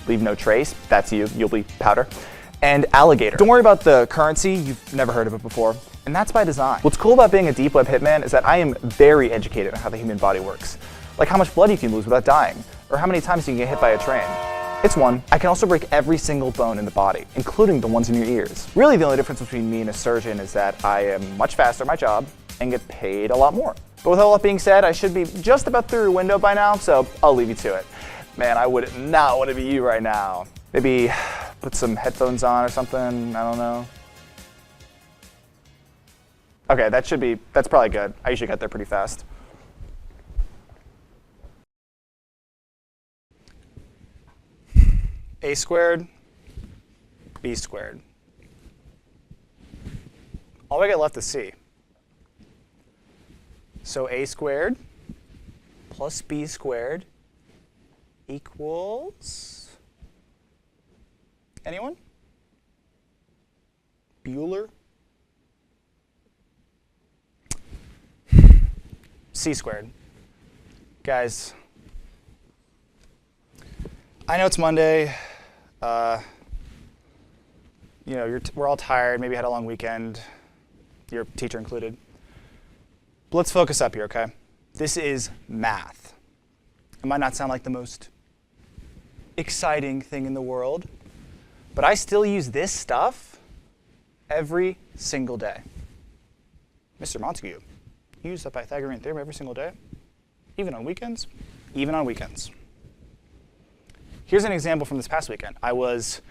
leave no trace, that's you, you'll be powder, and alligator. Don't worry about the currency, you've never heard of it before, and that's by design. What's cool about being a Deepweb Hitman is that I am very educated on how the human body works, like how much blood you can lose without dying, or how many times you can get hit by a train. It's one. I can also break every single bone in the body, including the ones in your ears. Really, the only difference between me and a surgeon is that I am much faster at my job and get paid a lot more. But with all that being said, I should be just about through your window by now, so I'll leave you to it. Man, I would not want to be you right now. Maybe put some headphones on or something, I don't know. Okay, that's probably good. I usually get there pretty fast. A squared, B squared. All I got left is C. So A squared plus B squared equals, anyone? Bueller? C squared. Guys, I know it's Monday. You know, we're all tired, maybe had a long weekend, your teacher included. But let's focus up here, okay? This is math. It might not sound like the most exciting thing in the world, but I still use this stuff every single day. Mr. Montague, you use the Pythagorean theorem every single day? Even on weekends? Even on weekends. Here's an example from this past weekend. I was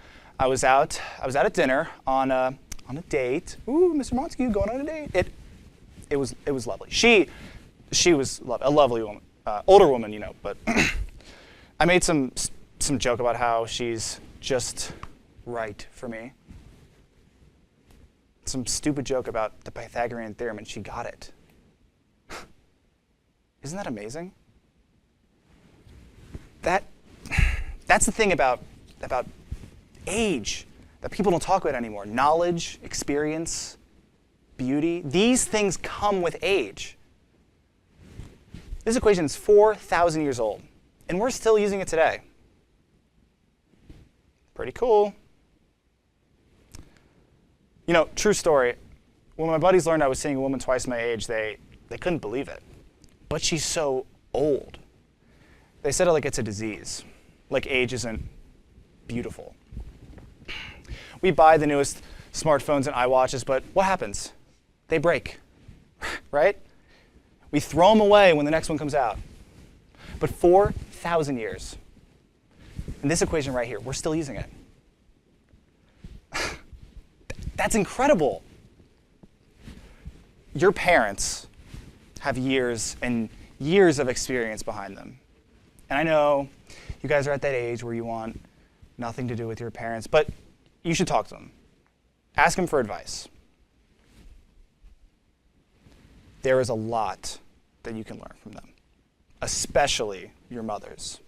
out at dinner on a date. Ooh, Mr. Montague going on a date. It was lovely. She was a lovely woman, older woman, you know. But I made some joke about how she's just right for me. Some stupid joke about the Pythagorean theorem, and she got it. Isn't that amazing? That's the thing about age that people don't talk about anymore. Knowledge, experience, beauty. These things come with age. This equation is 4,000 years old, and we're still using it today. Pretty cool. You know, true story. When my buddies learned I was seeing a woman twice my age, they couldn't believe it. But she's so old. They said it like it's a disease, like age isn't beautiful. We buy the newest smartphones and iWatches, but what happens? They break, right? We throw them away when the next one comes out. But 4,000 years. And this equation right here, we're still using it. That's incredible. Your parents have years and years of experience behind them. And I know you guys are at that age where you want nothing to do with your parents, but you should talk to them. Ask them for advice. There is a lot that you can learn from them, especially your mothers.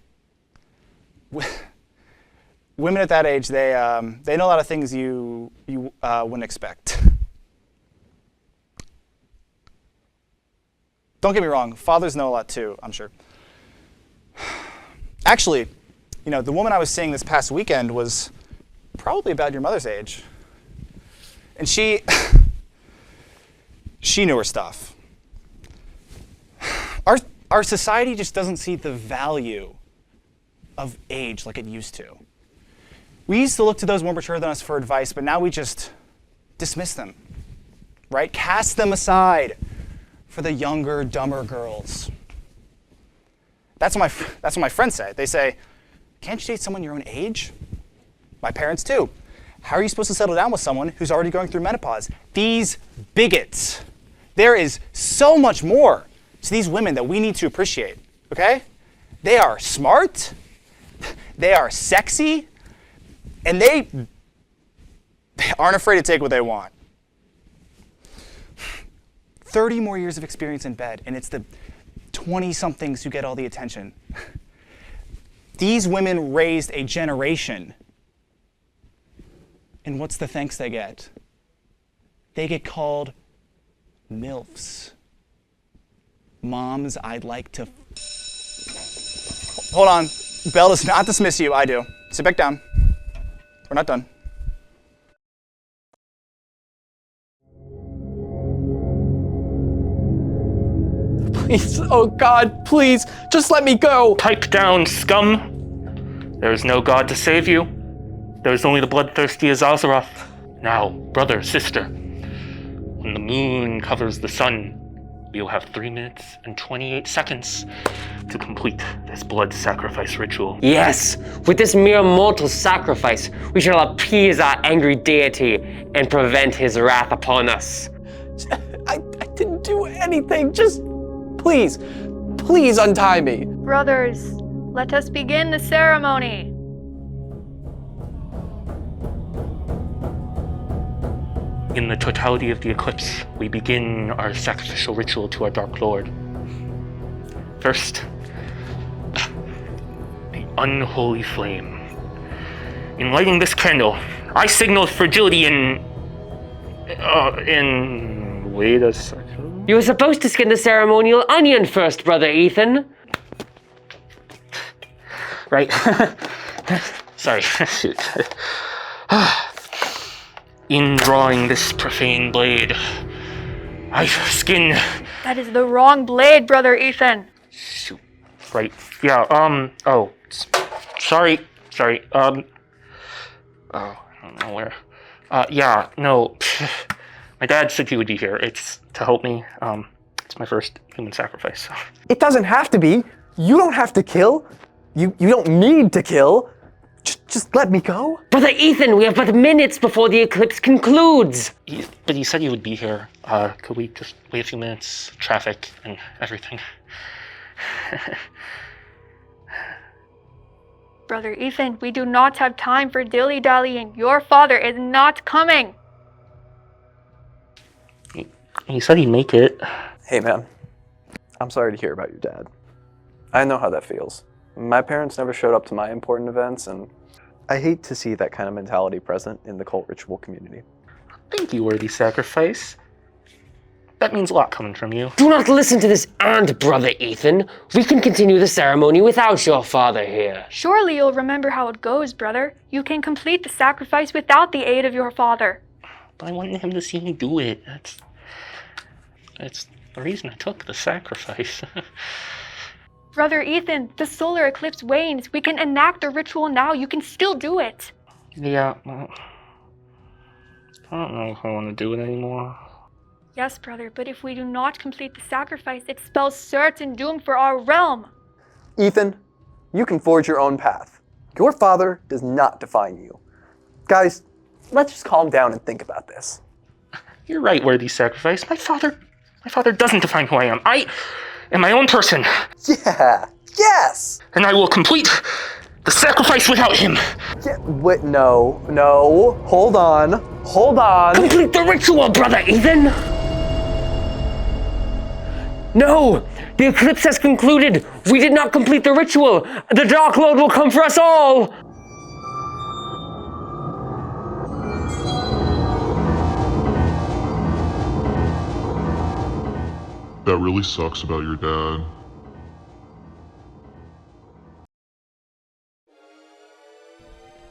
Women at that age, they know a lot of things you wouldn't expect. Don't get me wrong, fathers know a lot too, I'm sure. Actually, you know, the woman I was seeing this past weekend was probably about your mother's age. And she knew her stuff. Our society just doesn't see the value of age like it used to. We used to look to those more mature than us for advice, but now we just dismiss them, right? Cast them aside for the younger, dumber girls. That's what my friends say. They say, can't you date someone your own age? My parents too. How are you supposed to settle down with someone who's already going through menopause? These bigots. There is so much more to these women that we need to appreciate, okay? They are smart, they are sexy, and they aren't afraid to take what they want. 30 more years of experience in bed, and it's the 20-somethings who get all the attention. These women raised a generation. And what's the thanks they get? They get called MILFs. Moms I'd like to... Hold on. Belle does not dismiss you. I do. Sit back down. We're not done. Please, oh God, please, just let me go. Pipe down, scum. There is no God to save you. There is only the bloodthirsty Azazeroth. Now, brother, sister, when the moon covers the sun, you'll have 3 minutes and 28 seconds to complete this blood sacrifice ritual. Yes, with this mere mortal sacrifice, we shall appease our angry deity and prevent his wrath upon us. I didn't do anything, just please untie me. Brothers, let us begin the ceremony. In the totality of the eclipse, we begin our sacrificial ritual to our Dark Lord. First, the unholy flame. In lighting this candle, I signal fragility in... wait a second. You were supposed to skin the ceremonial onion first, Brother Ethan. Right. Sorry. Shoot. In drawing this profane blade, I skin... That is the wrong blade, Brother Ethan. Shoot. Right. Yeah, oh. Sorry. Oh, I don't know where. Yeah, no. My dad said he would be here. It's to help me. It's my first human sacrifice. So. It doesn't have to be. You don't have to kill. You don't need to kill. Just let me go. Brother Ethan, we have but minutes before the eclipse concludes. But he said he would be here. Could we just wait a few minutes? Traffic and everything. Brother Ethan, we do not have time for dilly-dallying. Your father is not coming. He said he'd make it. Hey man, I'm sorry to hear about your dad. I know how that feels. My parents never showed up to my important events, and I hate to see that kind of mentality present in the cult ritual community. Thank you, worthy sacrifice. That means a lot coming from you. Do not listen to this aunt, Brother Ethan. We can continue the ceremony without your father here. Surely you'll remember how it goes, brother. You can complete the sacrifice without the aid of your father. But I wanted him to see me do it. That's the reason I took the sacrifice. Brother Ethan, the solar eclipse wanes. We can enact the ritual now. You can still do it. Yeah, well, I don't know if I want to do it anymore. Yes, brother, but if we do not complete the sacrifice, it spells certain doom for our realm. Ethan, you can forge your own path. Your father does not define you. Guys, let's just calm down and think about this. You're right, worthy sacrifice. My father doesn't define who I am. I am my own person. Yeah, yes! And I will complete the sacrifice without him. Yeah, wait, no, hold on. Complete the ritual, Brother Ethan! No! The eclipse has concluded! We did not complete the ritual! The Dark Lord will come for us all! That really sucks about your dad.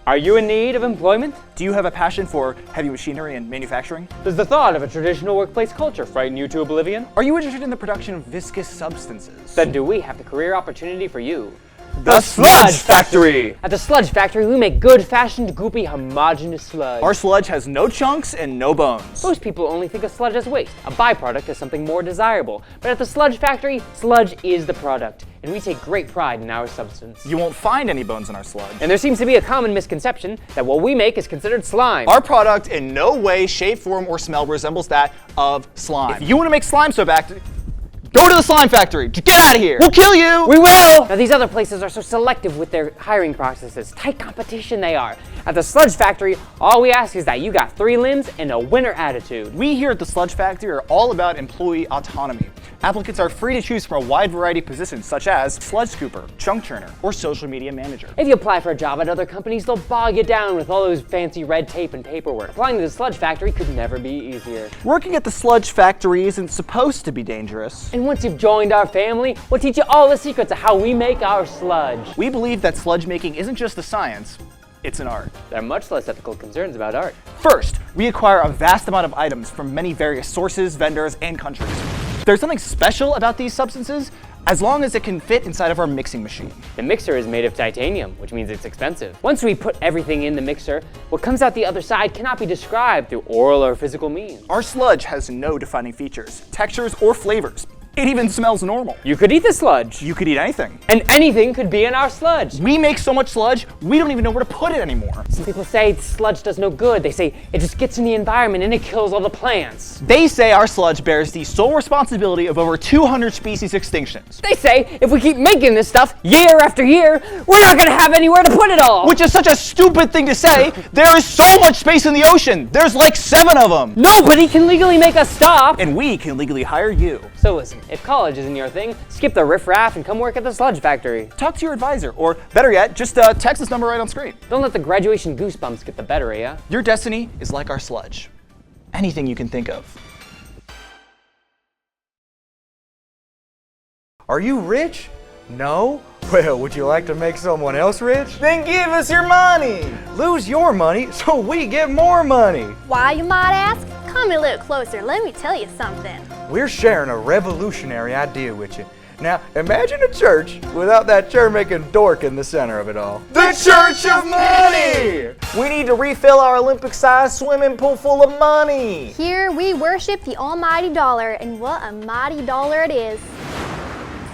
Are you in need of employment? Do you have a passion for heavy machinery and manufacturing? Does the thought of a traditional workplace culture frighten you to oblivion? Are you interested in the production of viscous substances? Then do we have the career opportunity for you. The Sludge Factory! At the Sludge Factory, we make good-fashioned, goopy, homogeneous sludge. Our sludge has no chunks and no bones. Most people only think of sludge as waste, a byproduct of something more desirable. But at the Sludge Factory, sludge is the product, and we take great pride in our substance. You won't find any bones in our sludge. And there seems to be a common misconception that what we make is considered slime. Our product in no way, shape, form, or smell resembles that of slime. If you want to make slime so bad, go to the slime factory. Get out of here. We'll kill you. We will. Now these other places are so selective with their hiring processes. Tight competition they are. At the Sludge Factory, all we ask is that you got 3 limbs and a winner attitude. We here at the Sludge Factory are all about employee autonomy. Applicants are free to choose from a wide variety of positions such as sludge scooper, chunk churner, or social media manager. If you apply for a job at other companies, they'll bog you down with all those fancy red tape and paperwork. Applying to the Sludge Factory could never be easier. Working at the Sludge Factory isn't supposed to be dangerous. And once you've joined our family, we'll teach you all the secrets of how we make our sludge. We believe that sludge making isn't just a science, it's an art. There are much less ethical concerns about art. First, we acquire a vast amount of items from many various sources, vendors, and countries. There's something special about these substances as long as it can fit inside of our mixing machine. The mixer is made of titanium, which means it's expensive. Once we put everything in the mixer, what comes out the other side cannot be described through oral or physical means. Our sludge has no defining features, textures, or flavors. It even smells normal. You could eat the sludge. You could eat anything. And anything could be in our sludge. We make so much sludge, we don't even know where to put it anymore. Some people say sludge does no good. They say it just gets in the environment and it kills all the plants. They say our sludge bears the sole responsibility of over 200 species extinctions. They say if we keep making this stuff year after year, we're not gonna have anywhere to put it all. Which is such a stupid thing to say. There is so much space in the ocean. There's like 7 of them. Nobody can legally make us stop. And we can legally hire you. So listen, if college isn't your thing, skip the riffraff and come work at the Sludge Factory. Talk to your advisor, or better yet, just text this number right on screen. Don't let the graduation goosebumps get the better of ya. Your destiny is like our sludge. Anything you can think of. Are you rich? No? Well, would you like to make someone else rich? Then give us your money! Lose your money so we get more money! Why, you might ask? Come a little closer, let me tell you something. We're sharing a revolutionary idea with you. Now, imagine a church without that chair-making dork in the center of it all. The Church of Money! We need to refill our Olympic-sized swimming pool full of money. Here we worship the almighty dollar, and what a mighty dollar it is.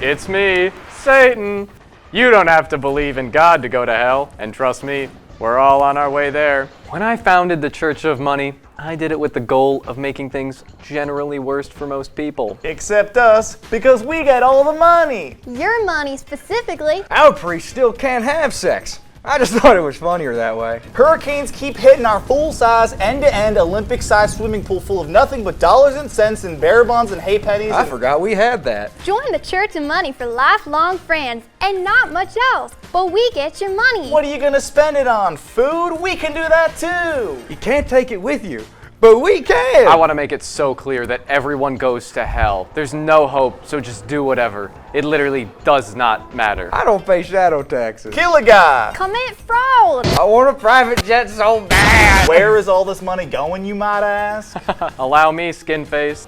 It's me, Satan. You don't have to believe in God to go to hell, and trust me, we're all on our way there. When I founded the Church of Money, I did it with the goal of making things generally worse for most people. Except us, because we get all the money. Your money specifically. Our priest still can't have sex. I just thought it was funnier that way. Hurricanes keep hitting our full-size, end-to-end, Olympic-sized swimming pool full of nothing but dollars and cents and bearer bonds and hay pennies. I forgot we had that. Join the Church of Money for lifelong friends and not much else, but we get your money. What are you gonna spend it on? Food? We can do that too. You can't take it with you, but we can. I want to make it so clear that everyone goes to hell. There's no hope, so just do whatever. It literally does not matter. I don't pay shadow taxes. Kill a guy. Commit fraud. I want a private jet so bad. Where is all this money going, you might ask? Allow me, Skinface.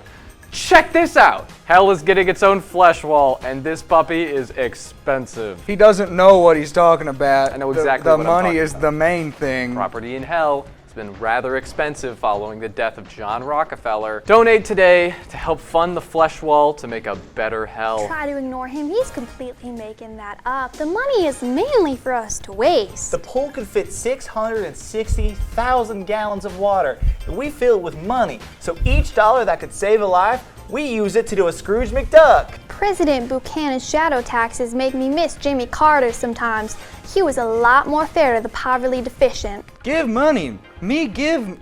Check this out. Hell is getting its own flesh wall, and this puppy is expensive. He doesn't know what he's talking about. I know exactly the what I'm talking money is about. the main thing. Property in hell has been rather expensive following the death of John Rockefeller. Donate today to help fund the flesh wall to make a better hell. Try to ignore him. He's completely making that up. The money is mainly for us to waste. The pool could fit 660,000 gallons of water, and we fill it with money. So each dollar that could save a life, we use it to do a Scrooge McDuck. President Buchanan's shadow taxes make me miss Jimmy Carter sometimes. He was a lot more fair to the poverty deficient. Give money. Me give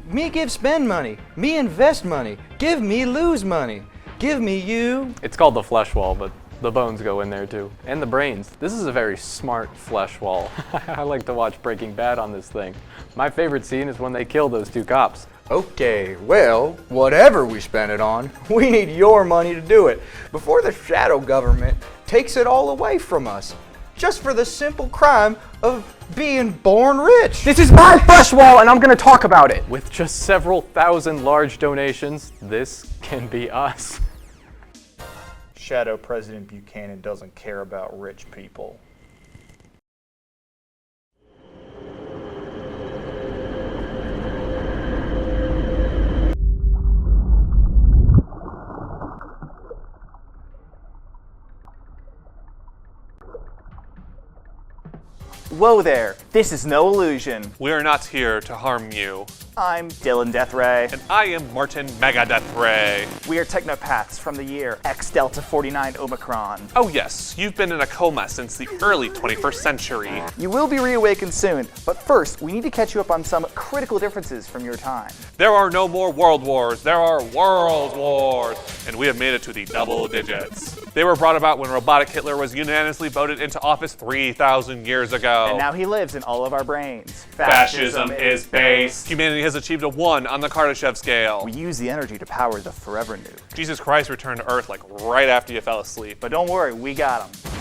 spend money. Me invest money. Give me lose money. Give me you. It's called the flesh wall, but the bones go in there too. And the brains. This is a very smart flesh wall. I like to watch Breaking Bad on this thing. My favorite scene is when they kill those two cops. Okay, well, whatever we spend it on, we need your money to do it before the shadow government takes it all away from us, just for the simple crime of being born rich. This is my flesh wall, and I'm gonna talk about it. With just several thousand large donations, this can be us. Shadow President Buchanan doesn't care about rich people. Whoa there, this is no illusion. We are not here to harm you. I'm Dylan Deathray. And I am Martin Mega Deathray. We are Technopaths from the year X Delta 49 Omicron. Oh yes, you've been in a coma since the early 21st century. You will be reawakened soon, but first, we need to catch you up on some critical differences from your time. There are no more world wars, there are world wars, and we have made it to the double digits. They were brought about when robotic Hitler was unanimously voted into office 3,000 years ago. And now he lives in all of our brains. Fascism is base. Humanity has achieved a 1 on the Kardashev scale. We use the energy to power the forever new. Jesus Christ returned to Earth like right after you fell asleep. But don't worry, we got him.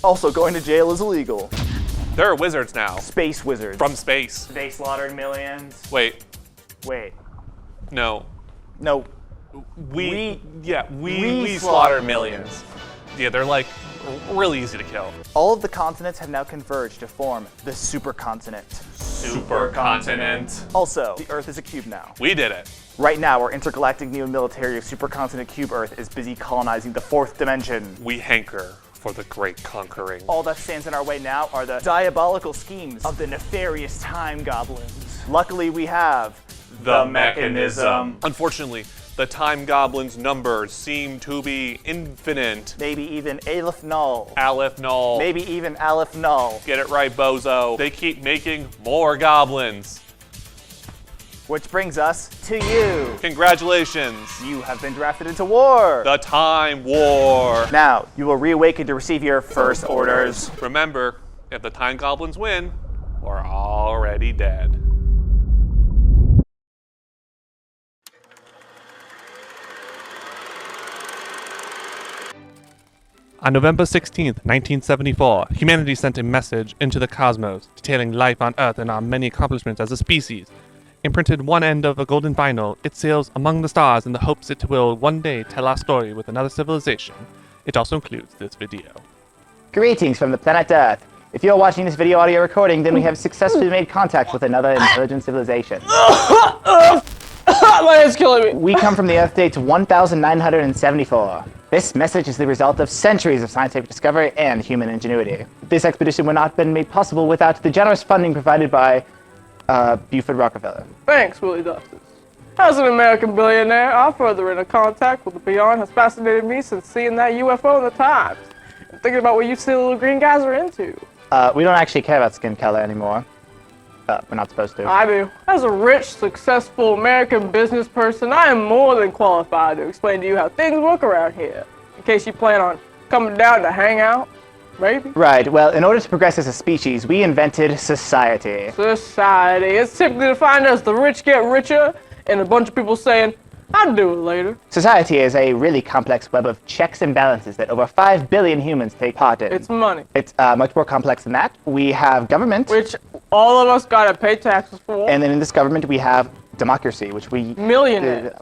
Also, going to jail is illegal. There are wizards now. Space wizards. From space. They slaughtered millions. Wait. No. We slaughter millions. Yeah, they're like really easy to kill. All of the continents have now converged to form the supercontinent. Supercontinent. Also, the Earth is a cube now. We did it. Right now, our intergalactic neo-military of supercontinent Cube Earth is busy colonizing the 4th dimension. We hanker for the great conquering. All that stands in our way now are the diabolical schemes of the nefarious time goblins. Luckily, we have the mechanism. Unfortunately, the time goblins' numbers seem to be infinite. Maybe even Aleph Null. Aleph Null. Maybe even Aleph Null. Get it right, bozo. They keep making more goblins. Which brings us to you. Congratulations. You have been drafted into war. The Time War. Now, you will reawaken to receive your first orders. Remember, if the time goblins win, we're already dead. On November 16th, 1974, humanity sent a message into the cosmos detailing life on Earth and our many accomplishments as a species. Imprinted one end of a golden vinyl, it sails among the stars in the hopes it will one day tell our story with another civilization. It also includes this video. Greetings from the planet Earth. If you're watching this video audio recording, then we have successfully made contact with another intelligent civilization. My head's killing me. We come from the Earth date 1974. This message is the result of centuries of scientific discovery and human ingenuity. This expedition would not have been made possible without the generous funding provided by Buford Rockefeller. Thanks, Willie Dustus. As an American billionaire, our further inner contact with the beyond has fascinated me since seeing that UFO in the Times. And thinking about what you silly little green guys are into. We don't actually care about skin color anymore. We're not supposed to. I do. As a rich, successful American business person, I am more than qualified to explain to you how things work around here. In case you plan on coming down to hang out, maybe? Right, well, in order to progress as a species, we invented society. Society. It's typically defined as the rich get richer, and a bunch of people saying, I'll do it later. Society is a really complex web of checks and balances that over 5 billion humans take part in. It's money. It's much more complex than that. We have government. Which all of us gotta pay taxes for. And then in this government we have democracy, which we... Millionaires.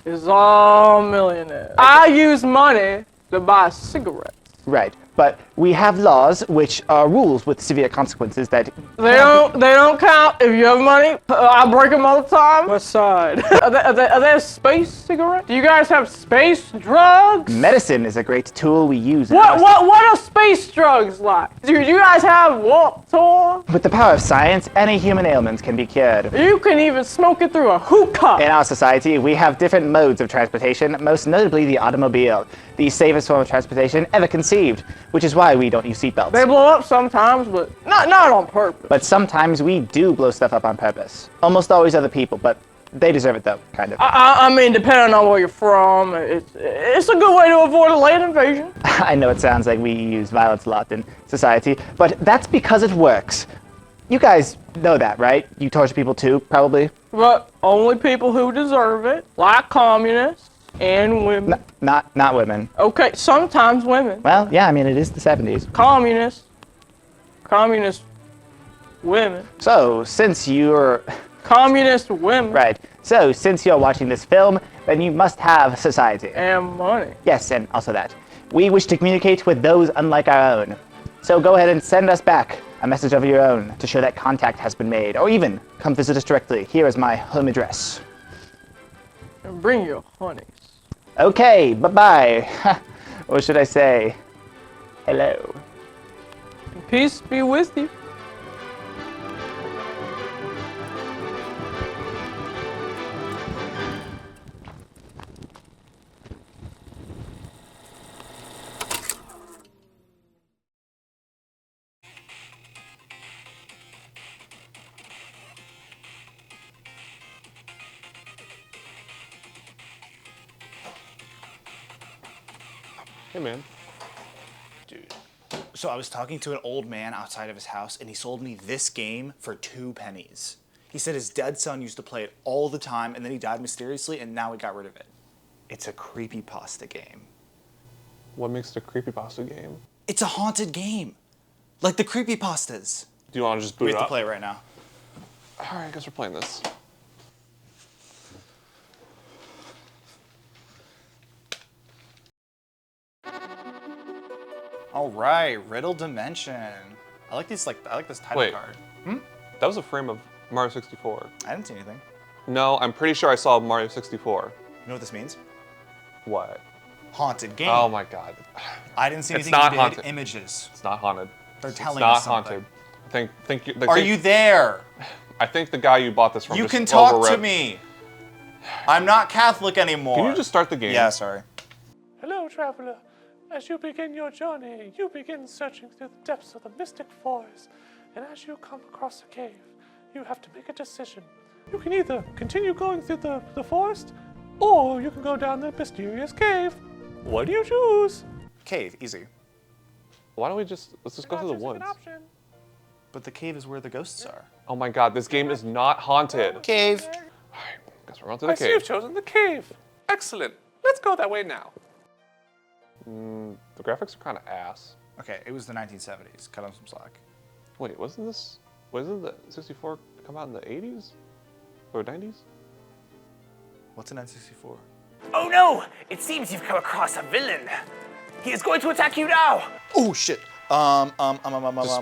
It's all millionaires. I use money to buy cigarettes. Right, but we have laws which are rules with severe consequences that... They don't count if you have money. I break them all the time. What side? are they space cigarettes? Do you guys have space drugs? Medicine is a great tool we use. What are space drugs like? Do you guys have Warp Tour? With the power of science, any human ailments can be cured. You can even smoke it through a hookah. In our society, we have different modes of transportation, most notably the automobile, the safest form of transportation ever conceived, which is why we don't use seatbelts. They blow up sometimes, but not on purpose. But sometimes we do blow stuff up on purpose. Almost always other people, but they deserve it though, kind of. I mean, depending on where you're from, it's a good way to avoid a land invasion. I know it sounds like we use violence a lot in society, but that's because it works. You guys know that, right? You torture people too, probably? But only people who deserve it, like communists and women. Not women. Okay, sometimes women. Well, yeah, I mean, it is the 70s. Communist women. So, since you're... Communist women. Right. So, since you're watching this film, then you must have society. And money. Yes, and also that. We wish to communicate with those unlike our own. So go ahead and send us back a message of your own to show that contact has been made, or even come visit us directly. Here is my home address. And bring your honeys. Okay, bye-bye. Or should I say, hello. Peace be with you. Hey, man. Dude. So I was talking to an old man outside of his house, and he sold me this game for 2 pennies. He said his dead son used to play it all the time, and then he died mysteriously, and now he got rid of it. It's a creepypasta game. What makes it a creepypasta game? It's a haunted game. Like the creepypastas. Do you want to just boot We it have up? to play it right now. Alright, I guess we're playing this. All right, Riddle Dimension. I like this title Wait. card. That was a frame of Mario 64. I didn't see anything. No, I'm pretty sure I saw Mario 64. You know what this means? What? Haunted game. Oh my god. I didn't see It's anything. not You did haunted. Images. It's not haunted. They're telling it's not us something. haunted. Are you there? I think the guy you bought this from You just can talk overread. to me. I'm not Catholic anymore. Can you just start the game? Yeah, sorry. Hello, traveler. As you begin your journey, you begin searching through the depths of the mystic forest. And as you come across a cave, you have to make a decision. You can either continue going through the forest, or you can go down the mysterious cave. What do you choose? Cave, easy. Why don't we let's just go through the woods. But the cave is where the ghosts are. Oh my god, this game is not haunted. Cave. Alright, guess we're going to I the see cave. you've chosen the cave. Excellent. Let's go that way now. The graphics are kind of ass. Okay, it was the 1970s. Cut them some slack. Wait, wasn't the 64 come out in the 80s? Or 90s? What's a 964? Oh no! It seems you've come across a villain. He is going to attack you now. Oh shit. Just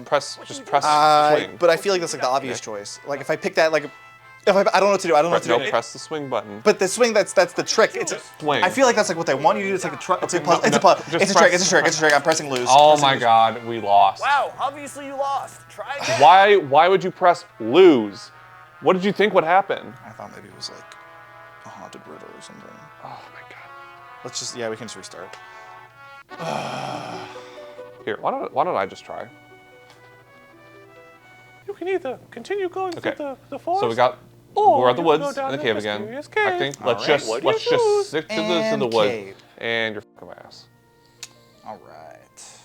press swing. But I feel like that's like the obvious choice. Like if I pick that, like, I don't know what to do. I don't know what to do. No, press the swing button. But the swing, that's the trick. It's a swing. I feel like that's like what they want you to do. It's like it's a puzzle. It's a puzzle. It's a trick. It's a trick. It's a trick. I'm pressing lose. Oh my god, we lost. Wow, obviously you lost. Try again. Why would you press lose? What did you think would happen? I thought maybe it was like a haunted riddle or something. Oh my god. Let's just, yeah, we can just restart. Here, why don't I just try? You can either continue going through the forest. So we got, we're at the woods in the cave again. I think let's just stick to the woods. And you're fucking my ass. All right.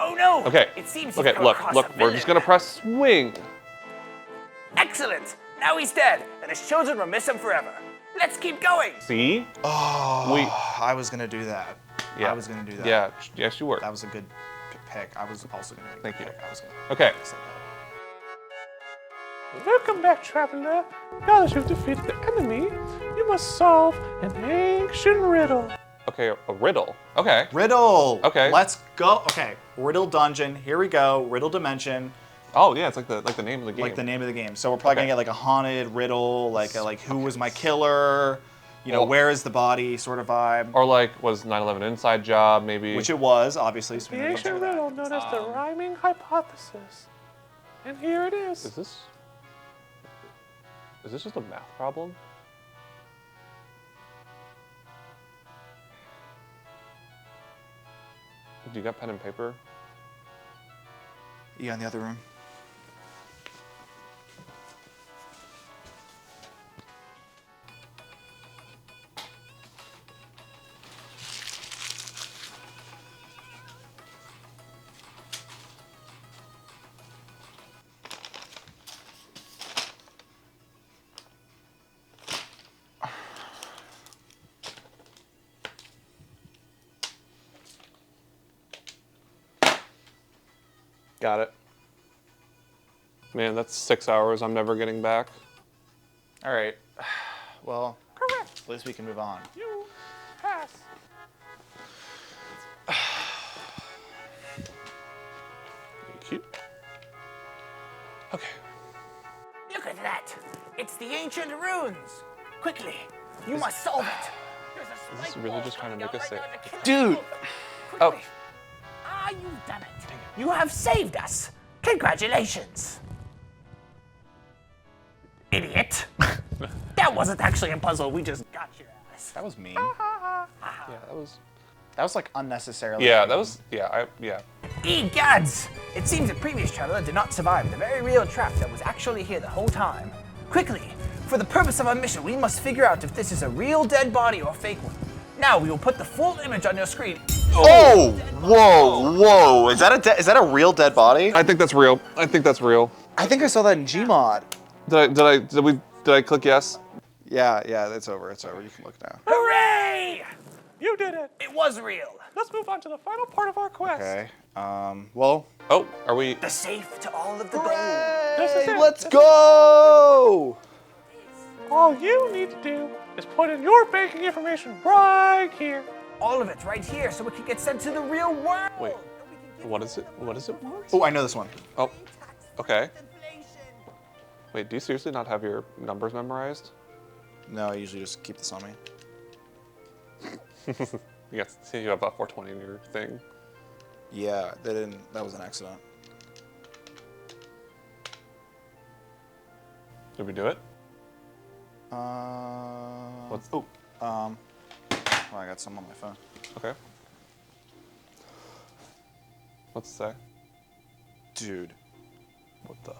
Oh no! Okay. It seems okay. Look. We're just gonna press swing. Excellent. Now he's dead, and his children will miss him forever. Let's keep going. See? Oh, I was gonna do that. Yeah. I was gonna do that. Yeah. Yes, you were. That was a good pick. I was also gonna make Thank you. pick. I was gonna. Okay. Welcome back, traveler. Now that you've defeated the enemy, you must solve an ancient riddle. Okay, a riddle. Okay. Riddle. Okay. Let's go. Okay. Riddle dungeon. Here we go. Riddle dimension. Oh yeah, it's like the name of the game. Like the name of the game. So we're probably gonna get like a haunted riddle, like who was my killer, you know, where is the body sort of vibe. Or like was 9/11 an inside job maybe? Which it was, obviously. So The ancient riddle known as the rhyming hypothesis. And here it is. Is this just a math problem? Do you got pen and paper? Yeah, in the other room. Got it. Man, that's 6 hours I'm never getting back. All right. Well, correct. At least we can move on. You pass. Thank you. Okay. Look at that. It's the ancient runes. Quickly, you must solve it. Is this really just trying to make us sick? Dude. Oh. Ah, you've done it. You have saved us. Congratulations. Idiot. That wasn't actually a puzzle. We just got your ass. That was mean. Yeah, That was like unnecessarily. Yeah, mean. that was. Yeah, yeah. Egads! It seems the previous traveler did not survive the very real trap that was actually here the whole time. Quickly, for the purpose of our mission, we must figure out if this is a real dead body or a fake one. Now we will put the full image on your screen. Oh! Whoa! Is that a real dead body? I think that's real. I think I saw that in Gmod. Did I click yes? Yeah, it's over. It's over. You can look now. Hooray! You did it. It was real. Let's move on to the final part of our quest. Okay. Well. Oh, are we? The safe to all of the gold. This is it. Let's go! All you need to do is put in your banking information right here. All of it right here so it can get sent to the real world. Wait. What is it? What is it? Oh, I know this one. Oh. Okay. Wait, do you seriously not have your numbers memorized? No, I usually just keep this on me. Yes, see, you have about 420 in your thing. Yeah, that was an accident. Did we do it? Well, I got some on my phone. Okay. What's it say? Dude. What the?